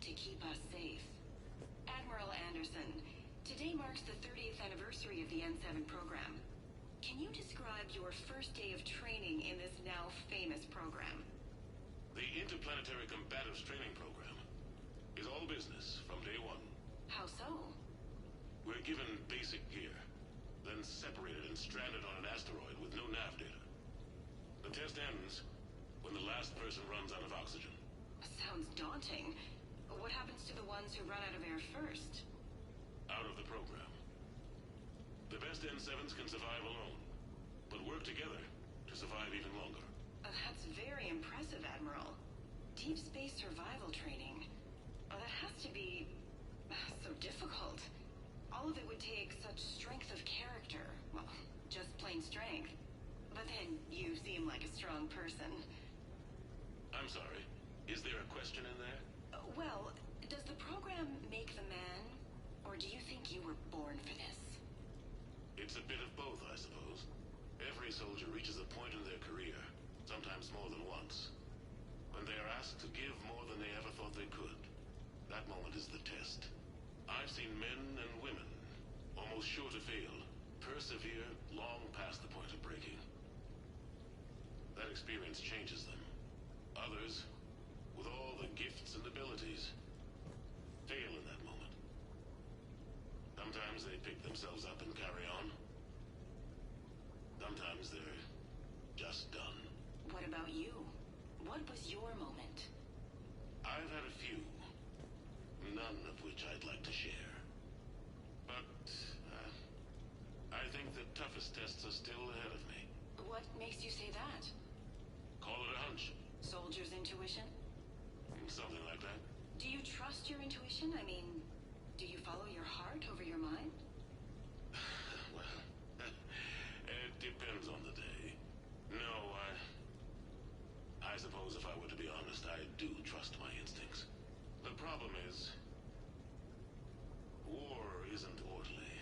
to keep us safe. Admiral Anderson, today marks the 30th anniversary of the N7 program. Can you describe your first day of training in this now famous program? The Interplanetary Combatives Training Program is all business from day one. How so? We're given basic gear, then separated and stranded on an asteroid with no nav data. The test ends when the last person runs out of oxygen. Sounds daunting. What happens to the ones who run out of air first? Out of the program. The best N7s can survive alone, but work together to survive even longer. That's very impressive, Admiral. Deep space survival training. That has to be so difficult. All of it would take such strength of character. Well, just plain strength. But then you seem like a strong person. I'm sorry. Is there a question in there? Well, does the program make the man, or do you think you were born for this? It's a bit of both, I suppose. Every soldier reaches a point in their career, sometimes more than once, when they are asked to give more than they ever thought they could. That moment is the test. I've seen men and women, almost sure to fail, persevere long past the point of breaking. That experience changes them. Others, with all the gifts and abilities, fail in that moment. Sometimes they pick themselves up and carry on. Sometimes they're just done. What about you? What was your moment? I've had a few, none of which I'd like to share. But, I think the toughest tests are still ahead of me. What makes you say that? Call it a hunch. Soldier's intuition? Something like that. Do you trust your intuition? I mean, do you follow your heart over your mind? Well, it depends on the day. No, I suppose if I were to be honest, I do trust my instincts. The problem is, war isn't orderly.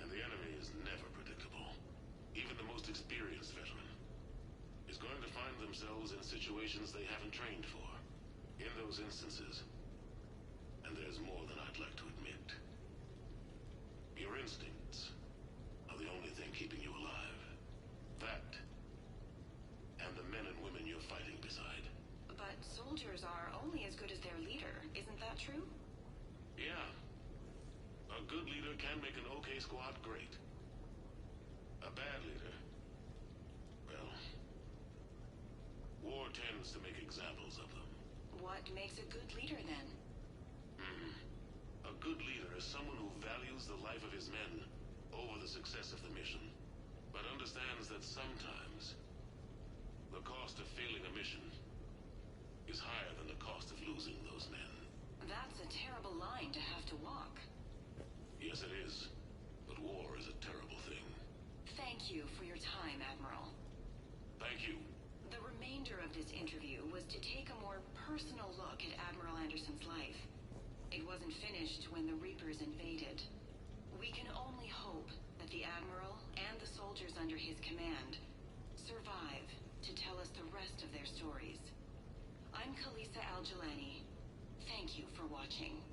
And the enemy is never predictable. Even the most experienced veteran is going to find themselves in situations they haven't trained for. In those instances, and there's more than I'd like to admit, your instincts are the only thing keeping you alive. That, and the men and women you're fighting beside. But soldiers are only as good as their leader, isn't that true? Yeah. A good leader can make an okay squad great. A bad leader, well, war tends to make examples of them. What makes a good leader, then? A good leader is someone who values the life of his men over the success of the mission, but understands that sometimes the cost of failing a mission is higher than the cost of losing those men. That's a terrible line to have to walk. Yes, it is. But war is a terrible thing. Thank you for your time, Admiral. Thank you. The remainder of this interview was to take a more personal look at Admiral Anderson's life. It wasn't finished when the Reapers invaded. We can only hope that the Admiral and the soldiers under his command survive to tell us the rest of their stories. I'm Khalisah Al-Jilani. Thank you for watching.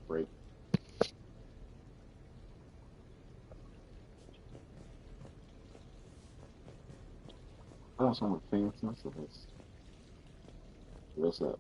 Great. I want some fanciness of this. What's up?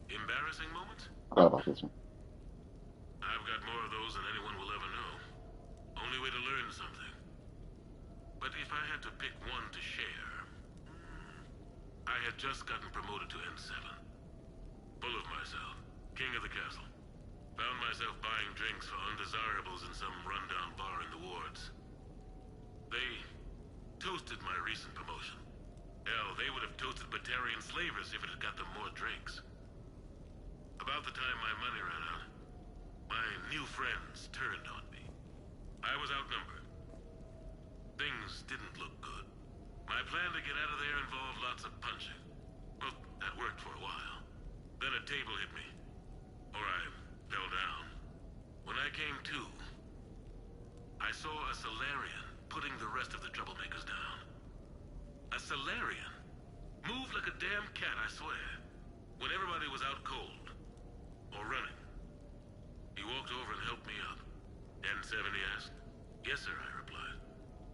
Embarrassing moment? I forgot about this one. I've got more of those than anyone will ever know. Only way to learn something. But if I had to pick one to share... I had just gotten promoted to N7. Full of myself. King of the castle. Found myself buying drinks for undesirables in some rundown bar in the wards. They toasted my recent promotion. Hell, they would have toasted Batarian slavers if it had got them more drinks. About the time my money ran out, my new friends turned on me. I was outnumbered. Things didn't look good. My plan to get out of there involved lots of punching. Well, that worked for a while. Then a table hit me. Or I fell down. When I came to, I saw a Salarian putting the rest of the troublemakers down. A Salarian? Moved like a damn cat, I swear. When everybody was out cold. Or running. He walked over and helped me up. N7, he asked. Yes, sir, I replied.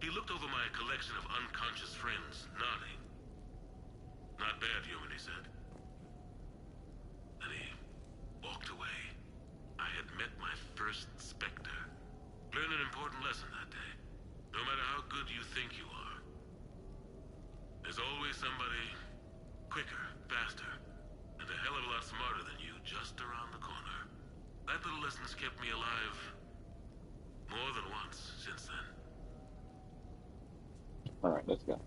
He looked over my collection of unconscious friends, nodding. Not bad, human, he said. Then he walked away. I had met my first Spectre. Learned an important lesson that day. No matter how good you think you are, there's always somebody quicker, faster, and a hell of a lot smarter than you just around the corner. That little lesson's kept me alive more than once since then. Alright, let's go.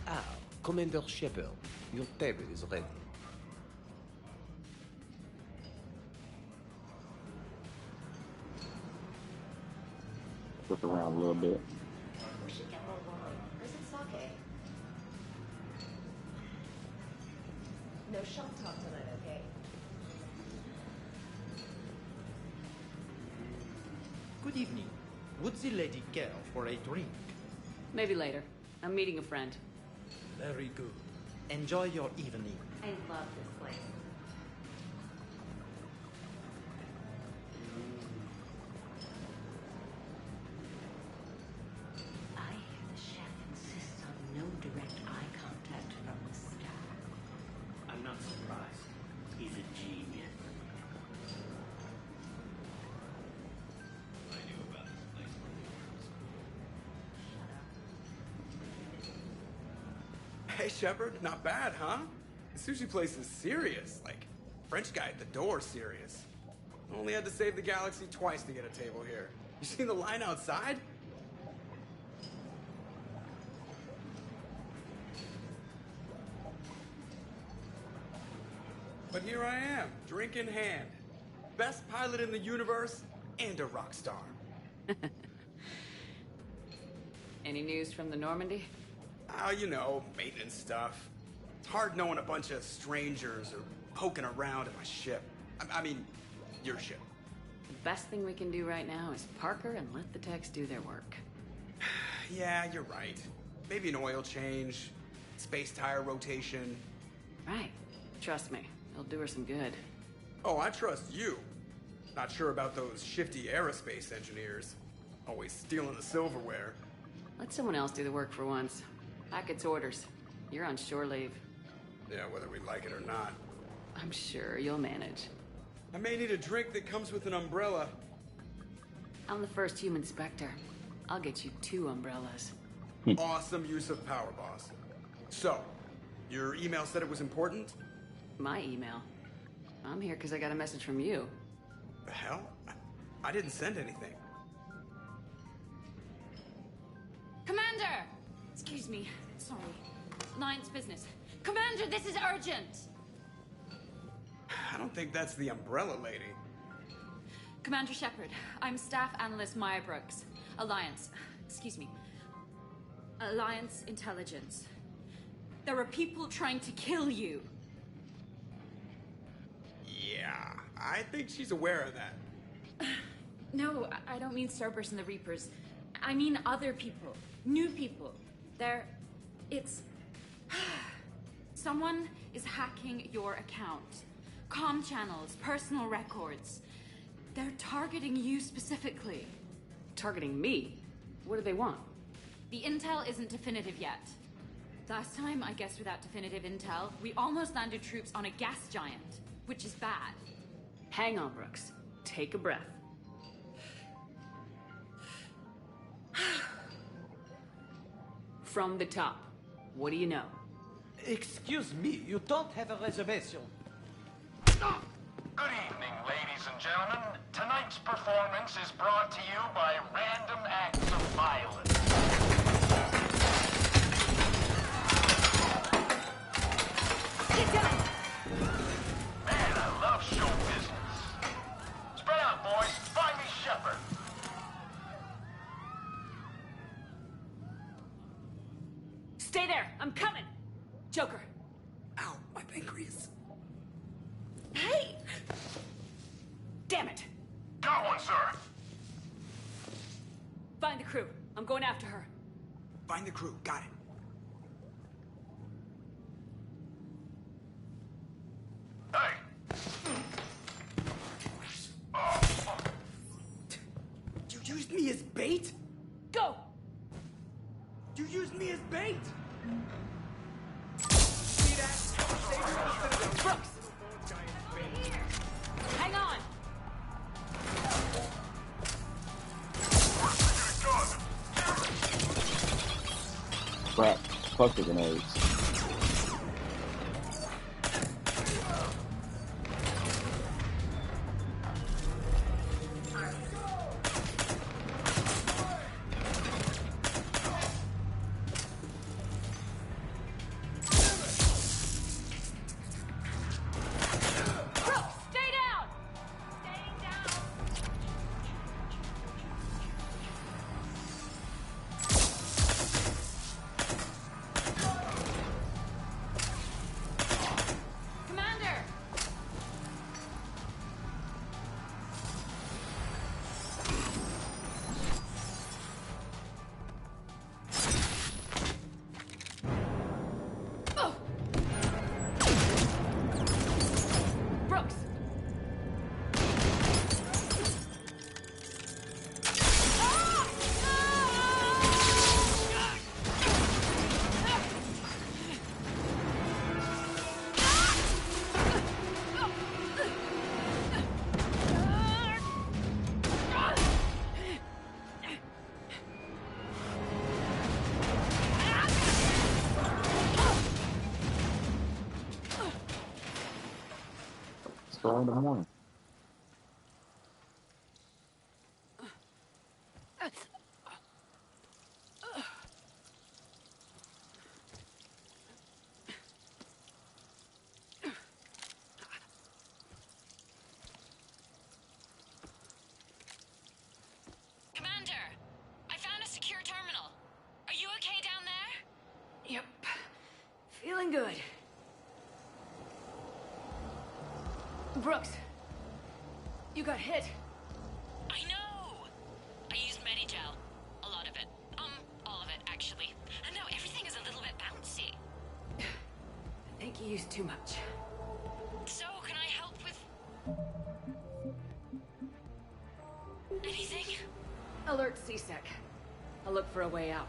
Ah, Commander Shepard, your table is ready. Look around a little bit. We should get more wine. Where's the sake? No shop talk tonight, okay? Good evening. Would the lady care for a drink? Maybe later. I'm meeting a friend. Very good. Enjoy your evening. I love this place. I hear the chef insists on no direct eye contact from the staff. I'm not surprised. He's a Hey, Shepard, not bad, huh? The sushi place is serious. Like, French guy at the door serious. Only had to save the galaxy twice to get a table here. You seen the line outside? But here I am, drink in hand. Best pilot in the universe and a rock star. Any news from the Normandy? Oh, you know, maintenance stuff. It's hard knowing a bunch of strangers or poking around in my ship. I mean, your ship. The best thing we can do right now is park her and let the techs do their work. Yeah, you're right. Maybe an oil change, space tire rotation. Right. Trust me, it'll do her some good. Oh, I trust you. Not sure about those shifty aerospace engineers. Always stealing the silverware. Let someone else do the work for once. Hackett's orders. You're on shore leave. Yeah, whether we like it or not. I'm sure you'll manage. I may need a drink that comes with an umbrella. I'm the first human Spectre. I'll get you 2 umbrellas. Awesome use of power, boss. So, your email said it was important? My email? I'm here because I got a message from you. The hell? I didn't send anything. Commander! Excuse me. Sorry. Alliance business. Commander, this is urgent! I don't think that's the umbrella lady. Commander Shepard, I'm Staff Analyst Maya Brooks. Alliance. Excuse me. Alliance Intelligence. There are people trying to kill you. Yeah, I think she's aware of that. No, I don't mean Cerberus and the Reapers. I mean other people. New people. It's... Someone is hacking your account. Comm channels, personal records. They're targeting you specifically. Targeting me? What do they want? The intel isn't definitive yet. Last time, I guess without definitive intel, we almost landed troops on a gas giant, which is bad. Hang on, Brooks. Take a breath. From the top, what do you know? Excuse me, you don't have a reservation. Good evening, ladies and gentlemen. Tonight's performance is brought to you by Random Acts of Violence. Get down! Man, I love show business. Spread out, boys. Find me Shepard. Stay there! I'm coming! Joker! Ow, my pancreas. Hey! Damn it! Got one, sir. Find the crew. I'm going after her. Find the crew. Got it. You used me as bait? Go! You used me as bait? Brooks! Hang on! Crap. Fuck the grenades. 4 in the morning. Commander, I found a secure terminal. Are you okay down there? Yep. Feeling good. Brooks, you got hit. I know! I used Medigel. A lot of it. All of it, actually. And now everything is a little bit bouncy. I think you used too much. So, can I help with... anything? Alert CSEC. I'll look for a way out.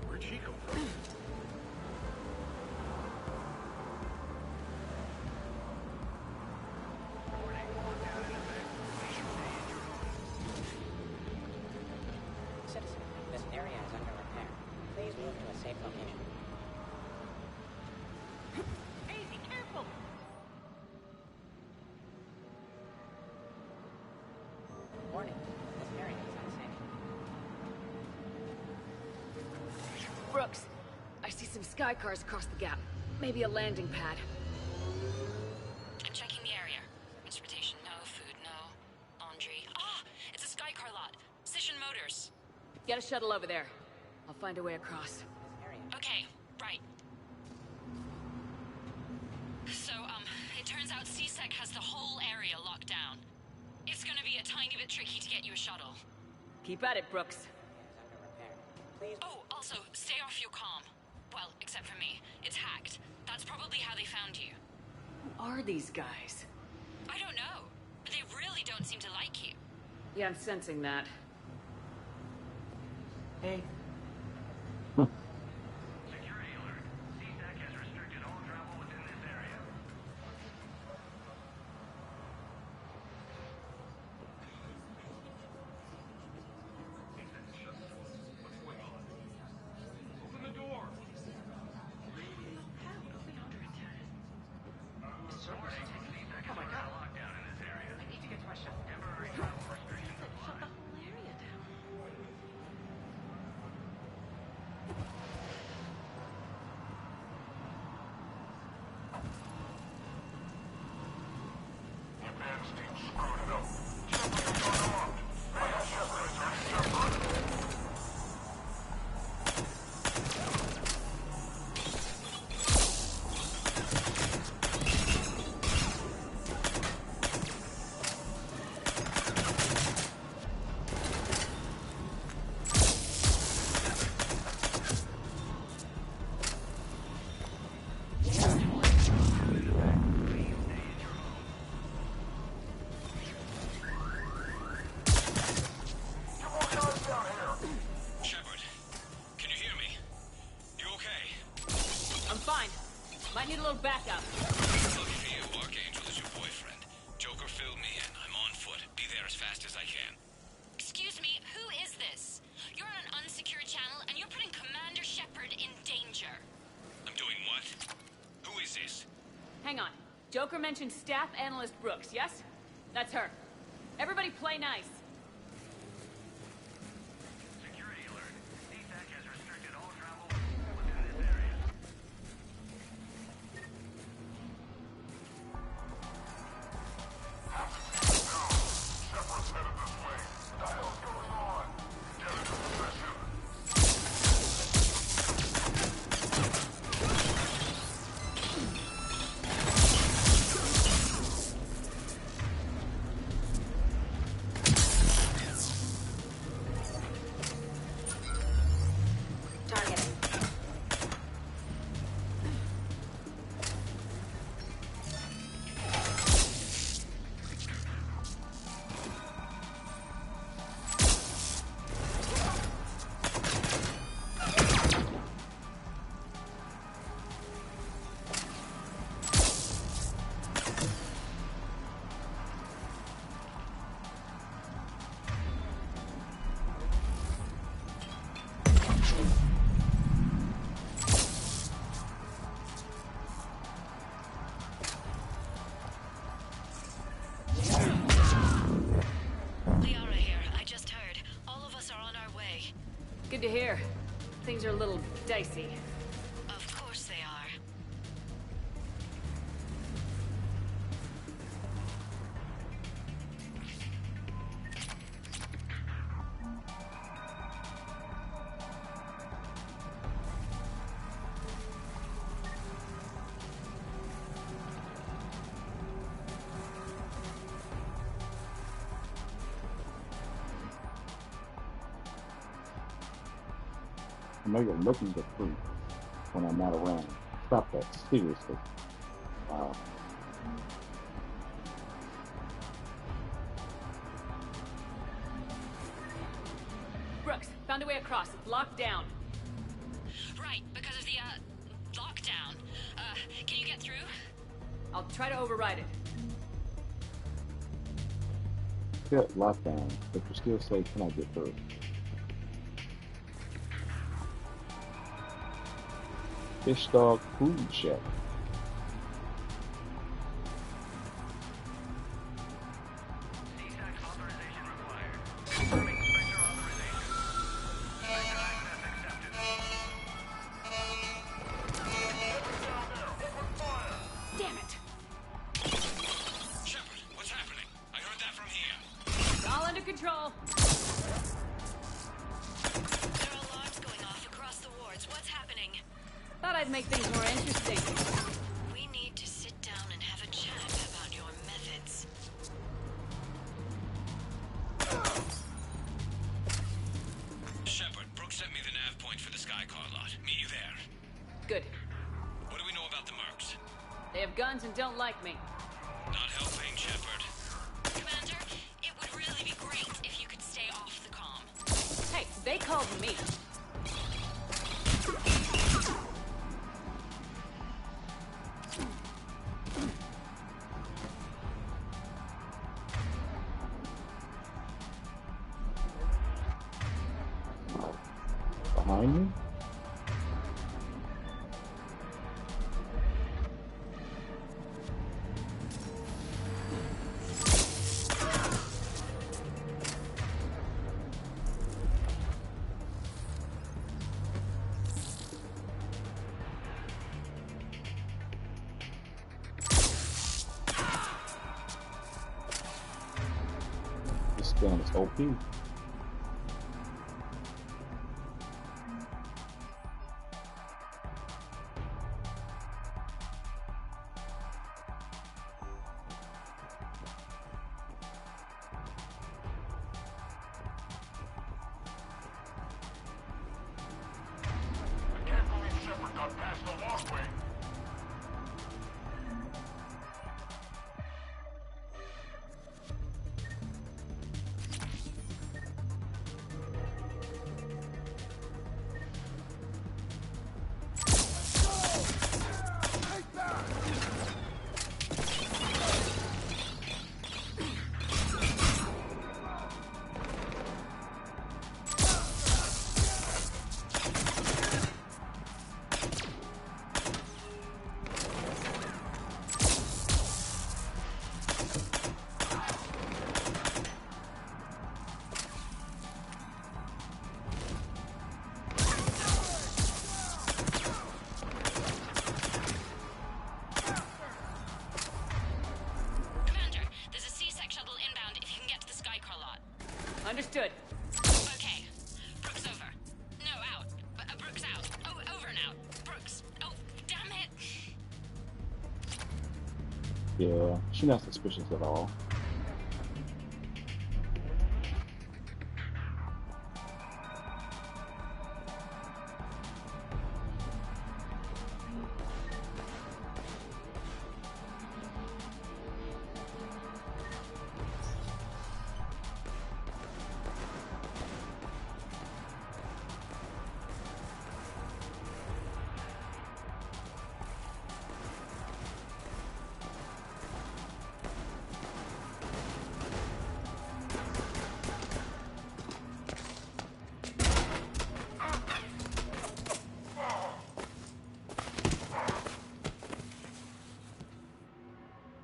Where'd she come from? Citizen, this area is under repair. Please move to a safe location. Easy, careful! Warning, this area is unsafe. Brooks, I see some sky cars across the gap. Maybe a landing pad. I'm checking the area. Transportation, no. Food, no. Laundry. Ah! It's a Skycar lot. Cision Motors. Get a shuttle over there. I'll find a way across. Okay, right. So, it turns out CSEC has the whole area locked down. It's gonna be a tiny bit tricky to get you a shuttle. Keep at it, Brooks. Oh, also, stay off your comm. Well, except for me. It's hacked. That's probably how they found you. Who are these guys? I don't know. But they really don't seem to like you. Yeah, I'm sensing that. Hey. Security alert. CSEC has restricted all travel within this area. Open the door. Oh my god. Lockdown in this area. I need to get to my ship. Temporary travel restrictions apply. Shut the whole area down. Shepard, can you hear me? You okay? I'm fine. Might need a little backup. Lucky for you, Archangel is your boyfriend. Joker filled me in. I'm on foot. Be there as fast as I can. Excuse me, who is this? You're on an unsecured channel, and you're putting Commander Shepard in danger. I'm doing what? Who is this? Hang on. Joker mentioned Staff Analyst Brooks, yes? That's her. Everybody play nice. Security alert. CSEC has restricted all travel within this area. Shepard's headed this way. What the hell's going on? Get into position. dicey. Of course they are. I know you're looking to freak when I'm not around. Stop that, seriously. Brooks, found a way across. It's locked down. Right, because of the, lockdown. Can you get through? I'll try to override it. Still lockdown, but you're still safe. Can I get through? Fish Dog Food Shack. Damn it! Shepard, what's happening? I heard that from here. It's all under control. There are alarms going off across the wards. What's happening? Thought I'd make things more interesting. We need to sit down and have a chat about your methods. Shepard, Brooks sent me the nav point for the Skycar lot. Meet you there. Good. What do we know about the mercs? They have guns and don't like me. Not helping, Shepard. Commander, it would really be great if you could stay off the comm. Hey, they called me. Behind me? This gun is OP. I can't believe Shepard got past the walkway. Commander, there's a C-Sec shuttle inbound if you can get to the Skycar lot. Understood. Okay. Brooks over. No, out. Brooks out. Oh, over and out. Brooks. Oh, damn it. Yeah, she's not suspicious at all.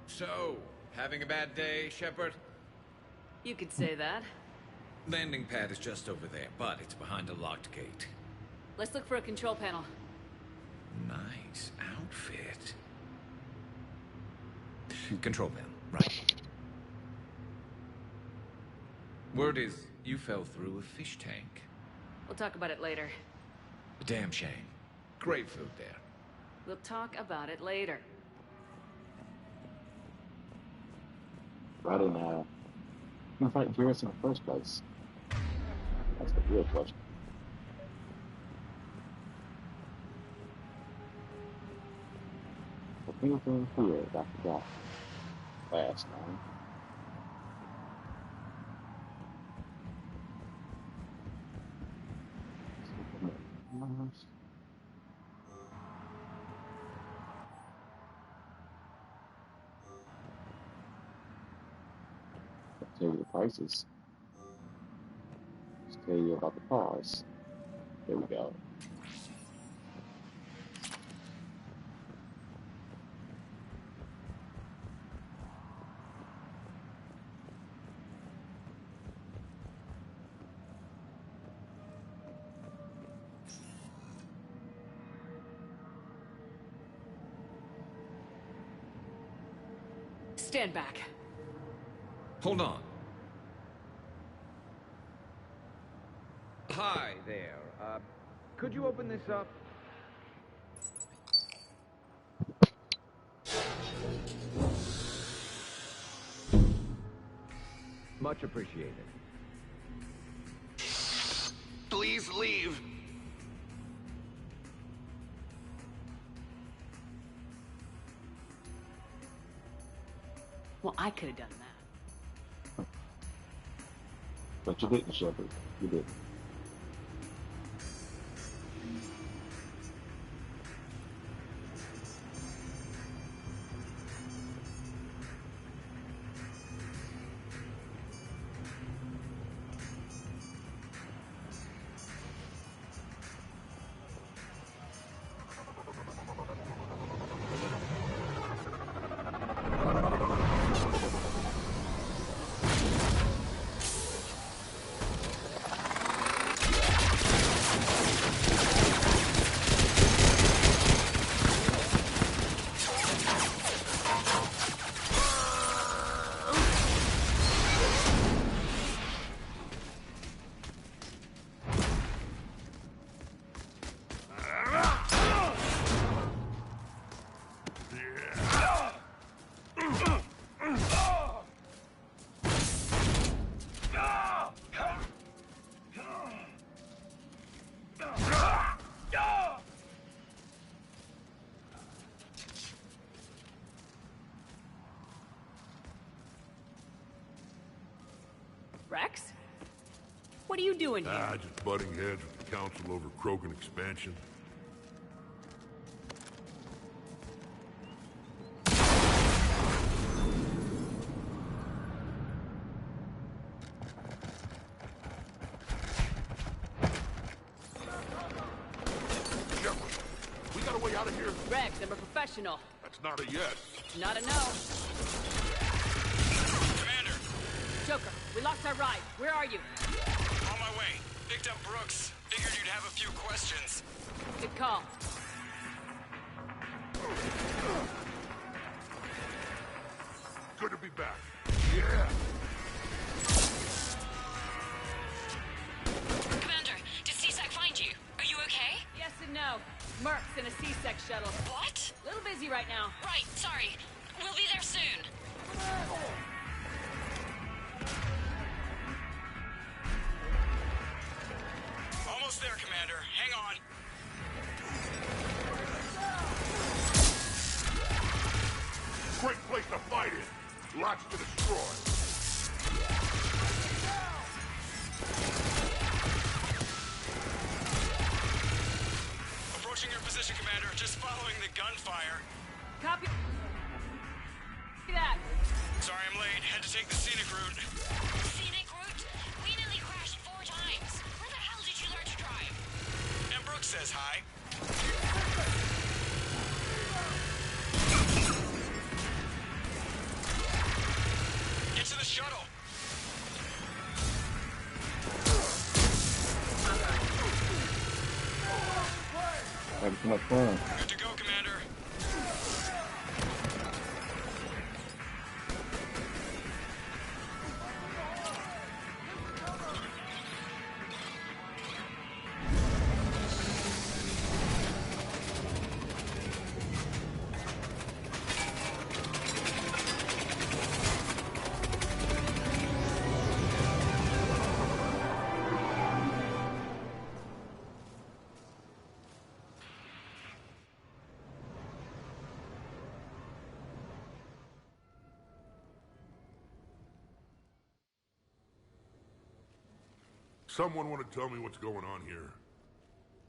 So, having a bad day, Shepard? You could say that. Landing pad is just over there, but it's behind a locked gate. Let's look for a control panel. Nice outfit. Control panel, right. Word is, you fell through a fish tank. We'll talk about it later. Damn shame. Great food there. We'll talk about it later. Why didn't I fight Garrus in the first place? That's the real question. Anything here that I forgot last night? I'll tell you the prices. Just tell you about the cars. There we go. Stand back. Hold on. Hi there. Could you open this up? Much appreciated. Please leave. Well, I could have done that. But you didn't, Shepard. You didn't. Rex? What are you doing here? Just butting heads with the council over Krogan expansion. We got a way out of here? Rex, I'm a professional. That's not a yes. Not a no. Commander! Joker, we lost our ride. Where are you? On my way. Picked up Brooks. Figured you'd have a few questions. Good call. Good to be back. Yeah! Commander, did C-Sec find you? Are you okay? Yes and no. Merc's in a C-Sec shuttle. What? Little busy right now. Right, sorry. We'll be there soon. Almost there, Commander. Hang on. Great place to fight in. Lots to destroy. Approaching your position, Commander. Just following the gunfire. Copy that. Sorry I'm late. Had to take the scenic route. Scenic route? We nearly crashed 4 times. Where the hell did you learn to drive? And Brooks says hi. Get to the shuttle. too much fun. Good to go, Commander. Someone want to tell me what's going on here?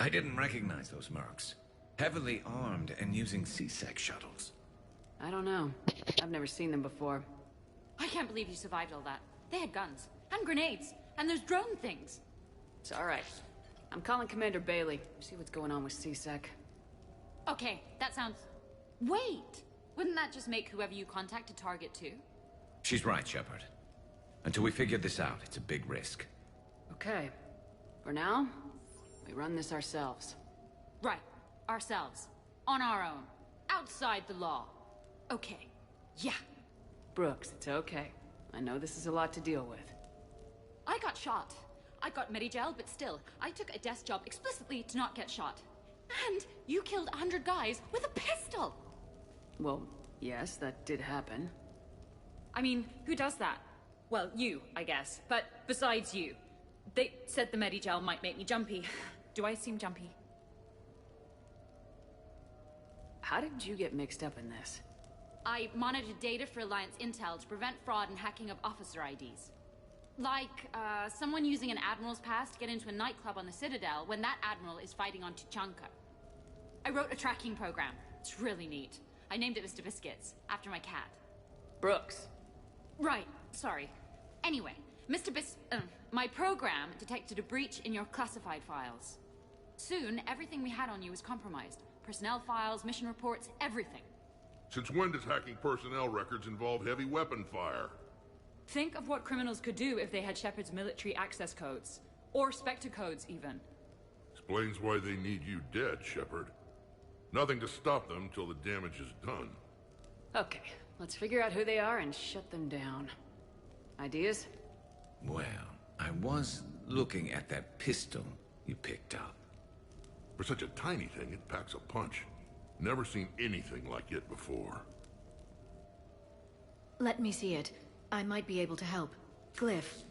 I didn't recognize those mercs. Heavily armed and using C-Sec shuttles. I don't know. I've never seen them before. I can't believe you survived all that. They had guns, and grenades, and those drone things. It's alright. I'm calling Commander Bailey. See what's going on with C-Sec. Okay, that sounds... Wait! Wouldn't that just make whoever you contact a target too? She's right, Shepard. Until we figure this out, it's a big risk. Okay. For now, we run this ourselves. Right. Ourselves. On our own. Outside the law. Okay. Yeah. Brooks, it's okay. I know this is a lot to deal with. I got shot. I got Medigel, but still, I took a desk job explicitly to not get shot. And you killed 100 guys with a pistol! Well, yes, that did happen. I mean, who does that? Well, you, I guess. But besides you. They said the Medigel might make me jumpy. Do I seem jumpy? How did you get mixed up in this? I monitored data for Alliance intel to prevent fraud and hacking of officer IDs. Like, someone using an Admiral's pass to get into a nightclub on the Citadel when that Admiral is fighting on Tuchanka. I wrote a tracking program. It's really neat. I named it Mr. Biscuits, after my cat. Brooks. Right, sorry. Anyway, my program detected a breach in your classified files. Soon, everything we had on you was compromised. Personnel files, mission reports, everything. Since when does hacking personnel records involve heavy weapon fire? Think of what criminals could do if they had Shepard's military access codes. Or Spectre codes, even. Explains why they need you dead, Shepard. Nothing to stop them till the damage is done. Okay, let's figure out who they are and shut them down. Ideas? Well, I was looking at that pistol you picked up. For such a tiny thing, it packs a punch. Never seen anything like it before. Let me see it. I might be able to help. Glyph.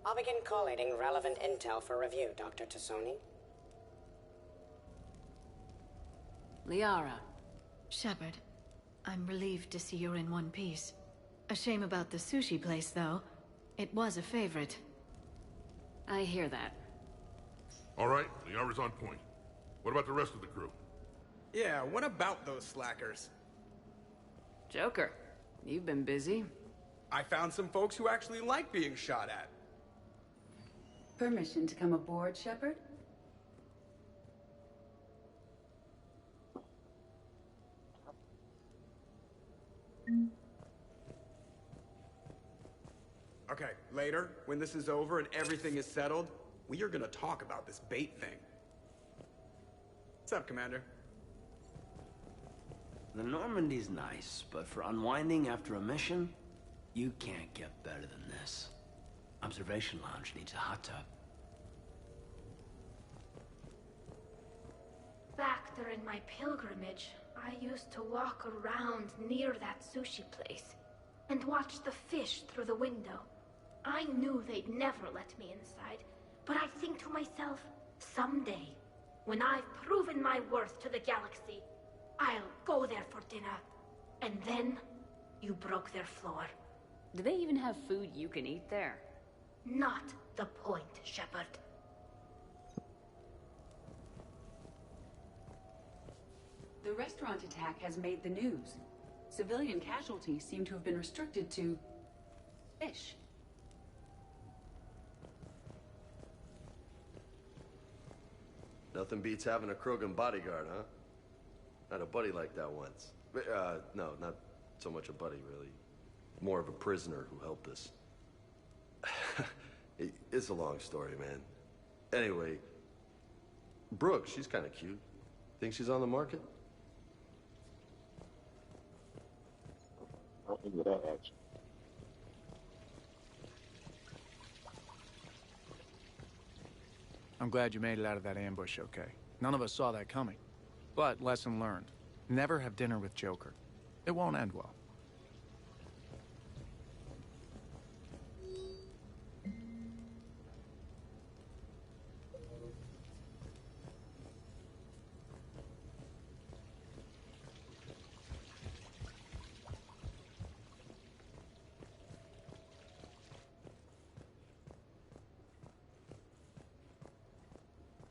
I'll begin collating relevant intel for review, Dr. Tassoni. Liara. Shepard, I'm relieved to see you're in one piece. A shame about the sushi place, though. It was a favorite. I hear that. All right, Liara's on point. What about the rest of the crew? Yeah, what about those slackers? Joker, you've been busy. I found some folks who actually like being shot at. Permission to come aboard, Shepard? Okay, later, when this is over and everything is settled, we are gonna talk about this bait thing. What's up, Commander? The Normandy's nice, but for unwinding after a mission, you can't get better than this. Observation Lounge needs a hot tub. Back during my pilgrimage, I used to walk around near that sushi place and watch the fish through the window. I knew they'd never let me inside, but I think to myself, someday, when I've proven my worth to the galaxy, I'll go there for dinner. And then, you broke their floor. Do they even have food you can eat there? Not the point, Shepard. The restaurant attack has made the news. Civilian casualties seem to have been restricted to fish. Nothing beats having a Krogan bodyguard, huh? Had a buddy like that once. No, not so much a buddy, really. More of a prisoner who helped us. It's a long story, man. Anyway, Brooke, she's kind of cute. Think she's on the market? Not into that action. I'm glad you made it out of that ambush okay. None of us saw that coming. But lesson learned. Never have dinner with Joker. It won't end well.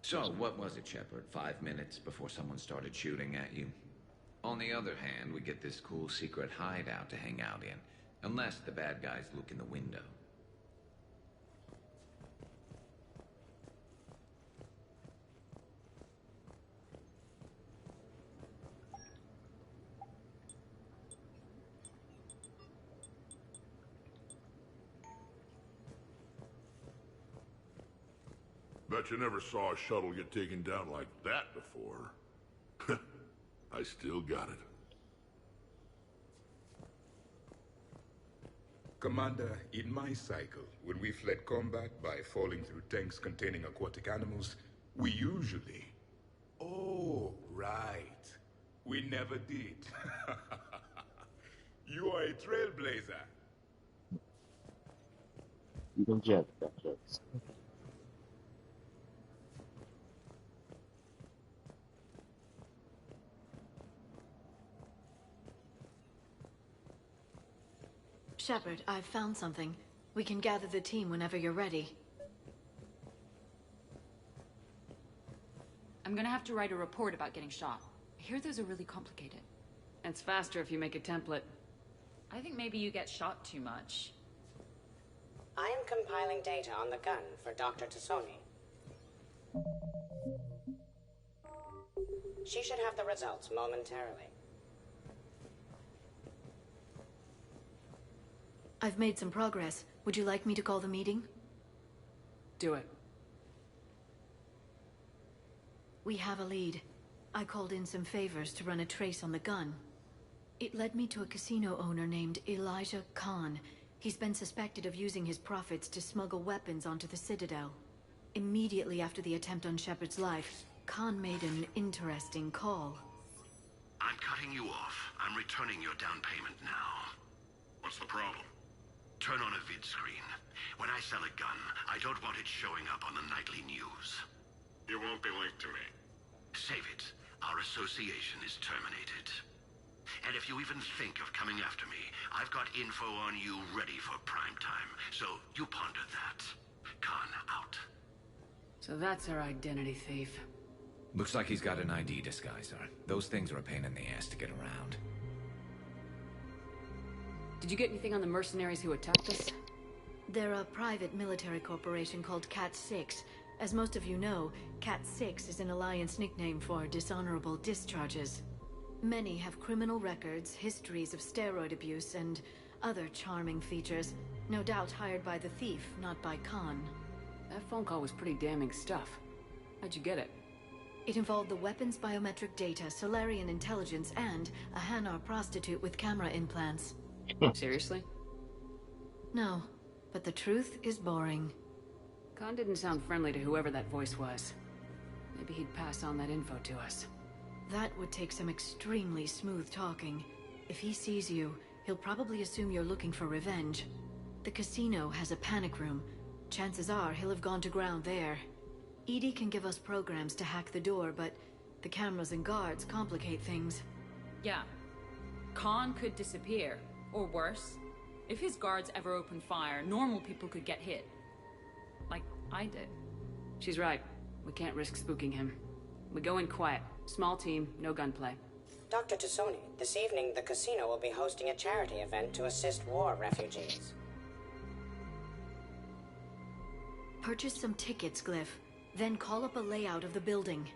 So, what was it, Shepard? 5 minutes before someone started shooting at you? On the other hand, we get this cool secret hideout to hang out in. Unless the bad guys look in the window. Bet you never saw a shuttle get taken down like that before. I still got it. Commander, in my cycle, when we fled combat by falling through tanks containing aquatic animals, we usually... Oh, right. We never did. You are a trailblazer. You can judge that, jokes. Shepard, I've found something. We can gather the team whenever you're ready. I'm gonna have to write a report about getting shot. I hear those are really complicated. It's faster if you make a template. I think maybe you get shot too much. I am compiling data on the gun for Dr. Tassoni. She should have the results momentarily. I've made some progress. Would you like me to call the meeting? Do it. We have a lead. I called in some favors to run a trace on the gun. It led me to a casino owner named Elijah Khan. He's been suspected of using his profits to smuggle weapons onto the Citadel. Immediately after the attempt on Shepard's life, Khan made an interesting call. I'm cutting you off. I'm returning your down payment now. What's the problem? Turn on a vid screen. When I sell a gun, I don't want it showing up on the nightly news. You won't be linked to me. Save it. Our association is terminated. And if you even think of coming after me, I've got info on you ready for prime time. So you ponder that. Khan out. So that's our identity thief. Looks like he's got an ID disguiser. Those things are a pain in the ass to get around. Did you get anything on the mercenaries who attacked us? They're a private military corporation called Cat-6. As most of you know, Cat-6 is an Alliance nickname for dishonorable discharges. Many have criminal records, histories of steroid abuse, and other charming features. No doubt hired by the thief, not by Khan. That phone call was pretty damning stuff. How'd you get it? It involved the weapons biometric data, Solarian intelligence, and a Hanar prostitute with camera implants. Seriously? No, but the truth is boring. Khan didn't sound friendly to whoever that voice was. Maybe he'd pass on that info to us. That would take some extremely smooth talking. If he sees you, he'll probably assume you're looking for revenge. The casino has a panic room. Chances are he'll have gone to ground there. EDI can give us programs to hack the door, but the cameras and guards complicate things. Yeah. Khan could disappear. Or worse, if his guards ever opened fire, normal people could get hit. Like I did. She's right. We can't risk spooking him. We go in quiet. Small team, no gunplay. Dr. Tassoni, this evening the casino will be hosting a charity event to assist war refugees. Purchase some tickets, Glyph. Then call up a layout of the building.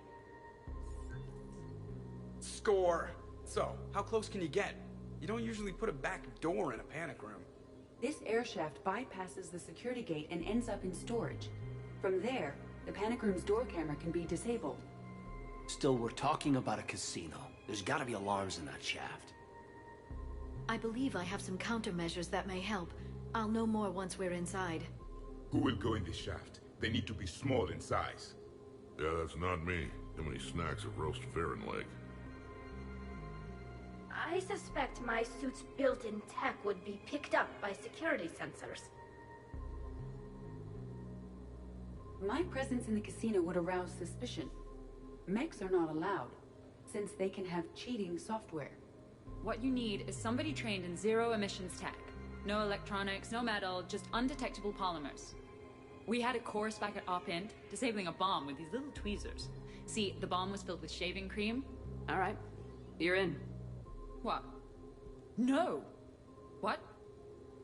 Score! So, how close can you get? You don't usually put a back door in a panic room. This air shaft bypasses the security gate and ends up in storage. From there, the panic room's door camera can be disabled. Still, we're talking about a casino. There's gotta be alarms in that shaft. I believe I have some countermeasures that may help. I'll know more once we're inside. Who will go in this shaft? They need to be small in size. Yeah, that's not me. How many snacks of roast Farron leg? I suspect my suit's built-in tech would be picked up by security sensors. My presence in the casino would arouse suspicion. Mechs are not allowed, since they can have cheating software. What you need is somebody trained in zero emissions tech. No electronics, no metal, just undetectable polymers. We had a course back at Op-Int, disabling a bomb with these little tweezers. See, the bomb was filled with shaving cream. All right, you're in. What? No! What?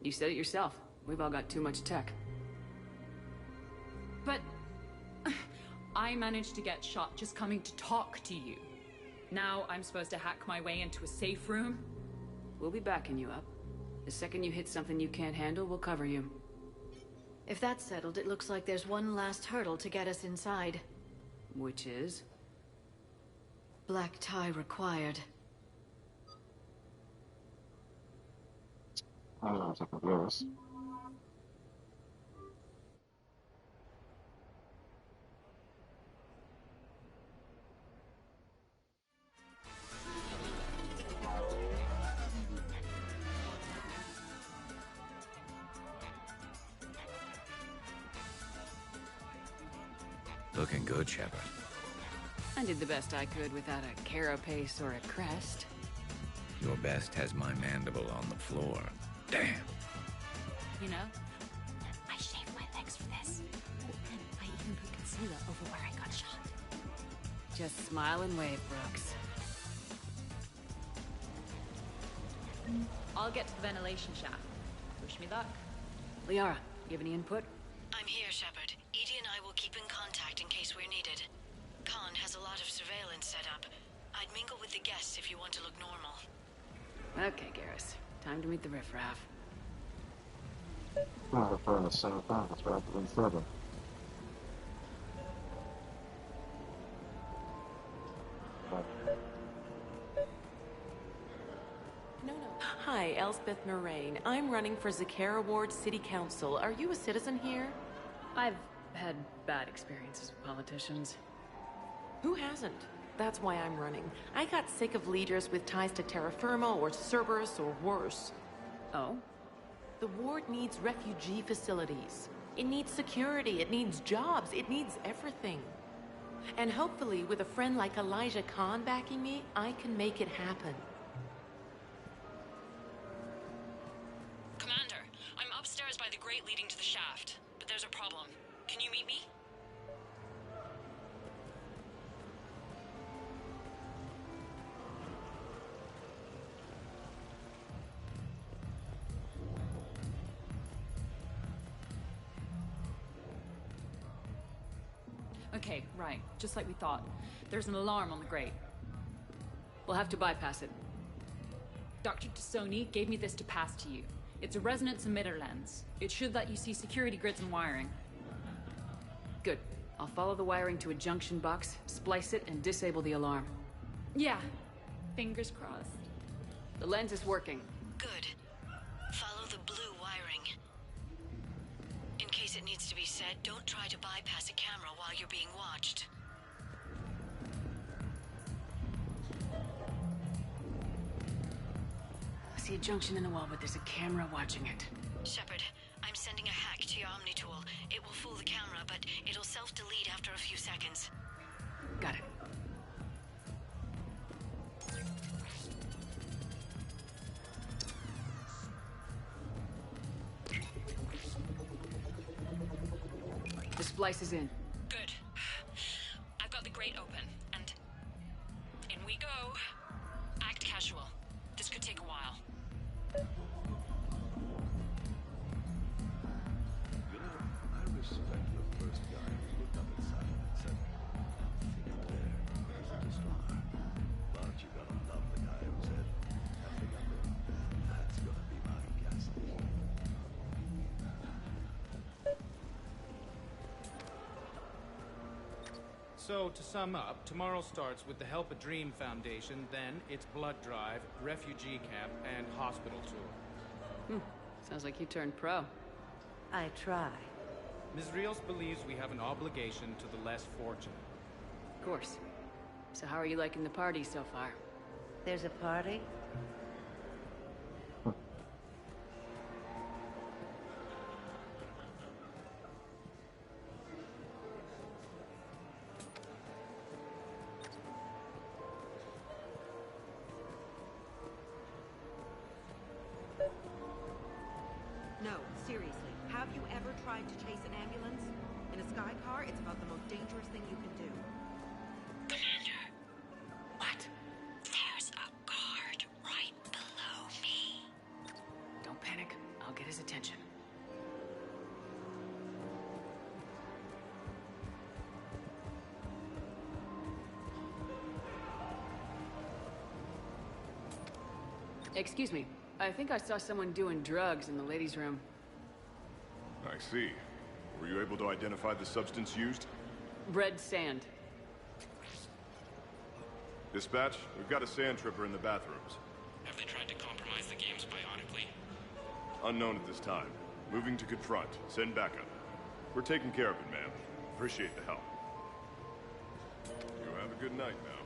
You said it yourself. We've all got too much tech. But... I managed to get shot just coming to talk to you. Now I'm supposed to hack my way into a safe room? We'll be backing you up. The second you hit something you can't handle, we'll cover you. If that's settled, it looks like there's one last hurdle to get us inside. Which is? Black tie required. I don't know if I can do this. Looking good, Shepard. I did the best I could without a carapace or a crest. Your best has my mandible on the floor. Damn. You know, I shaved my legs for this. And I even put concealer over where I got shot. Just smile and wave, Brooks. I'll get to the ventilation shaft. Wish me luck. Liara, you have any input? I'm here, Shepard. Edie and I will keep in contact in case we're needed. Khan has a lot of surveillance set up. I'd mingle with the guests if you want to look normal. Okay, Garrus. Time to meet the riffraff. Not if we're in the same path rather than further. Hi, Elspeth Moraine. I'm running for Zakara Ward City Council. Are you a citizen here? I've had bad experiences with politicians. Who hasn't? That's why I'm running. I got sick of leaders with ties to Terra Firma or Cerberus or worse. Oh? The ward needs refugee facilities. It needs security, it needs jobs, it needs everything. And hopefully, with a friend like Elijah Khan backing me, I can make it happen. Commander, I'm upstairs by the grate leading to the shaft, but there's a problem. Can you meet me? Okay, right. Just like we thought. There's an alarm on the grate. We'll have to bypass it. Dr. Tassoni gave me this to pass to you. It's a resonance emitter lens. It should let you see security grids and wiring. Good. I'll follow the wiring to a junction box, splice it, and disable the alarm. Yeah. Fingers crossed. The lens is working. Good. Follow the blue wiring. In case it needs to be said, don't try to bypass a camera while you're being watched. I see a junction in the wall, but there's a camera watching it. Shepard, I'm sending a hack to your Omni tool. It will fool the camera, but it'll self-delete after a few seconds. Got it. The splice is in. Good. I've got the grate open, and in we go. Act casual. This could take a while. You know, I respect the first guy who looked up inside and said, "Think there isn't a star." But you gotta love the guy who said, "Nothing up there. That's gonna be my gas station." So, to sum up, tomorrow starts with the Help a Dream Foundation, then it's blood drive, refugee camp, and hospital tour. Sounds like you turned pro. I try. Ms. Rios believes we have an obligation to the less fortunate. Of course. So how are you liking the party so far? There's a party? No, seriously. Have you ever tried to chase an ambulance? In a sky car, it's about the most dangerous thing you can do. Commander. What? There's a guard right below me. Don't panic. I'll get his attention. Excuse me. I think I saw someone doing drugs in the ladies' room. I see. Were you able to identify the substance used? Red sand. Dispatch, we've got a sand tripper in the bathrooms. Have they tried to compromise the games bionically? Unknown at this time. Moving to confront. Send backup. We're taking care of it, ma'am. Appreciate the help. You have a good night now.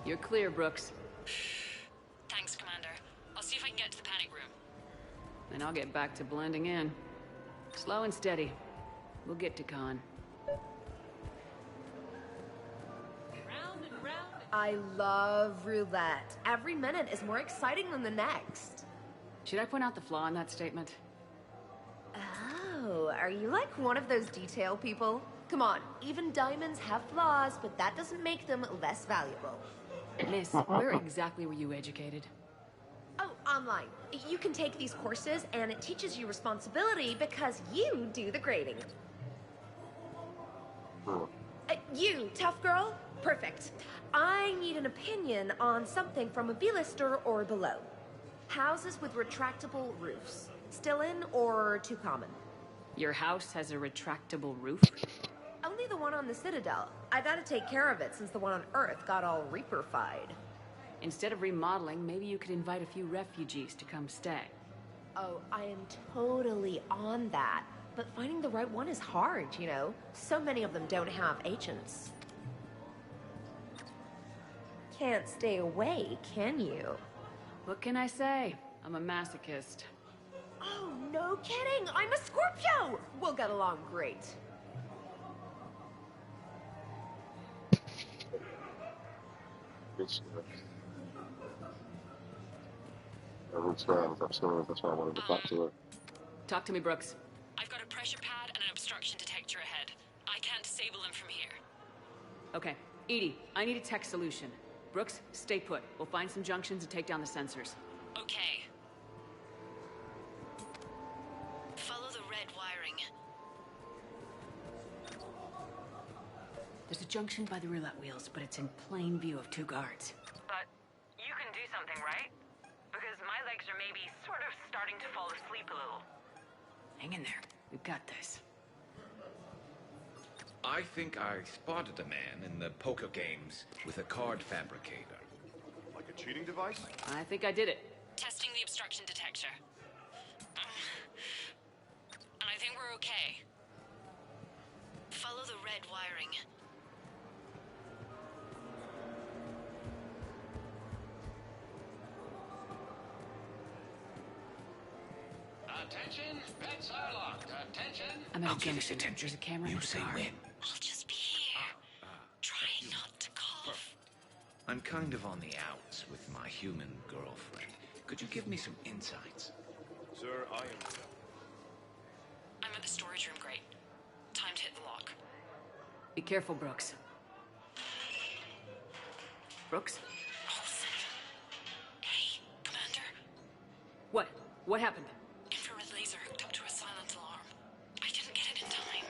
You're clear, Brooks. Thanks, Commander. I'll see if I can get to the panic room. And I'll get back to blending in. Slow and steady. We'll get to Khan. I love roulette. Every minute is more exciting than the next. Should I point out the flaw in that statement? Oh, are you like one of those detail people? Come on, even diamonds have flaws, but that doesn't make them less valuable. Miss, where exactly were you educated? Oh, online. You can take these courses, and it teaches you responsibility because you do the grading. You, tough girl? Perfect. I need an opinion on something from a B-lister or below. Houses with retractable roofs. Still in or too common? Your house has a retractable roof? Only the one on the Citadel. I gotta take care of it since the one on Earth got all Reaper-fied. Instead of remodeling, maybe you could invite a few refugees to come stay. Oh, I am totally on that. But finding the right one is hard, you know? So many of them don't have agents. Can't stay away, can you? What can I say? I'm a masochist. Oh, no kidding! I'm a Scorpio! We'll get along great. That's why I wanted to talk to her. Talk to me, Brooks. I've got a pressure pad and an obstruction detector ahead. I can't disable them from here. Okay. Edie, I need a tech solution. Brooks, stay put. We'll find some junctions and take down the sensors. Okay. Follow the red wiring. There's a junction by the roulette wheels, but it's in plain view of two guards. But you can do something, right? Because my legs are maybe sort of starting to fall asleep a little. Hang in there. We've got this. I think I spotted a man in the poker games with a card fabricator. Like a cheating device? I think I did it. Testing the obstruction detector. And I think we're okay. Follow the red wiring. Attention, pets are locked. Attention. I'm at a junction. There's a camera in the car. I'll just be here. Try not to cough. I'm kind of on the outs with my human girlfriend. Could you give me some insights? Sir, I am... I'm at the storage room, great. Time to hit the lock. Be careful, Brooks. Brooks? Hey, Commander. What? What happened? Infrared laser hooked up to a silent alarm. I didn't get it in time.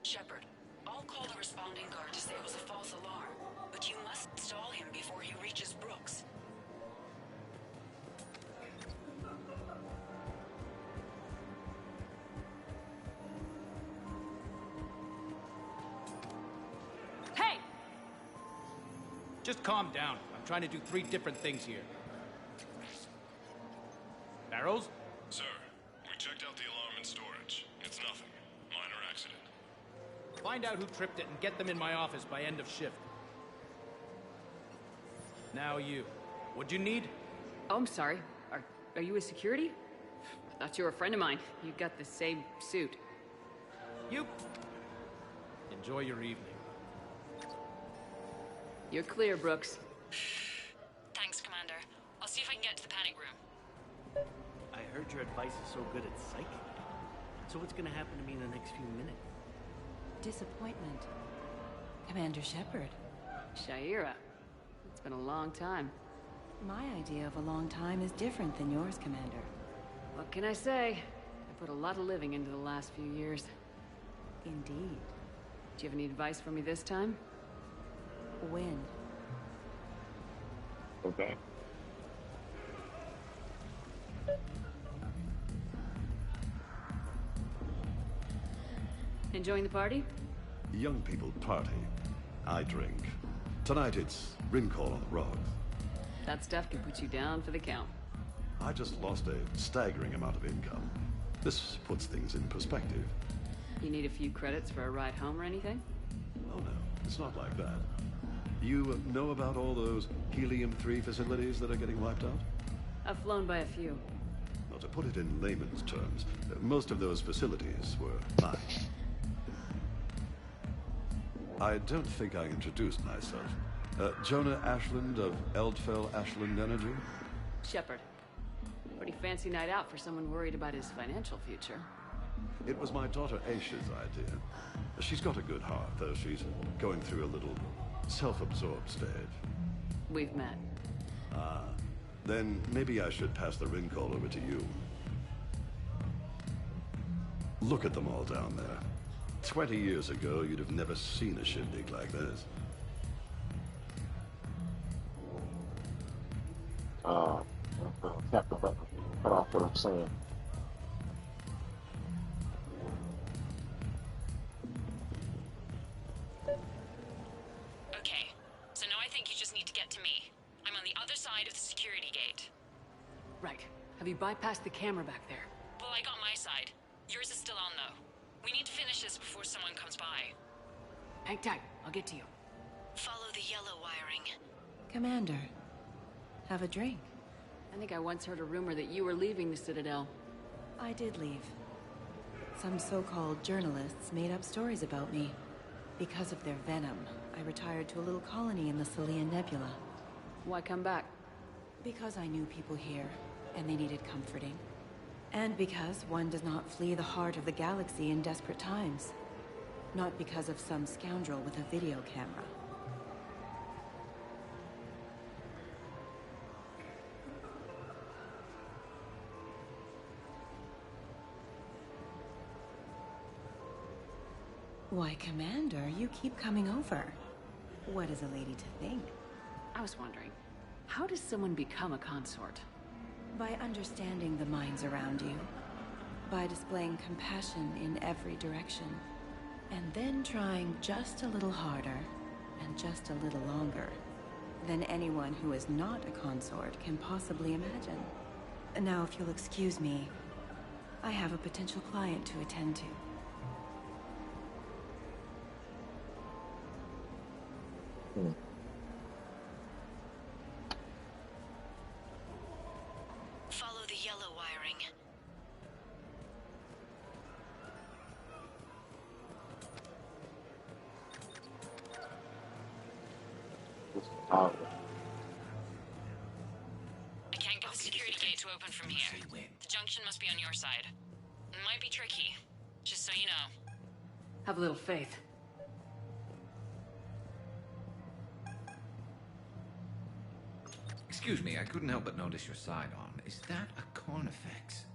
Shepard, I'll call the responding guard to say it was a false alarm, but you must stall him before he reaches Brooks. just calm down. I'm trying to do 3 different things here. Barrows? Sir, we checked out the alarm in storage. It's nothing. Minor accident. Find out who tripped it and get them in my office by end of shift. Now you. What'd you need? Oh, I'm sorry. Are you a security? I thought you were a friend of mine. You got the same suit. You... Enjoy your evening. You're clear, Brooks. Thanks, Commander. I'll see if I can get to the panic room. I heard your advice is so good at psych. So what's gonna happen to me in the next few minutes? Disappointment. Commander Shepard. Sha'ira. It's been a long time. My idea of a long time is different than yours, Commander. What can I say? I put a lot of living into the last few years. Indeed. Do you have any advice for me this time? When? Okay. Enjoying the party? Young people party. I drink. Tonight it's Rincall on the rocks. That stuff can put you down for the count. I just lost a staggering amount of income. This puts things in perspective. You need a few credits for a ride home or anything? Oh no, it's not like that. You know about all those Helium-3 facilities that are getting wiped out? I've flown by a few. Well, to put it in layman's terms, most of those facilities were mine. I don't think I introduced myself. Jonah Ashland of Eldfell Ashland Energy? Shepard. Pretty fancy night out for someone worried about his financial future. It was my daughter Aisha's idea. She's got a good heart, though she's going through a little self-absorbed stage. We've met. Ah, then maybe I should pass the ring call over to you. Look at them all down there. 20 years ago, you'd have never seen a shindig like this. Tap the button. Cut off what I'm saying. Okay, so now I think you just need to get to me. I'm on the other side of the security gate. Right. Have you bypassed the camera back there? Well, I got my side. Yours is still on, though. We need to finish this before someone comes by. Hang tight. I'll get to you. Follow the yellow wiring. Commander, have a drink. I think I once heard a rumor that you were leaving the Citadel. I did leave. Some so-called journalists made up stories about me. Because of their venom, I retired to a little colony in the Celian Nebula. Why come back? Because I knew people here, and they needed comforting. And because one does not flee the heart of the galaxy in desperate times. Not because of some scoundrel with a video camera. Why, Commander, you keep coming over. What is a lady to think? I was wondering, how does someone become a consort? By understanding the minds around you. By displaying compassion in every direction. And then trying just a little harder, and just a little longer, than anyone who is not a consort can possibly imagine. Now, if you'll excuse me, I have a potential client to attend to. Follow the yellow wiring. I can't get the security gate to open from here. The junction must be on your side. It might be tricky, just so you know. Have a little faith. Excuse me, I couldn't help but notice your side-on. Is that a Carnifex?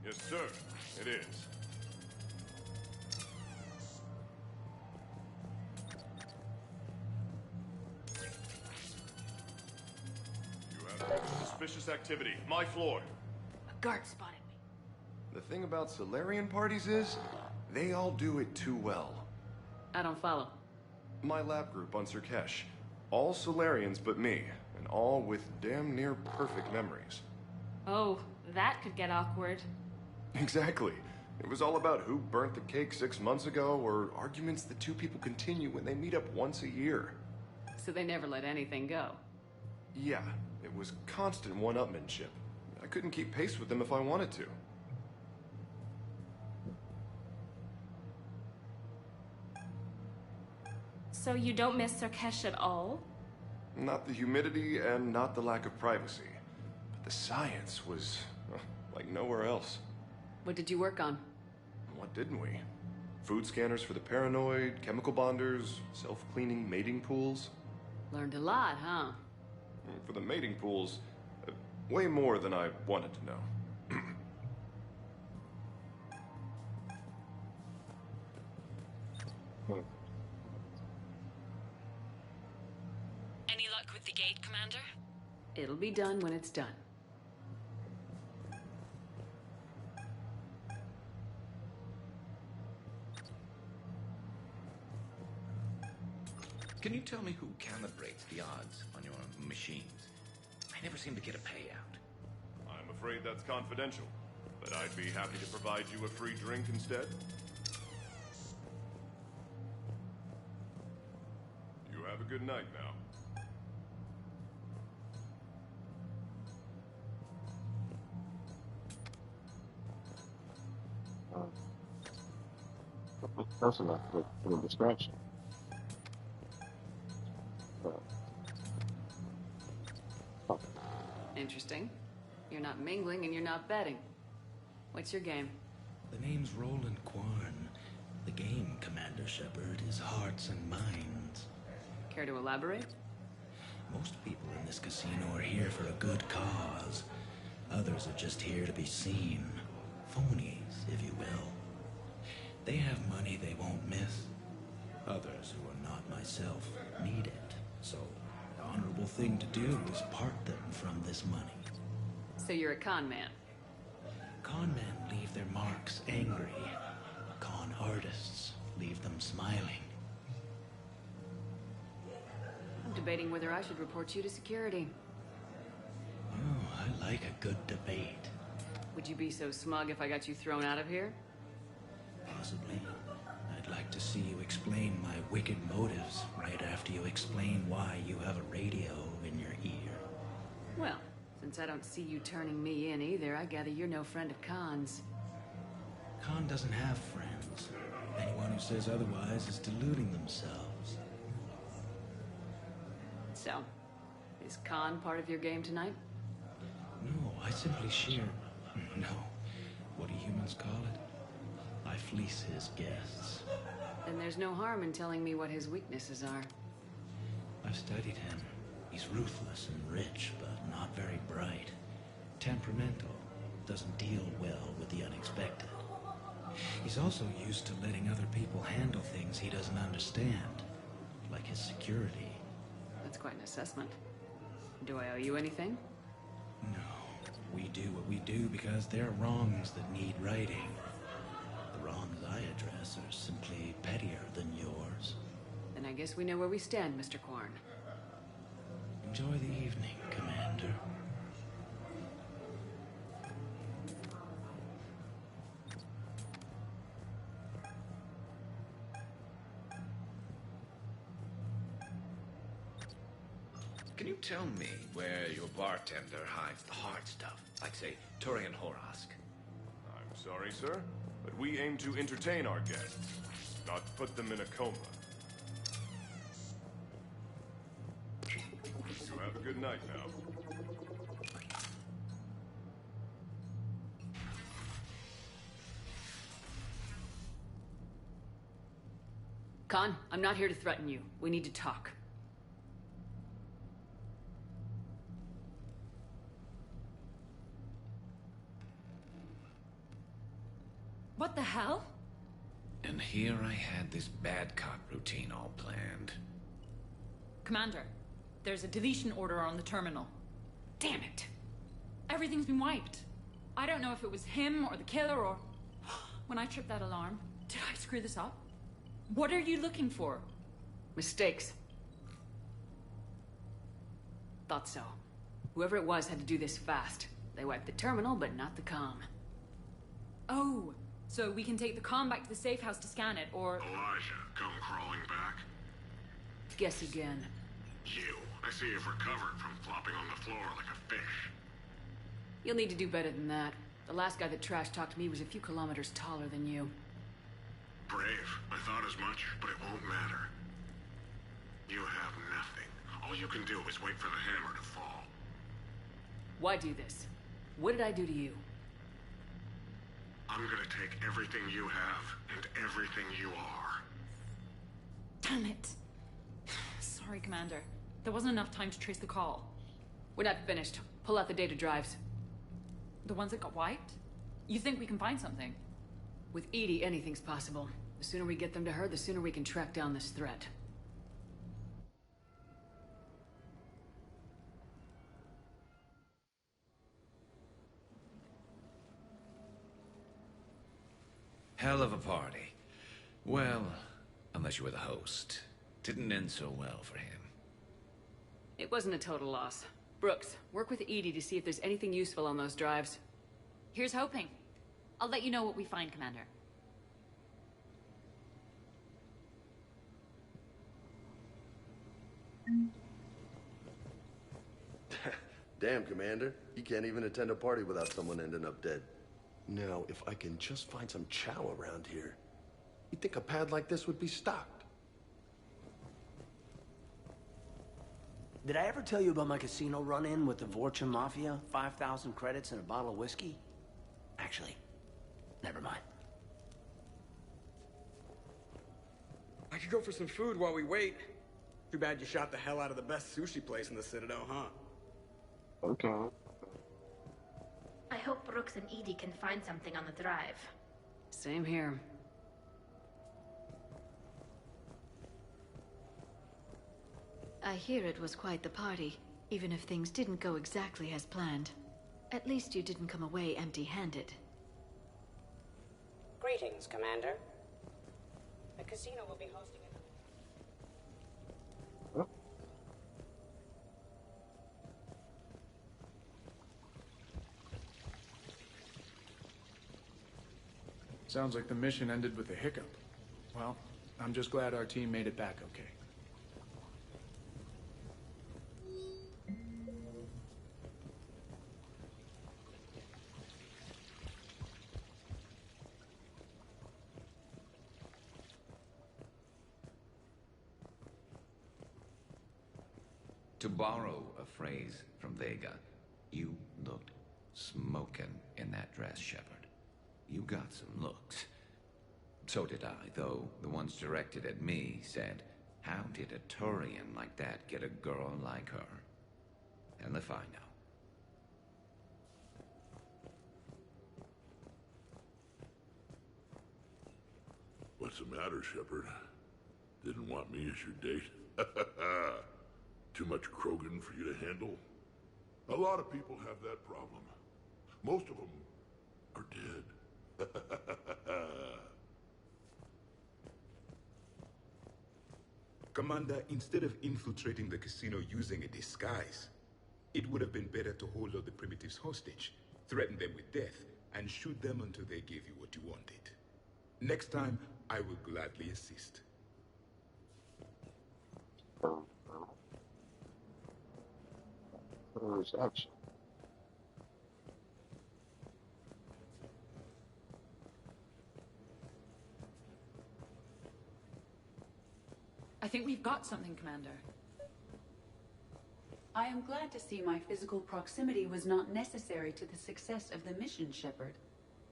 Yes, sir. It is. You have suspicious activity. My floor. A guard spotted me. The thing about Solarian parties is, they all do it too well. I don't follow. My lab group on Sirkesh. All Solarians but me, and all with damn near perfect memories. Oh, that could get awkward. Exactly. It was all about who burnt the cake 6 months ago, or arguments the two people continue when they meet up once a year. So they never let anything go. Yeah, it was constant one-upmanship. I couldn't keep pace with them if I wanted to. So you don't miss Sarkesh at all? Not the humidity and not the lack of privacy. But the science was like nowhere else. What did you work on? What didn't we? Food scanners for the paranoid, chemical bonders, self-cleaning mating pools. Learned a lot, huh? For the mating pools, way more than I wanted to know. Any luck with the gate, Commander? It'll be done when it's done. Can you tell me who calibrates the odds on your machines? I never seem to get a payout. I'm afraid that's confidential, but I'd be happy to provide you a free drink instead. You have a good night now. That's enough for a distraction. Interesting. You're not mingling and you're not betting. What's your game? The name's Roland Quarn. The game, Commander Shepard, is hearts and minds. Care to elaborate? Most people in this casino are here for a good cause. Others are just here to be seen. Phonies, if you will. They have money they won't miss. Others, who are not myself, need it. So, the honorable thing to do is part them from this money. So you're a con man? Con men leave their marks angry. Con artists leave them smiling. I'm debating whether I should report you to security. Oh, I like a good debate. Would you be so smug if I got you thrown out of here? Possibly. I'd like to see you explain my wicked motives right after you explain why you have a radio in your ear. Well, since I don't see you turning me in either, I gather you're no friend of Khan's. Khan doesn't have friends. Anyone who says otherwise is deluding themselves. So, is Khan part of your game tonight? No, I simply share... No. What do humans call it? I fleece his guests. Then there's no harm in telling me what his weaknesses are. I've studied him. He's ruthless and rich, but not very bright. Temperamental. Doesn't deal well with the unexpected. He's also used to letting other people handle things he doesn't understand. Like his security. That's quite an assessment. Do I owe you anything? No. We do what we do because there are wrongs that need righting. The wrongs I address are simply pettier than yours. Then I guess we know where we stand, Mr. Quarn. Enjoy the evening, Commander. Can you tell me where your bartender hides the hard stuff? Like, say, Turian Horosk? I'm sorry, sir, but we aim to entertain our guests, not put them in a coma. You have a good night now. Khan, I'm not here to threaten you. We need to talk. What the hell? And here I had this bad cop routine all planned. Commander, there's a deletion order on the terminal. Damn it. Everything's been wiped. I don't know if it was him or the killer or... When I tripped that alarm, did I screw this up? What are you looking for? Mistakes. Thought so. Whoever it was had to do this fast. They wiped the terminal, but not the comm. Oh, so we can take the comm back to the safe house to scan it, or... Elijah, come crawling back. Guess again. You. I see you've recovered from flopping on the floor like a fish. You'll need to do better than that. The last guy that trash talked me was a few kilometers taller than you. Brave. I thought as much, but it won't matter. You have nothing. All you can do is wait for the hammer to fall. Why do this? What did I do to you? I'm gonna take everything you have and everything you are. Damn it. Sorry, Commander. There wasn't enough time to trace the call. We're not finished. Pull out the data drives. The ones that got wiped? You think we can find something? With EDI, anything's possible. The sooner we get them to her, the sooner we can track down this threat. Hell of a party. Well, unless you were the host. Didn't end so well for him. It wasn't a total loss. Brooks, work with EDI to see if there's anything useful on those drives. Here's hoping. I'll let you know what we find, Commander. Damn, Commander. You can't even attend a party without someone ending up dead. Now, if I can just find some chow around here, you'd think a pad like this would be stocked. Did I ever tell you about my casino run-in with the Vorcha Mafia? 5,000 credits and a bottle of whiskey? Actually, never mind. I could go for some food while we wait. Too bad you shot the hell out of the best sushi place in the Citadel, huh? Okay. I hope Brooks and EDI can find something on the drive. Same here. I hear it was quite the party, even if things didn't go exactly as planned. At least you didn't come away empty-handed. Greetings, Commander. The casino will be hosting a... Sounds like the mission ended with a hiccup. Well, I'm just glad our team made it back okay. To borrow a phrase from Vega, you looked smokin' in that dress, Shepard. You got some looks. So did I, though the ones directed at me said, how did a Turian like that get a girl like her? And if I know. What's the matter, Shepard? Didn't want me as your date? Too much Krogan for you to handle? A lot of people have that problem. Most of them are dead. Commander, instead of infiltrating the casino using a disguise, it would have been better to hold all the primitives hostage, threaten them with death, and shoot them until they gave you what you wanted. Next time, I will gladly assist. First action. I think we've got something, Commander. I am glad to see my physical proximity was not necessary to the success of the mission, Shepard.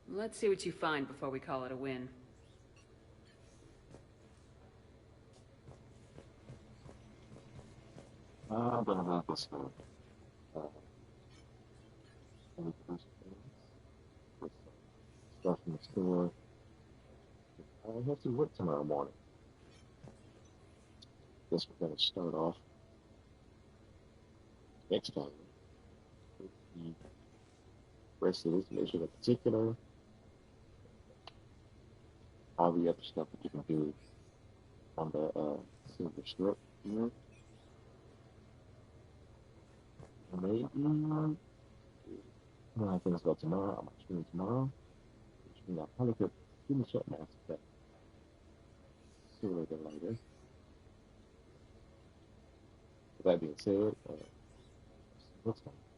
Let's see what you find before we call it a win. I'm gonna have this one. Stuff in the store. I have to work tomorrow morning. Guess we're gonna start off next time with the rest of this mission in particular. All the other stuff that you can do on the Silver Strip, you know. maybe when I finish go tomorrow, I might stream tomorrow. Which means I probably could finish up Mass Effect sooner than later. With that being said, what's going on?